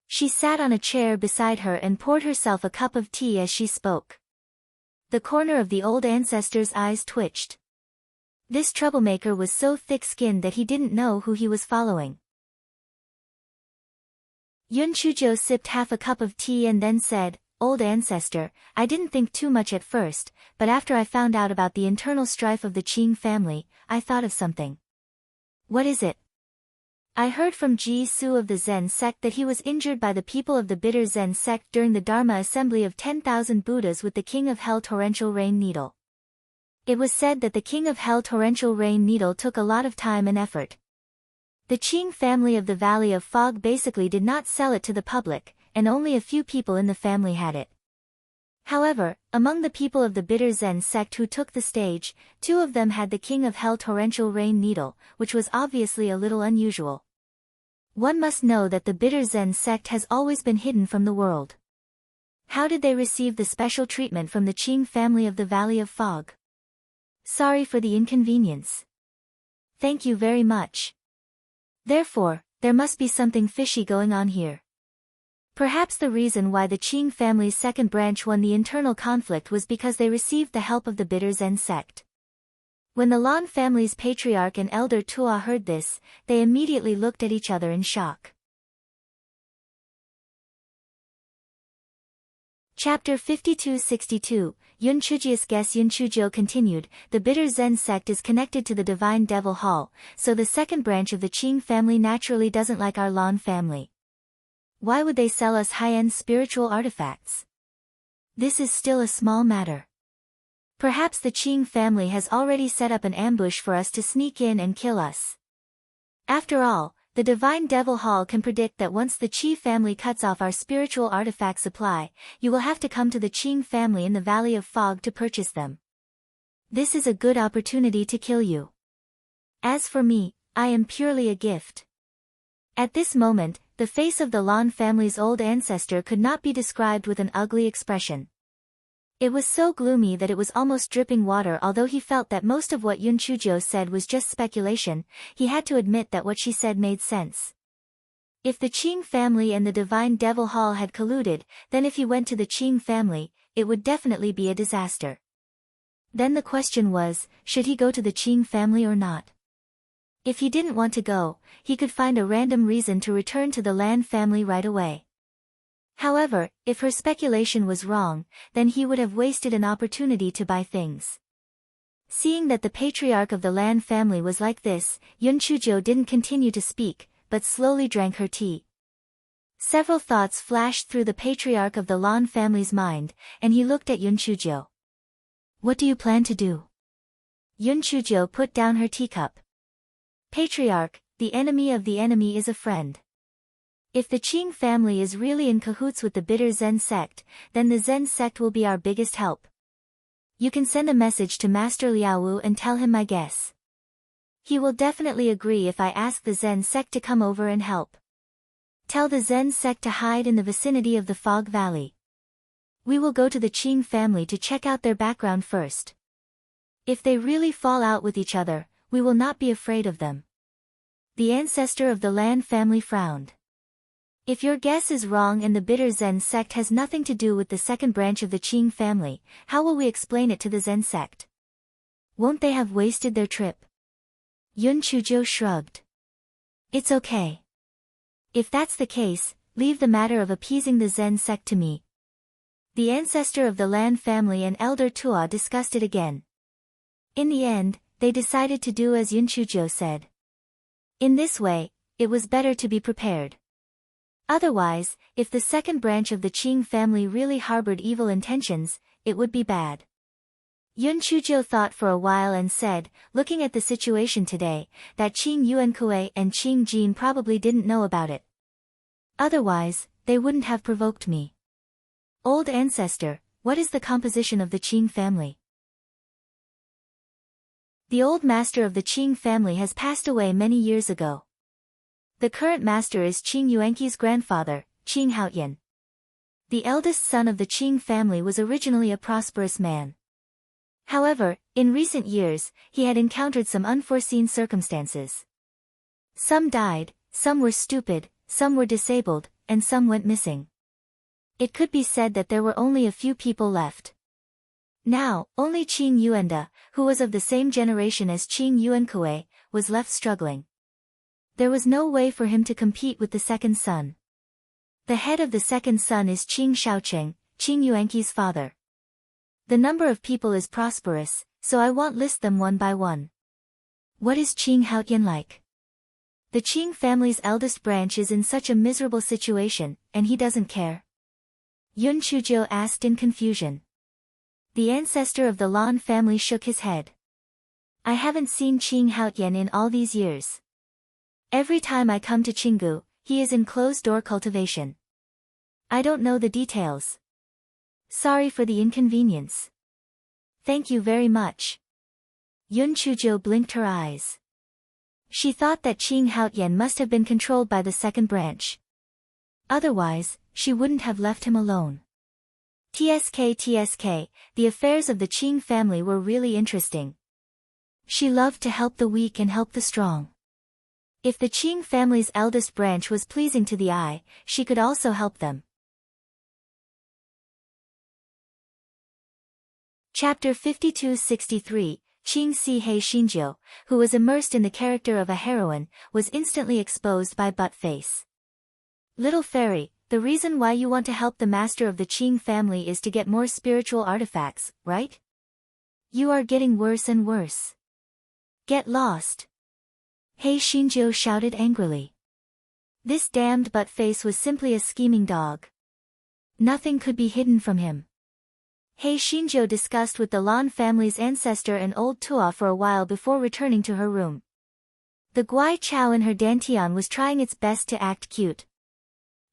She sat on a chair beside her and poured herself a cup of tea as she spoke. The corner of the old ancestor's eyes twitched. This troublemaker was so thick-skinned that he didn't know who he was following. Yun Chuzhou sipped half a cup of tea and then said, Old ancestor, I didn't think too much at first, but after I found out about the internal strife of the Qing family, I thought of something. What is it? I heard from Ji Su of the Zen sect that he was injured by the people of the bitter Zen sect during the Dharma assembly of 10,000 Buddhas with the King of Hell torrential rain needle. It was said that the King of Hell torrential rain needle took a lot of time and effort. The Qing family of the Valley of Fog basically did not sell it to the public, and only a few people in the family had it. However, among the people of the bitter Zen sect who took the stage, 2 of them had the King of Hell torrential rain needle, which was obviously a little unusual. One must know that the bitter Zen sect has always been hidden from the world. How did they receive the special treatment from the Qing family of the Valley of Fog? Sorry for the inconvenience. Thank you very much. Therefore, there must be something fishy going on here. Perhaps the reason why the Qing family's second branch won the internal conflict was because they received the help of the bitter Zen sect. When the Lan family's patriarch and elder Tua heard this, they immediately looked at each other in shock. Chapter 52-62, Yun Chujius guess Yun Chuzhou continued, the bitter Zen sect is connected to the divine devil hall, so the second branch of the Qing family naturally doesn't like our Lan family. Why would they sell us high-end spiritual artifacts? This is still a small matter. Perhaps the Qing family has already set up an ambush for us to sneak in and kill us. After all, the Divine Devil Hall can predict that once the Qi family cuts off our spiritual artifact supply, you will have to come to the Qing family in the Valley of Fog to purchase them. This is a good opportunity to kill you. As for me, I am purely a gift. At this moment, the face of the Lan family's old ancestor could not be described with an ugly expression. It was so gloomy that it was almost dripping water. Although he felt that most of what Yun Chuzhou said was just speculation, he had to admit that what she said made sense. If the Qing family and the Divine Devil Hall had colluded, then if he went to the Qing family, it would definitely be a disaster. Then the question was, should he go to the Qing family or not? If he didn't want to go, he could find a random reason to return to the Lan family right away. However, if her speculation was wrong, then he would have wasted an opportunity to buy things. Seeing that the patriarch of the Lan family was like this, Yun Chuzhou didn't continue to speak, but slowly drank her tea. Several thoughts flashed through the patriarch of the Lan family's mind, and he looked at Yun Chuzhou. What do you plan to do? Yun Chuzhou put down her teacup. Patriarch, the enemy of the enemy is a friend. If the Qing family is really in cahoots with the bitter Zen sect, then the Zen sect will be our biggest help. You can send a message to Master Liaowu and tell him my guess. He will definitely agree if I ask the Zen sect to come over and help. Tell the Zen sect to hide in the vicinity of the Fog Valley. We will go to the Qing family to check out their background first. If they really fall out with each other, we will not be afraid of them. The ancestor of the Lan family frowned. If your guess is wrong and the bitter Zen sect has nothing to do with the second branch of the Qing family, how will we explain it to the Zen sect? Won't they have wasted their trip? Yun Chuzhou shrugged. It's okay. If that's the case, leave the matter of appeasing the Zen sect to me. The ancestor of the Lan family and elder Tua discussed it again. In the end, they decided to do as Yun Chuzhou said. In this way, it was better to be prepared. Otherwise, if the second branch of the Qing family really harbored evil intentions, it would be bad. Yun Chuzhou thought for a while and said, looking at the situation today, that Qing Yuankui and Qing Jin probably didn't know about it. Otherwise, they wouldn't have provoked me. Old ancestor, what is the composition of the Qing family? The old master of the Qing family has passed away many years ago. The current master is Qing Yuanqi's grandfather, Qing Haoyan. The eldest son of the Qing family was originally a prosperous man. However, in recent years, he had encountered some unforeseen circumstances. Some died, some were stupid, some were disabled, and some went missing. It could be said that there were only a few people left. Now, only Qing Yuanda, who was of the same generation as Qing Yuankui, was left struggling. There was no way for him to compete with the second son. The head of the second son is Qing Shaocheng, Qing Yuanqi's father. The number of people is prosperous, so I won't list them one by one. What is Qing Haoyan like? The Qing family's eldest branch is in such a miserable situation, and he doesn't care? Yun Chuzhou asked in confusion. The ancestor of the Lan family shook his head. I haven't seen Qing Haoyan in all these years. Every time I come to Qinggu, he is in closed-door cultivation. I don't know the details. Sorry for the inconvenience. Thank you very much. Yun Chuzhou blinked her eyes. She thought that Qing Haoyan must have been controlled by the second branch. Otherwise, she wouldn't have left him alone. TSK, the affairs of the Qing family were really interesting. She loved to help the weak and help the strong. If the Qing family's eldest branch was pleasing to the eye, she could also help them. Chapter 52-63, Qing Si Hei Xinjiu, who was immersed in the character of a heroine, was instantly exposed by Butt-Face. Little fairy, the reason why you want to help the master of the Qing family is to get more spiritual artifacts, right? You are getting worse and worse. Get lost. Hei Xinjiu shouted angrily. This damned Butt-Face was simply a scheming dog. Nothing could be hidden from him. Hei Xinjiu discussed with the Lan family's ancestor and old Tua for a while before returning to her room. The Guai Chao in her dantian was trying its best to act cute.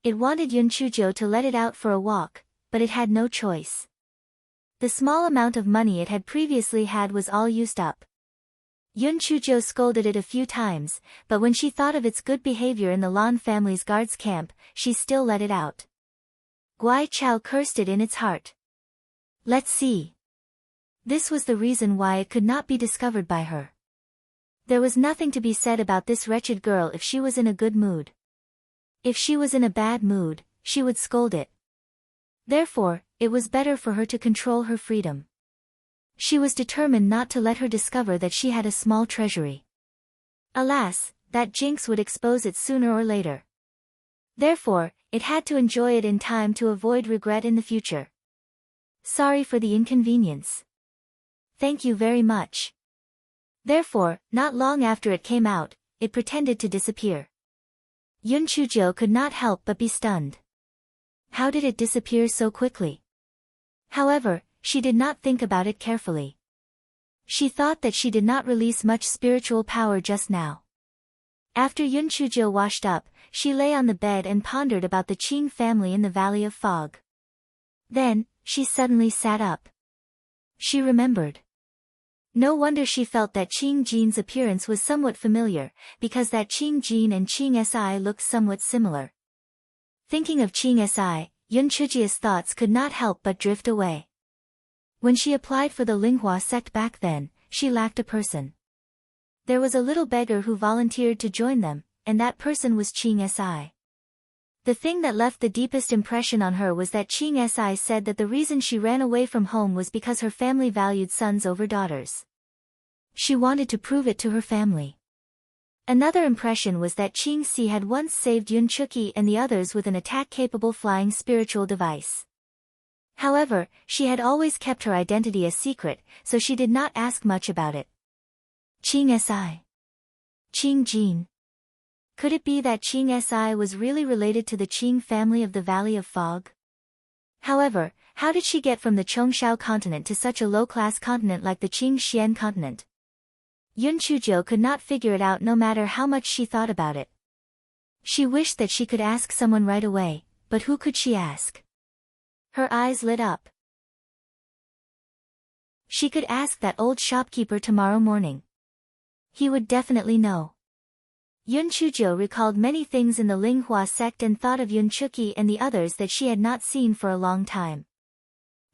It wanted Yun Chuzhou to let it out for a walk, but it had no choice. The small amount of money it had previously had was all used up. Yun Chuzhou scolded it a few times, but when she thought of its good behavior in the Lan family's guards' camp, she still let it out. Guai Chao cursed it in its heart. Let's see. This was the reason why it could not be discovered by her. There was nothing to be said about this wretched girl if she was in a good mood. If she was in a bad mood, she would scold it. Therefore, it was better for her to control her freedom. She was determined not to let her discover that she had a small treasury. Alas, that jinx would expose it sooner or later. Therefore, it had to enjoy it in time to avoid regret in the future. Sorry for the inconvenience. Thank you very much. Therefore, not long after it came out, it pretended to disappear. Yun Chuzhou could not help but be stunned. How did it disappear so quickly? However, she did not think about it carefully. She thought that she did not release much spiritual power just now. After Yun Chuzhou washed up, she lay on the bed and pondered about the Qing family in the Valley of Fog. Then, she suddenly sat up. She remembered. No wonder she felt that Qing Jin's appearance was somewhat familiar, because that Qing Jin and Qing Si looked somewhat similar. Thinking of Qing Si, Yun Chuzhou's thoughts could not help but drift away. When she applied for the Linghua sect back then, she lacked a person. There was a little beggar who volunteered to join them, and that person was Qing Si. The thing that left the deepest impression on her was that Qing Si said that the reason she ran away from home was because her family valued sons over daughters. She wanted to prove it to her family. Another impression was that Qing Si had once saved Yun Chuki and the others with an attack-capable flying spiritual device. However, she had always kept her identity a secret, so she did not ask much about it. Qing Si. Qing Jin. Could it be that Qing Si was really related to the Qing family of the Valley of Fog? However, how did she get from the Chongshan continent to such a low-class continent like the Qingxian continent? Yun Chujiu could not figure it out no matter how much she thought about it. She wished that she could ask someone right away, but who could she ask? Her eyes lit up. She could ask that old shopkeeper tomorrow morning. He would definitely know. Yun Chujiu recalled many things in the Linghua sect and thought of Yun Chuki and the others that she had not seen for a long time.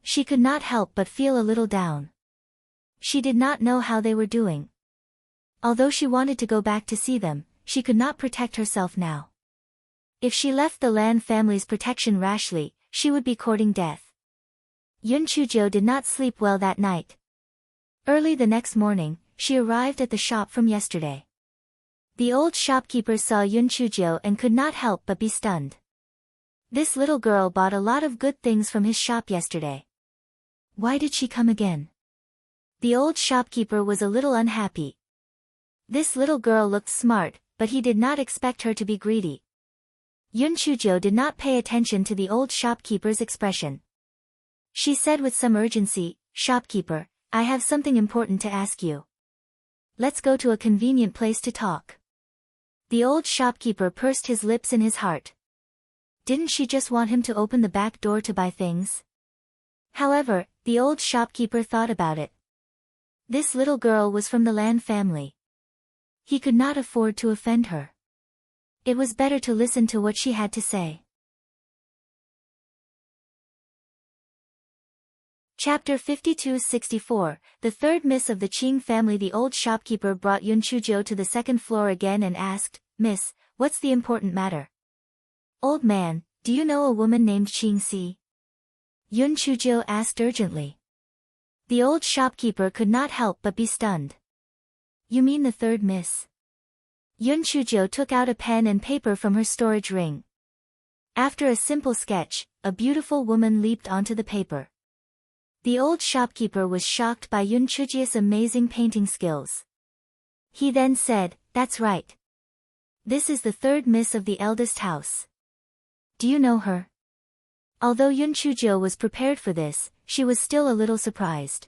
She could not help but feel a little down. She did not know how they were doing. Although she wanted to go back to see them, she could not protect herself now. If she left the Lan family's protection rashly, she would be courting death. Yun Chujiu did not sleep well that night. Early the next morning, she arrived at the shop from yesterday. The old shopkeeper saw Yun Chujiu and could not help but be stunned. This little girl bought a lot of good things from his shop yesterday. Why did she come again? The old shopkeeper was a little unhappy. This little girl looked smart, but he did not expect her to be greedy. Yun Chujiu did not pay attention to the old shopkeeper's expression. She said with some urgency, "Shopkeeper, I have something important to ask you. Let's go to a convenient place to talk." The old shopkeeper pursed his lips in his heart. Didn't she just want him to open the back door to buy things? However, the old shopkeeper thought about it. This little girl was from the Lan family. He could not afford to offend her. It was better to listen to what she had to say. Chapter 52-64, The third miss of the Qing family. The old shopkeeper brought Yun Chujiu to the second floor again and asked, "Miss, what's the important matter?" "Old man, do you know a woman named Qing Si?" Yun Chujiu asked urgently. The old shopkeeper could not help but be stunned. "You mean the third miss?" Yun Chujiu took out a pen and paper from her storage ring. After a simple sketch, a beautiful woman leaped onto the paper. The old shopkeeper was shocked by Yun Chujiu's amazing painting skills. He then said, "That's right. This is the third miss of the eldest house. Do you know her?" Although Yun Chujiu was prepared for this, she was still a little surprised.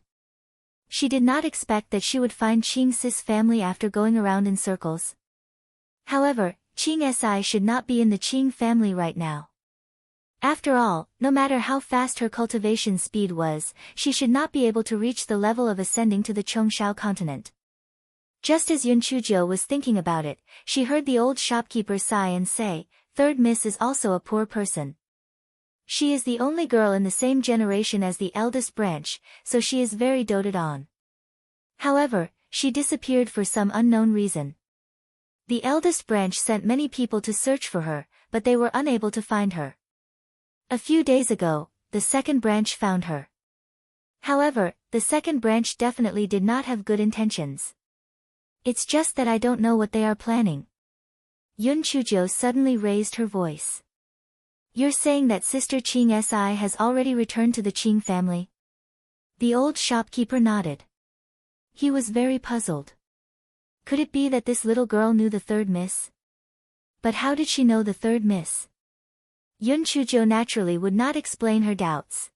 She did not expect that she would find Qing Si's family after going around in circles. However, Qing Si should not be in the Qing family right now. After all, no matter how fast her cultivation speed was, she should not be able to reach the level of ascending to the Chongshan continent. Just as Yun Chujiu was thinking about it, she heard the old shopkeeper sigh and say, "Third miss is also a poor person. She is the only girl in the same generation as the eldest branch, so she is very doted on." However, she disappeared for some unknown reason. The eldest branch sent many people to search for her, but they were unable to find her. A few days ago, the second branch found her. However, the second branch definitely did not have good intentions. "It's just that I don't know what they are planning." Yun Chujiu suddenly raised her voice. "You're saying that Sister Qing Si has already returned to the Qing family?" The old shopkeeper nodded. He was very puzzled. Could it be that this little girl knew the third miss? But how did she know the third miss? Yun Chujiu naturally would not explain her doubts.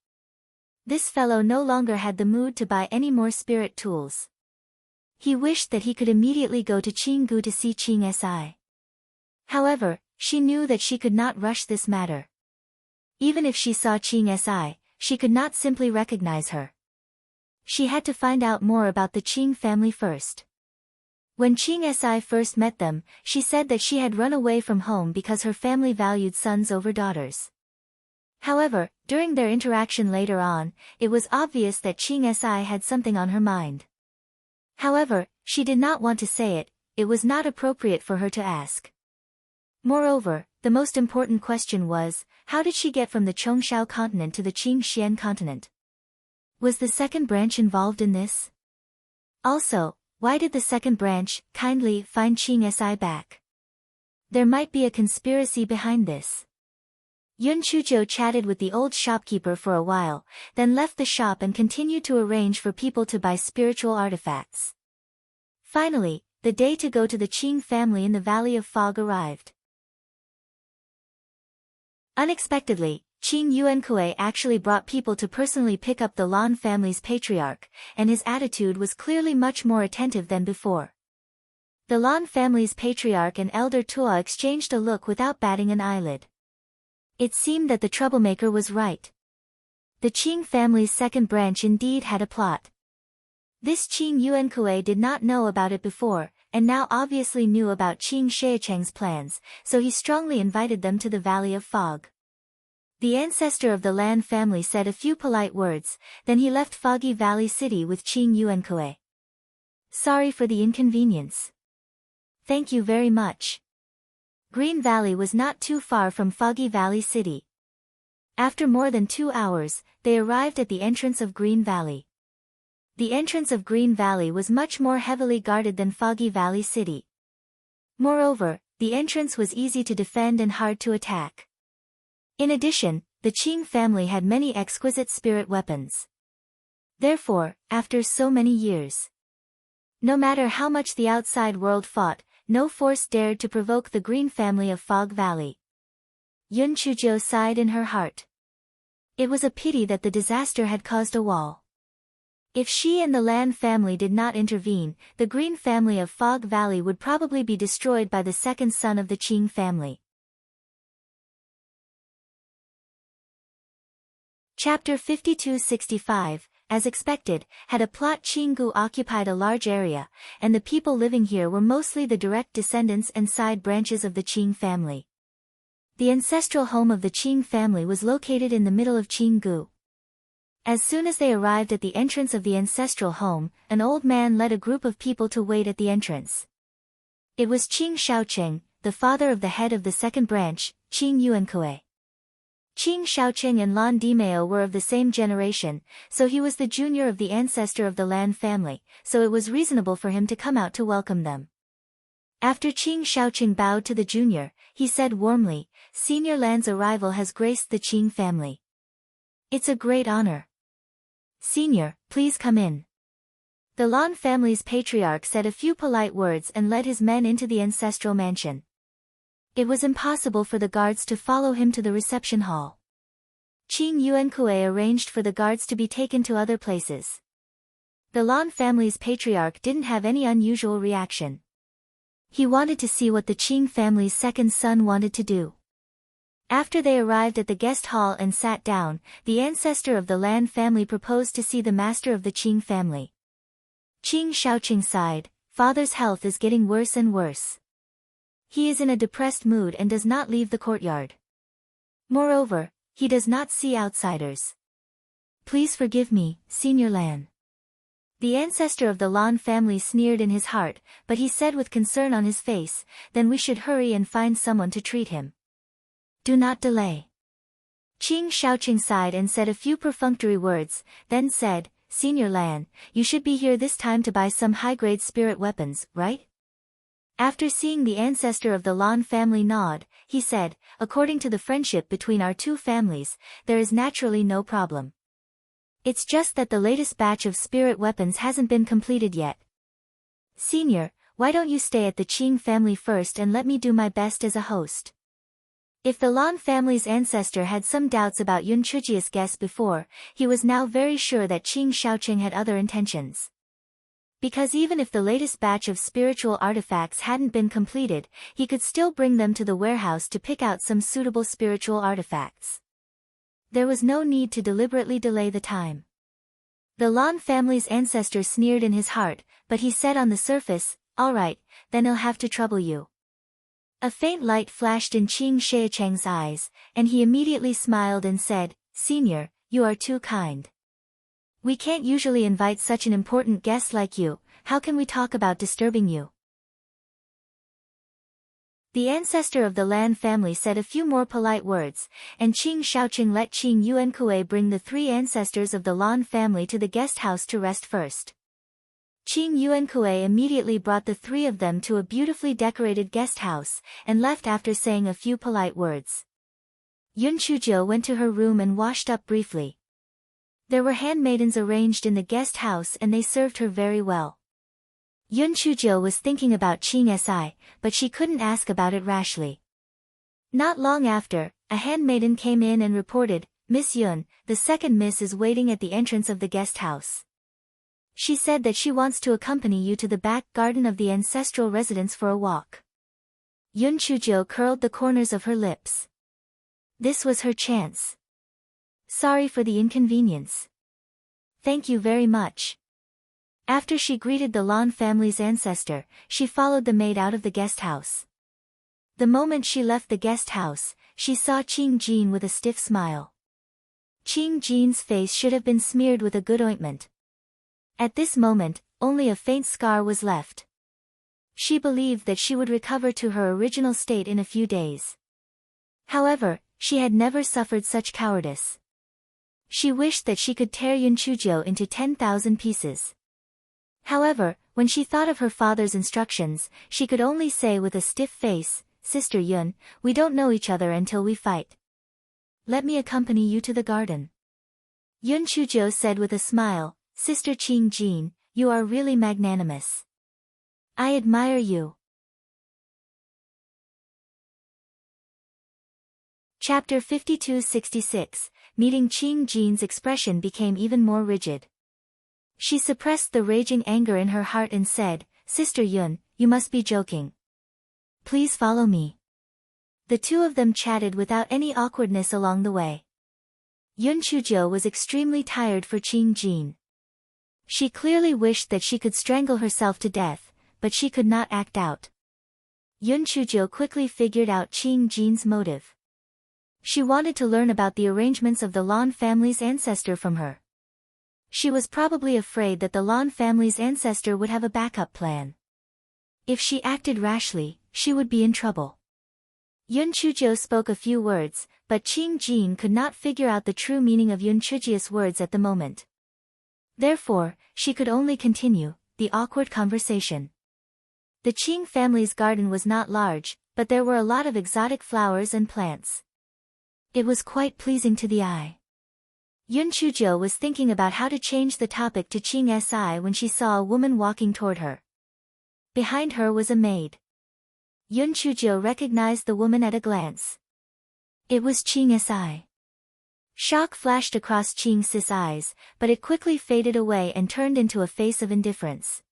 This fellow no longer had the mood to buy any more spirit tools. He wished that he could immediately go to Qinggu to see Qing Si. However, she knew that she could not rush this matter. Even if she saw Qing Si, she could not simply recognize her. She had to find out more about the Qing family first. When Qing Si first met them, she said that she had run away from home because her family valued sons over daughters. However, during their interaction later on, it was obvious that Qing Si had something on her mind. However, she did not want to say it, it was not appropriate for her to ask. Moreover, the most important question was, how did she get from the Chongshan continent to the Qingxian continent? Was the second branch involved in this? Also, why did the second branch, kindly, find Qing Si back? There might be a conspiracy behind this. Yun Chujiu chatted with the old shopkeeper for a while, then left the shop and continued to arrange for people to buy spiritual artifacts. Finally, the day to go to the Qing family in the Valley of Fog arrived. Unexpectedly, Qing Yuankui actually brought people to personally pick up the Lan family's patriarch, and his attitude was clearly much more attentive than before. The Lan family's patriarch and elder Tua exchanged a look without batting an eyelid. It seemed that the troublemaker was right. The Qing family's second branch indeed had a plot. This Qing Yuankui did not know about it before, and now obviously knew about Qing Shiacheng's plans, so he strongly invited them to the Valley of Fog. The ancestor of the Lan family said a few polite words, then he left Foggy Valley City with Qing Yuankui. Sorry for the inconvenience. Thank you very much. Green Valley was not too far from Foggy Valley City. After more than 2 hours, they arrived at the entrance of Green Valley. The entrance of Green Valley was much more heavily guarded than Foggy Valley City. Moreover, the entrance was easy to defend and hard to attack. In addition, the Qing family had many exquisite spirit weapons. Therefore, after so many years, no matter how much the outside world fought, no force dared to provoke the Green family of Fog Valley. Yun Chuzhou sighed in her heart. It was a pity that the disaster had caused a wall. If she and the Lan family did not intervene, the Green family of Fog Valley would probably be destroyed by the second son of the Qing family. Chapter 5265, as expected, had a plot. Qinggu occupied a large area, and the people living here were mostly the direct descendants and side branches of the Qing family. The ancestral home of the Qing family was located in the middle of Qinggu. As soon as they arrived at the entrance of the ancestral home, an old man led a group of people to wait at the entrance. It was Qing Shaoqing, the father of the head of the second branch, Qing Yuankui. Qing Shaoqing and Lan Dimeo were of the same generation, so he was the junior of the ancestor of the Lan family, so it was reasonable for him to come out to welcome them. After Qing Shaoqing bowed to the junior, he said warmly, "Senior Lan's arrival has graced the Qing family. It's a great honor. Senior, please come in." The Lan family's patriarch said a few polite words and led his men into the ancestral mansion. It was impossible for the guards to follow him to the reception hall. Qing Yuankui arranged for the guards to be taken to other places. The Lan family's patriarch didn't have any unusual reaction. He wanted to see what the Qing family's second son wanted to do. After they arrived at the guest hall and sat down, the ancestor of the Lan family proposed to see the master of the Qing family. Qing Shaoqing sighed, "Father's health is getting worse and worse. He is in a depressed mood and does not leave the courtyard. Moreover, he does not see outsiders. Please forgive me, Senior Lan." The ancestor of the Lan family sneered in his heart, but he said with concern on his face, "Then we should hurry and find someone to treat him. Do not delay." Qing Shaoqing sighed and said a few perfunctory words, then said, "Senior Lan, you should be here this time to buy some high-grade spirit weapons, right?" After seeing the ancestor of the Lan family nod, he said, "According to the friendship between our two families, there is naturally no problem. It's just that the latest batch of spirit weapons hasn't been completed yet. Senior, why don't you stay at the Qing family first and let me do my best as a host?" If the Lan family's ancestor had some doubts about Yun Chuji's guest before, he was now very sure that Qing Shaoqing had other intentions. Because even if the latest batch of spiritual artifacts hadn't been completed, he could still bring them to the warehouse to pick out some suitable spiritual artifacts. There was no need to deliberately delay the time. The Lan family's ancestor sneered in his heart, but he said on the surface, "All right, then I'll have to trouble you." A faint light flashed in Qing Shiacheng's eyes, and he immediately smiled and said, "Senior, you are too kind. We can't usually invite such an important guest like you. How can we talk about disturbing you?" The ancestor of the Lan family said a few more polite words, and Qing Shaoqing let Qing Yuankui bring the three ancestors of the Lan family to the guest house to rest first. Qing Yuankui immediately brought the three of them to a beautifully decorated guest house, and left after saying a few polite words. Yun Chuzhou went to her room and washed up briefly. There were handmaidens arranged in the guest house and they served her very well. Yun Chuzhou was thinking about Qing Si, but she couldn't ask about it rashly. Not long after, a handmaiden came in and reported, "Miss Yun, the second miss is waiting at the entrance of the guest house. She said that she wants to accompany you to the back garden of the ancestral residence for a walk." Yun Chujio curled the corners of her lips. This was her chance. "Sorry for the inconvenience." "Thank you very much." After she greeted the Lan family's ancestor, she followed the maid out of the guest house. The moment she left the guest house, she saw Qing Jin with a stiff smile. Qing Jin's face should have been smeared with a good ointment. At this moment, only a faint scar was left. She believed that she would recover to her original state in a few days. However, she had never suffered such cowardice. She wished that she could tear Yun Chujio into 10,000 pieces. However, when she thought of her father's instructions, she could only say with a stiff face, "Sister Yun, we don't know each other until we fight. Let me accompany you to the garden." Yun Chujio said with a smile, "Sister Qing Jin, you are really magnanimous. I admire you." Chapter 52-66, Meeting Qing Jin's expression became even more rigid. She suppressed the raging anger in her heart and said, "Sister Yun, you must be joking. Please follow me." The two of them chatted without any awkwardness along the way. Yun Chujio was extremely tired for Qing Jin. She clearly wished that she could strangle herself to death, but she could not act out. Yun Chujio quickly figured out Qing Jin's motive. She wanted to learn about the arrangements of the Lan family's ancestor from her. She was probably afraid that the Lan family's ancestor would have a backup plan. If she acted rashly, she would be in trouble. Yun Chujio spoke a few words, but Qing Jin could not figure out the true meaning of Yun Chujio's words at the moment. Therefore, she could only continue the awkward conversation. The Qing family's garden was not large, but there were a lot of exotic flowers and plants. It was quite pleasing to the eye. Yun Chujio was thinking about how to change the topic to Qing Si when she saw a woman walking toward her. Behind her was a maid. Yun Chujio recognized the woman at a glance. It was Qing Si. Shock flashed across Qing Si's eyes, but it quickly faded away and turned into a face of indifference.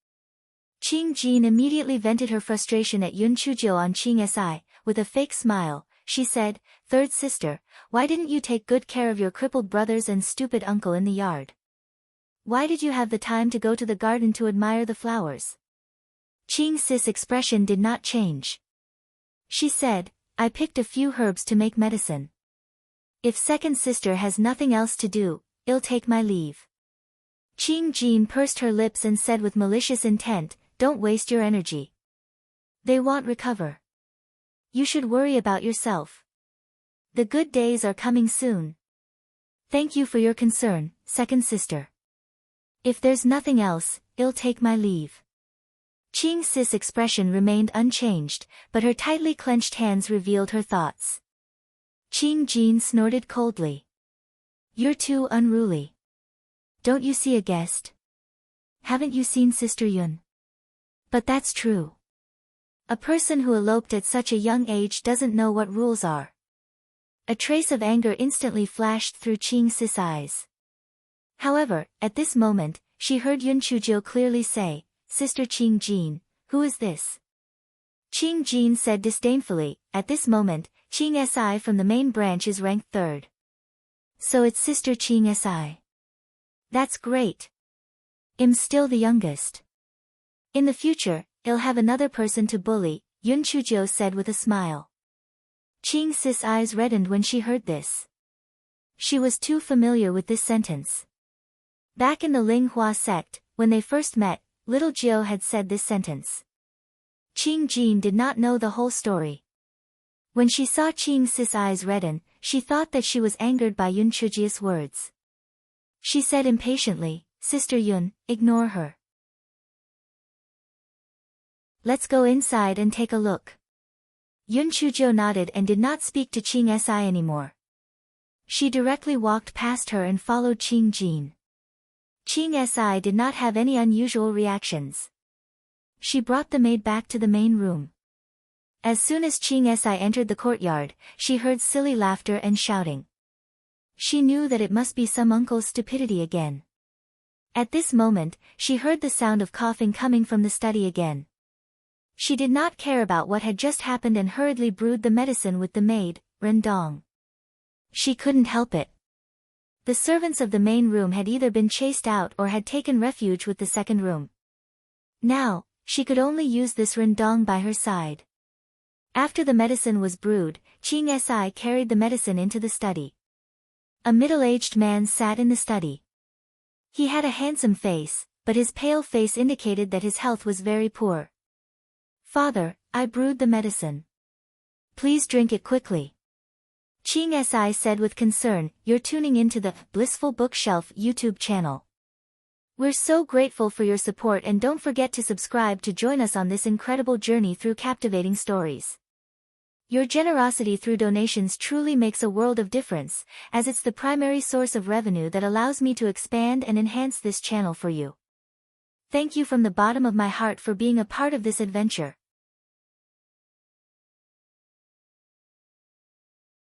Qing Jin immediately vented her frustration at Yun Chujio on Qing Si. With a fake smile, she said, "Third sister, why didn't you take good care of your crippled brothers and stupid uncle in the yard? Why did you have the time to go to the garden to admire the flowers?" Qing Si's expression did not change. She said, "I picked a few herbs to make medicine. If second sister has nothing else to do, I'll take my leave." Qing Jin pursed her lips and said with malicious intent, "Don't waste your energy. They won't recover. You should worry about yourself. The good days are coming soon. Thank you for your concern, second sister. If there's nothing else, I'll take my leave." Qing Si's expression remained unchanged, but her tightly clenched hands revealed her thoughts. Qing Jin snorted coldly. "You're too unruly. Don't you see a guest? Haven't you seen Sister Yun?" "But that's true. A person who eloped at such a young age doesn't know what rules are." A trace of anger instantly flashed through Qing Si's eyes. However, at this moment, she heard Yun Chujio clearly say, "Sister Qing Jin, who is this?" Qing Jin said disdainfully, "At this moment, Qing Si from the main branch is ranked third. So it's Sister Qing Si. That's great. I'm still the youngest. In the future, I'll have another person to bully," Yun Chujio said with a smile. Qing Si's eyes reddened when she heard this. She was too familiar with this sentence. Back in the Linghua sect, when they first met, little Jiu had said this sentence. Qing Jin did not know the whole story. When she saw Qing Si's eyes redden, she thought that she was angered by Yun Chujio's words. She said impatiently, "Sister Yun, ignore her. Let's go inside and take a look." Yun Chujio nodded and did not speak to Qing Si anymore. She directly walked past her and followed Qing Jin. Qing Si did not have any unusual reactions. She brought the maid back to the main room. As soon as Ching Si entered the courtyard, she heard silly laughter and shouting. She knew that it must be some uncle's stupidity again. At this moment, she heard the sound of coughing coming from the study again. She did not care about what had just happened and hurriedly brewed the medicine with the maid, Rendong. She couldn't help it. The servants of the main room had either been chased out or had taken refuge with the second room. Now, she could only use this Rendong by her side. After the medicine was brewed, Ching Si carried the medicine into the study. A middle-aged man sat in the study. He had a handsome face, but his pale face indicated that his health was very poor. "Father, I brewed the medicine. Please drink it quickly." Ching Si said with concern, "You're tuning into the Blissful Bookshelf YouTube channel. We're so grateful for your support and don't forget to subscribe to join us on this incredible journey through captivating stories. Your generosity through donations truly makes a world of difference, as it's the primary source of revenue that allows me to expand and enhance this channel for you. Thank you from the bottom of my heart for being a part of this adventure."